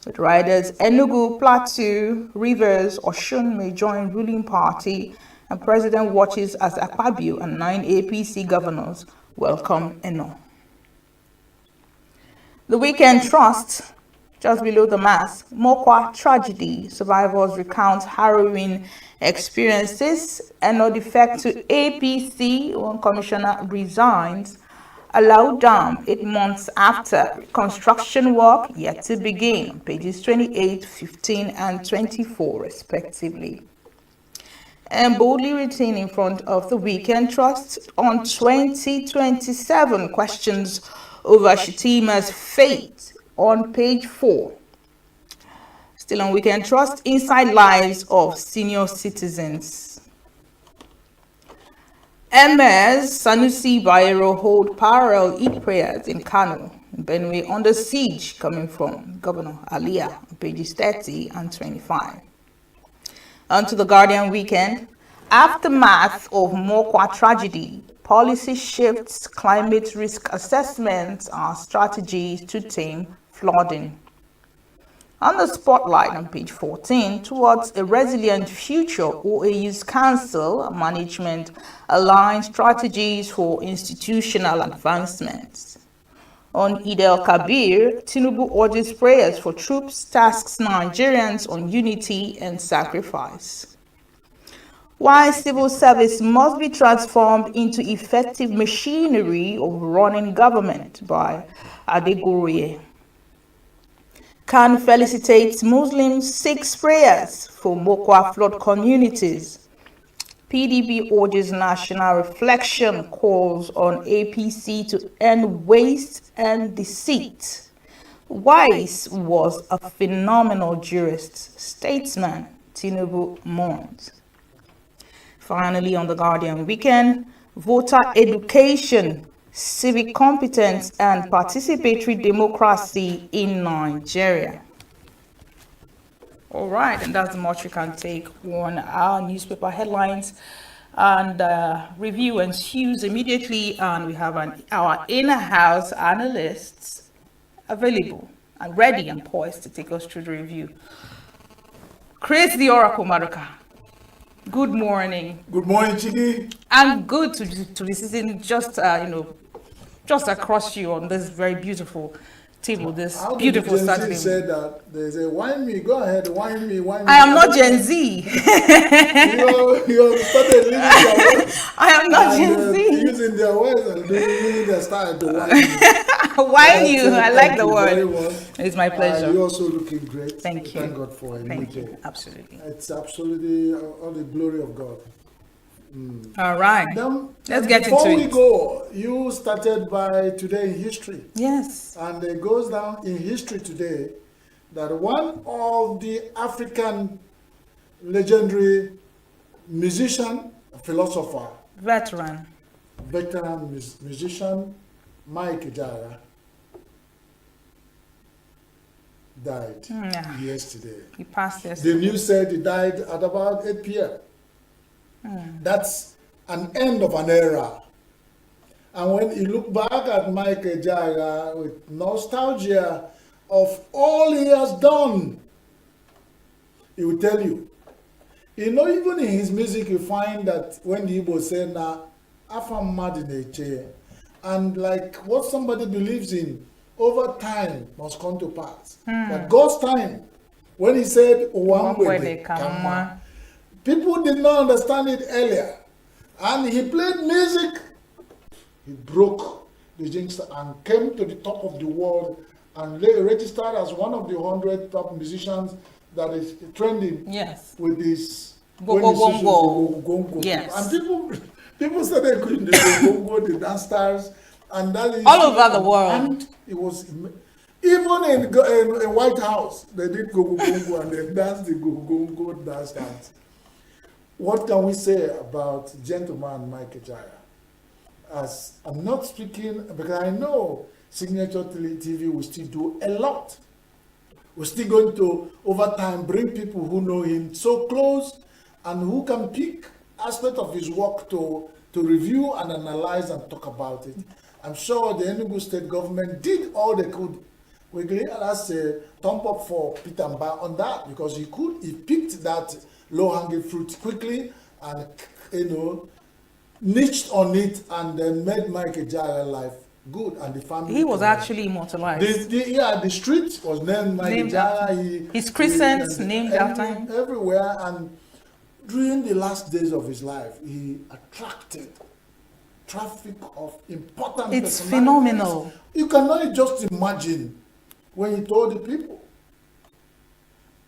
S2: With riders ENUGU, Plateau, Rivers, Osun may join ruling party, and President watches as Akpabio and 9 APC governors welcome ENUGU. The Weekend Trust, just below the mass, Mokwa tragedy. Survivors recount harrowing experiences. ENUGU defect to APC. One commissioner resigns. Allow Dam 8 months after. Construction work yet to begin. Pages 28, 15, and 24 respectively. And boldly written in front of the Weekend Trust on 2027 questions over Shitima's fate on page 4. Still on Weekend Trust, inside lives of senior citizens. MS Sanusi Bayero hold parallel Eid prayers in Kano, Benue under siege, coming from Governor Alia, pages 30 and 25. On to the Guardian Weekend. Aftermath of Mokwa tragedy. Policy shifts, climate risk assessments are strategies to tame flooding. On the spotlight on page 14, towards a resilient future, OAU's council management align strategies for institutional advancements. On Eid el-Kabir, Tinubu urges prayers for troops, tasks Nigerians on unity and sacrifice. Why civil service must be transformed into effective machinery of running government by Adegoroye. Khan felicitates Muslims 6 prayers for Mokwa flood communities. PDP urges national reflection, calls on APC to end waste and deceit. Wise was a phenomenal jurist, statesman, Tinubu mourns. Finally, on the Guardian Weekend, voter education, civic competence, and participatory democracy in Nigeria. All right, and that's the much we can take on our newspaper headlines. And review ensues immediately, and we have our in-house analysts available and ready and poised to take us through the review. Chris the Oracle Maruka. Good morning.
S5: Good morning, Chigi.
S2: And good to be sitting just just across you on this very beautiful table. This beautiful Saturday.
S5: Gen Z said that there's a wine me. Go ahead, wine me, wine me.
S2: I am not Gen Z.
S5: you started leading their words.
S2: I am not Gen Z.
S5: Using their words and using their style to wine me.
S2: Wine you. I like the word. It's my pleasure.
S5: You're also looking great.
S2: Thank you.
S5: Thank God for it.
S2: Thank you. Absolutely.
S5: It's absolutely all the glory of God.
S2: All right. Let's get into it.
S5: Before we go, you started by today in history.
S2: Yes.
S5: And it goes down in history today that one of the African legendary musician, philosopher,
S2: veteran
S5: musician, Mike Ejara, died yesterday.
S2: He passed yesterday.
S5: The news said he died at about 8 p.m. That's an end of an era. And when you look back at Mike Ejara with nostalgia of all he has done he will tell you. You know, even in his music, you find that when the Igbo say, "Na afam mad in a chair," and like what somebody believes in, over time must come to pass. But God's time, when he said, "Uwangwede kamwa," people did not understand it earlier, and he played music. He broke the jinx and came to the top of the world and registered as one of the 100 top musicians that is trending.
S2: Yes.
S5: With this
S2: go. Yes.
S5: And people started doing the go, the dance stars, and that is
S2: all over the world.
S5: And it was even in White House they did go and they danced the go dance dance. What can we say about gentleman Mike Ejaya? As I'm not speaking because I know Signature TV will still do a lot. We're still going to, over time, bring people who know him so close and who can pick aspects of his work to review and analyze and talk about it. I'm sure the ENUGU state government did all they could. That's a thumb up for Peter Mba on that because he picked that low-hanging fruit quickly and, niched on it and then made Mike Ejaya life good and the family.
S2: He was actually immortalized.
S5: The street was named Mike Ejaya.
S2: His crescent named after him.
S5: Everywhere, and during the last days of his life, he attracted traffic of important
S2: It's phenomenal.
S5: You cannot just imagine when he told the people.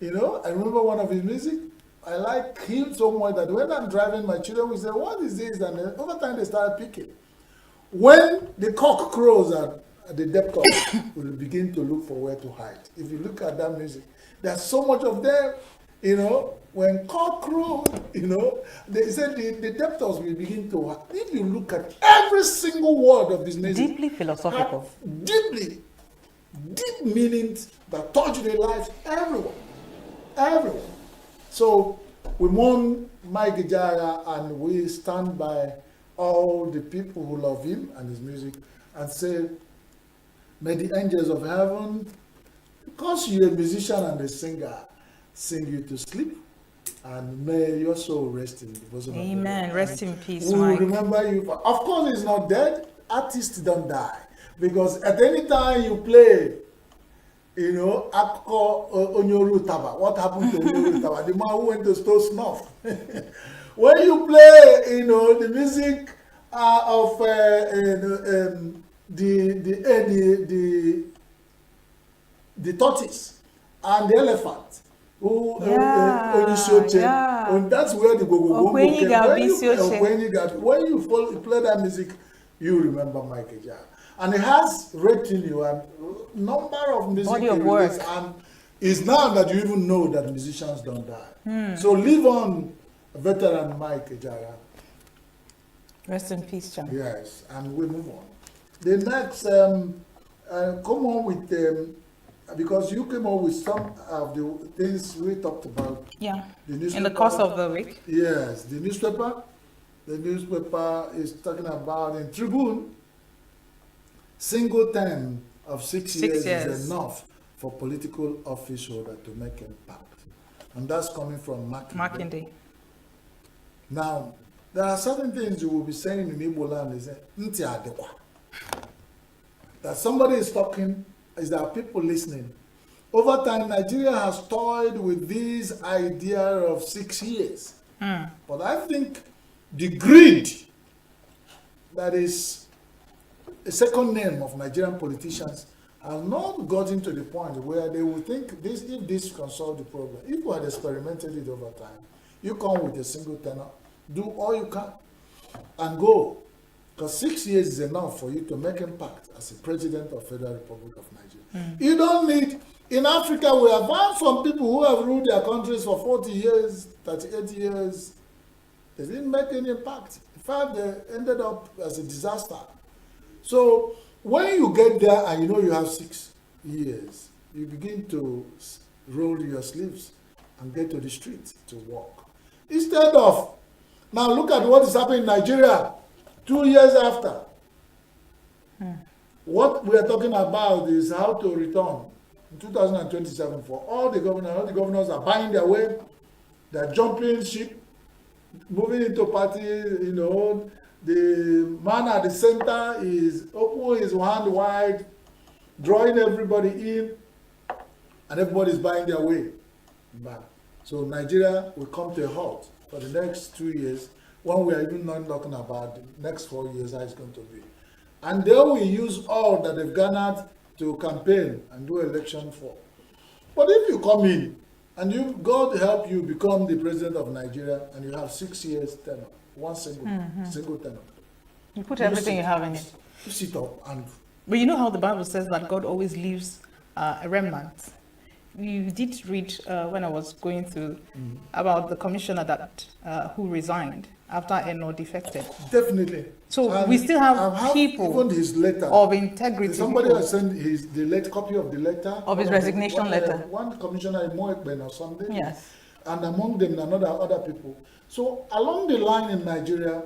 S5: I remember one of his music. I like him so much that when I'm driving, my children will say, "What is this?" And over time they started picking. When the cock crows at the depths will begin to look for where to hide. If you look at that music, there's so much of them. When cock crows, they said the depths will begin to hide. If you look at every single word of this music,
S2: deeply philosophical,
S5: deep meanings that touch their lives, everyone. So we mourn Mike Ejaya and we stand by all the people who love him and his music and say, may the angels of heaven, because you're a musician and a singer, sing you to sleep, and may your soul rest in the bosom of the Lord.
S2: Amen. Rest in peace,
S5: we
S2: Mike.
S5: will remember you. Of course, he's not dead. Artists don't die. Because at any time you play, Onyoru Taba. What happened to Onyoru Taba? The man who went to store snuff. When you play, the music of the tortoise and the elephant, and that's where the go came. When you play that music, you remember Mike Ejaya. And it has retinue and number of music
S2: body of work.
S5: And it's now that you even know that musicians don't die. So live on, veteran Mike Ejaya.
S2: Rest in peace, John.
S5: Yes, and we move on. The next, come on with, because you came on with some of the things we talked about.
S2: Yeah,
S5: the
S2: in the course of the week.
S5: Yes, the newspaper. The newspaper is talking about in Tribune, single term of 6 years is enough for political office holder to make impact. And that's coming from Makinde. Now, there are certain things you will be saying in Igbo land is that somebody is talking, is there people listening. Over time, Nigeria has toyed with this idea of 6 years. But I think the greed that is a second name of Nigerian politicians has not gotten to the point where they will think this, if this can solve the problem. If we had experimented it over time, you come with a single tenor, do all you can, and go. Because 6 years is enough for you to make impact as a president of Federal Republic of Nigeria. You don't need, in Africa, we have found some people who have ruled their countries for 40 years, 38 years. They didn't make any impact. In fact, they ended up as a disaster. So when you get there and you know you have 6 years, you begin to roll your sleeves and get to the street to work. Instead of, now look at what is happening in Nigeria 2 years after. What we are talking about is how to return in 2027 for all the governors are buying their way, they're jumping ship, moving into party, you know, the man at the center is opening his hand wide, drawing everybody in, and everybody's buying their way back. So Nigeria will come to a halt for the next 2 years, when we are even not talking about the next 4 years, how it's going to be. And they will use all that they've garnered to campaign and do election for. But if you come in and you, God help you become the president of Nigeria, and you have 6 years tenure, one single tenure.
S2: You put everything you have in it.
S5: You sit up and...
S2: But you know how the Bible says that God always leaves a remnant. You did read when I was going through about the commissioner that who resigned after ENUGU defected.
S5: Definitely.
S2: So
S5: and
S2: we still have people
S5: even his letter
S2: of integrity.
S5: Somebody has sent the copy of the letter.
S2: Of his resignation letter.
S5: One commissioner, Moekben or something.
S2: Yes.
S5: And among them, other people. So along the line in Nigeria,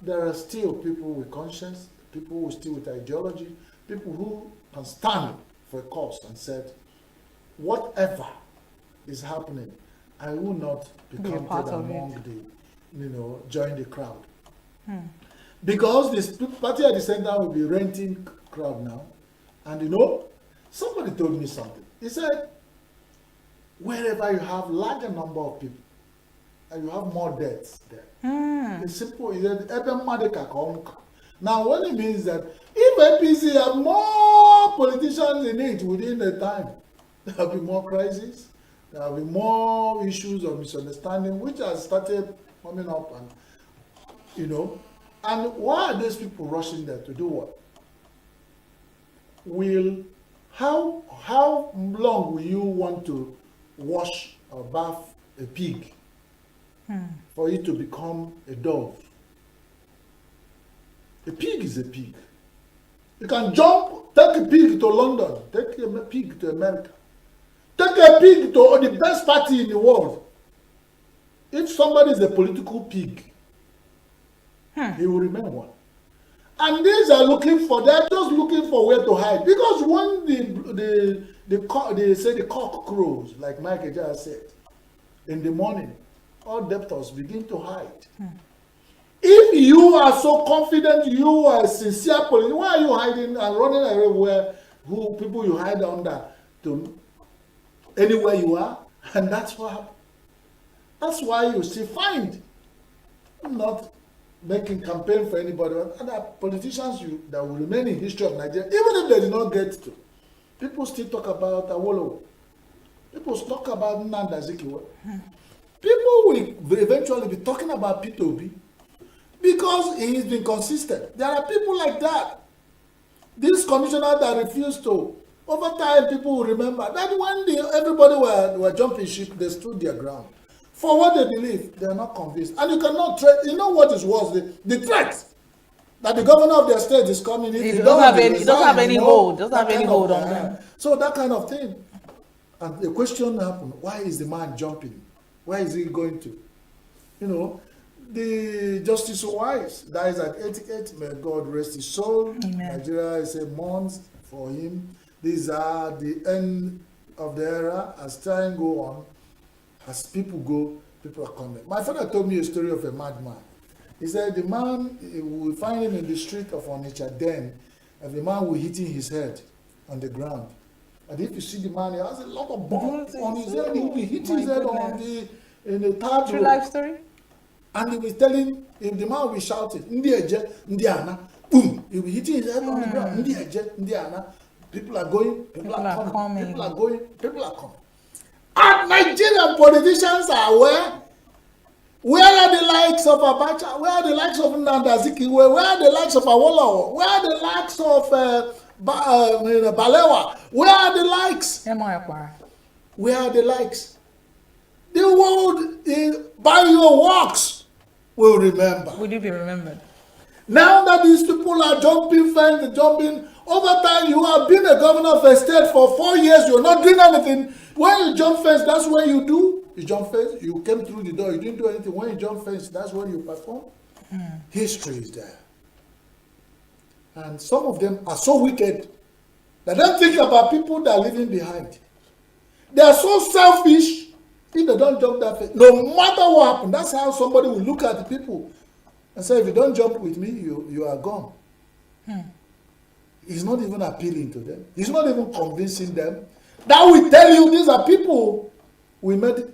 S5: there are still people with conscience, people who still with ideology, people who can stand for a cause and said, whatever is happening, I will not be counted among the, you know, join the crowd. Because this party at the center will be renting crowd now. And you know, somebody told me something. He said, wherever you have larger number of people, and you have more deaths there. It's simple. He said, now what it means that if APC have more politicians in it within the time, there will be more crises, there will be more issues of misunderstanding, which has started coming up, and you know. And why are these people rushing there to do what? How long will you want to wash or bath a pig for it to become a dove? A pig is a pig. You can jump, take a pig to London, take a pig to America, take a pig to the best party in the world. If somebody is a political pig, he will remain one. And these are they're just looking for where to hide. Because when they say the cock crows, like Mike Eja said, in the morning, all debtors begin to hide. If you are so confident you are a sincere politician, why are you hiding and running everywhere? Who people you hide under to anywhere you are? And that's why you still find not making campaign for anybody. And there are politicians that will remain in history of Nigeria, even if they did not get to. People still talk about Awolowo. People talk about Nnamdi Azikiwe. People will eventually be talking about Peter Obi because he's been consistent. There are people like that. This commissioner that refused to, over time people will remember that when everybody were jumping ship, they stood their ground. For what they believe, they are not convinced. And you cannot trade. You know what is worse? The threat that the governor of their state is coming in.
S2: It doesn't have any hold. Doesn't have any hold on them.
S5: So that kind of thing. And the question happened, why is the man jumping? Where is he going to? You know, the Justice Wise dies at 88. May God rest his soul. Amen. Nigeria is a month for him. These are the end of the era. As time go on, as people go, people are coming. My father told me a story of a madman. He said the man, we will find him in the street of Onitsha then, and the man will hitting his head on the ground. And if you see the man, he has a lot of bones on his head. He will be hitting his head in the third
S2: true life story.
S5: And he was telling, if the man will be shouting, Ndi Ndiana, boom, he will be hitting his head on the ground. Ndiana. People are going, people are coming. People are going, people are coming. And Nigerian politicians are aware. Where are the likes of Abacha? Where are the likes of Nnamdi Azikiwe? Where are the likes of Awolowo? Where are the likes of Balewa? Where are the likes? Where are the likes? The world, by your works, will remember.
S2: Will you be remembered?
S5: Now that these people are jumping fence, jumping, over time you have been a governor of a state for 4 years, you're not doing anything. When you jump fence, that's what you do. You jump fence, you came through the door, you didn't do anything. When you jump fence, that's when you perform. History is there. And some of them are so wicked that they don't think about people that are living behind. They are so selfish. If they don't jump that face, no matter what happens, that's how somebody will look at the people and say, if you don't jump with me, you are gone. He's not even appealing to them. He's not even convincing them. That will tell you these are people we made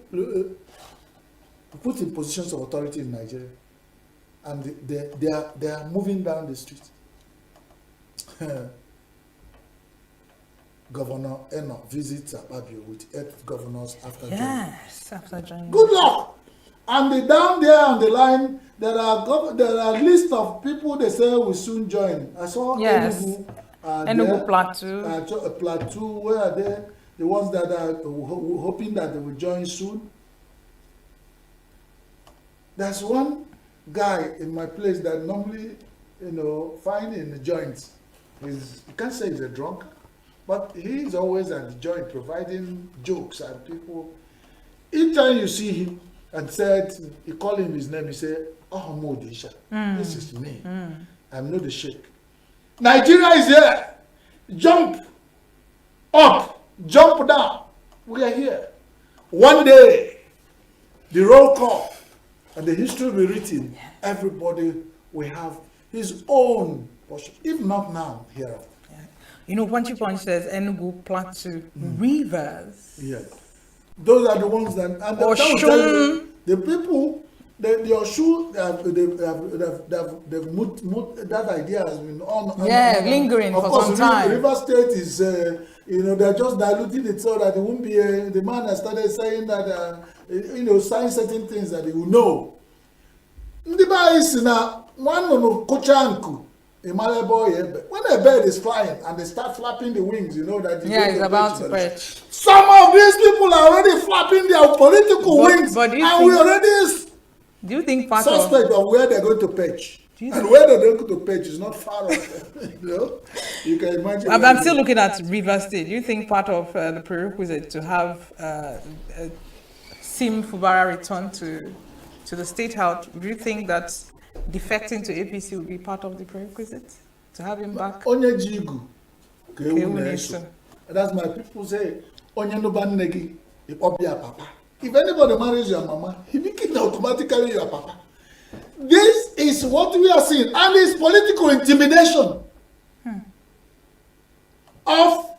S5: put in positions of authority in Nigeria, and they are moving down the street. Governor Eno visits Akpabio with 8 governors after joining.
S2: Yes, after joining.
S5: Good luck. And down there on the line, there are a list of people they say will soon join. I saw
S2: ENUGU, ENUGU Plateau.
S5: Plateau, where are they? The ones that are hoping that they will join soon. There's one guy in my place that normally, find in the joints. You can't say he's a drunk, but he's always at the joint providing jokes and people. Each time you see him and you call him his name, he say, "Oh, Modisha, this is me. I'm not the sheikh. Nigeria is here. Jump up, jump down. We are here. One day, the roll call and the history will be written. Everybody will have his own portion, if not now, hereafter."
S2: Punchy Punch says ENUGU Plateau Rivers.
S5: Yes. Those are the ones that, and the people, your shoe, they've moved, that idea has been on.
S2: Lingering for some time.
S5: River State is, they're just diluting it so that it won't be, the man has started saying that, saying certain things that he will know. Ndiba is now, one of Kochanku, when a bird is flying and they start flapping the wings, that
S2: it's about to perch.
S5: Some of these people are already flapping their political wings, and we already
S2: do you think
S5: suspect of where they're going to perch. And where they're going to perch is not far off. You can imagine.
S2: I'm still looking at River State. Do you think part of the prerequisite to have Sim Fubara return to the State House, do you think that defecting to APC would be part of the prerequisite to have him back?
S5: Onye jigu, that's my people say. Onye no banegi, papa. If anybody marries your mama, he becomes automatically your papa. This is what we are seeing, and it's political intimidation. Of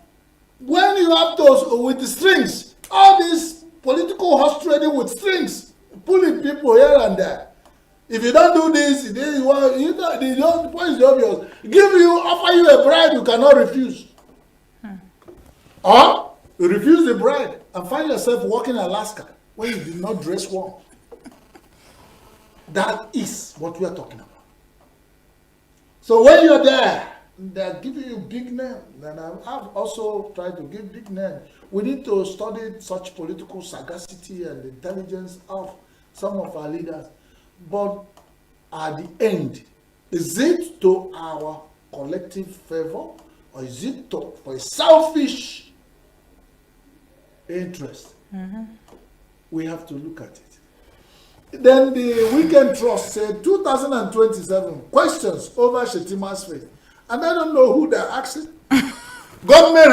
S5: when you have those with the strings, all this political horse trading with strings, pulling people here and there. If you don't do this, the point is obvious. Offer you a bribe you cannot refuse. Or you refuse the bribe and find yourself walking in Alaska when you did not dress warm. That is what we are talking about. So when you're there, they're giving you big names. And I've also tried to give big names. We need to study such political sagacity and intelligence of some of our leaders. But at the end, is it to our collective favor, or is it for a selfish interest? We have to look at it. Then the Weekend Trust said 2027 questions over Shetima's faith. And I don't know who they're asking. Government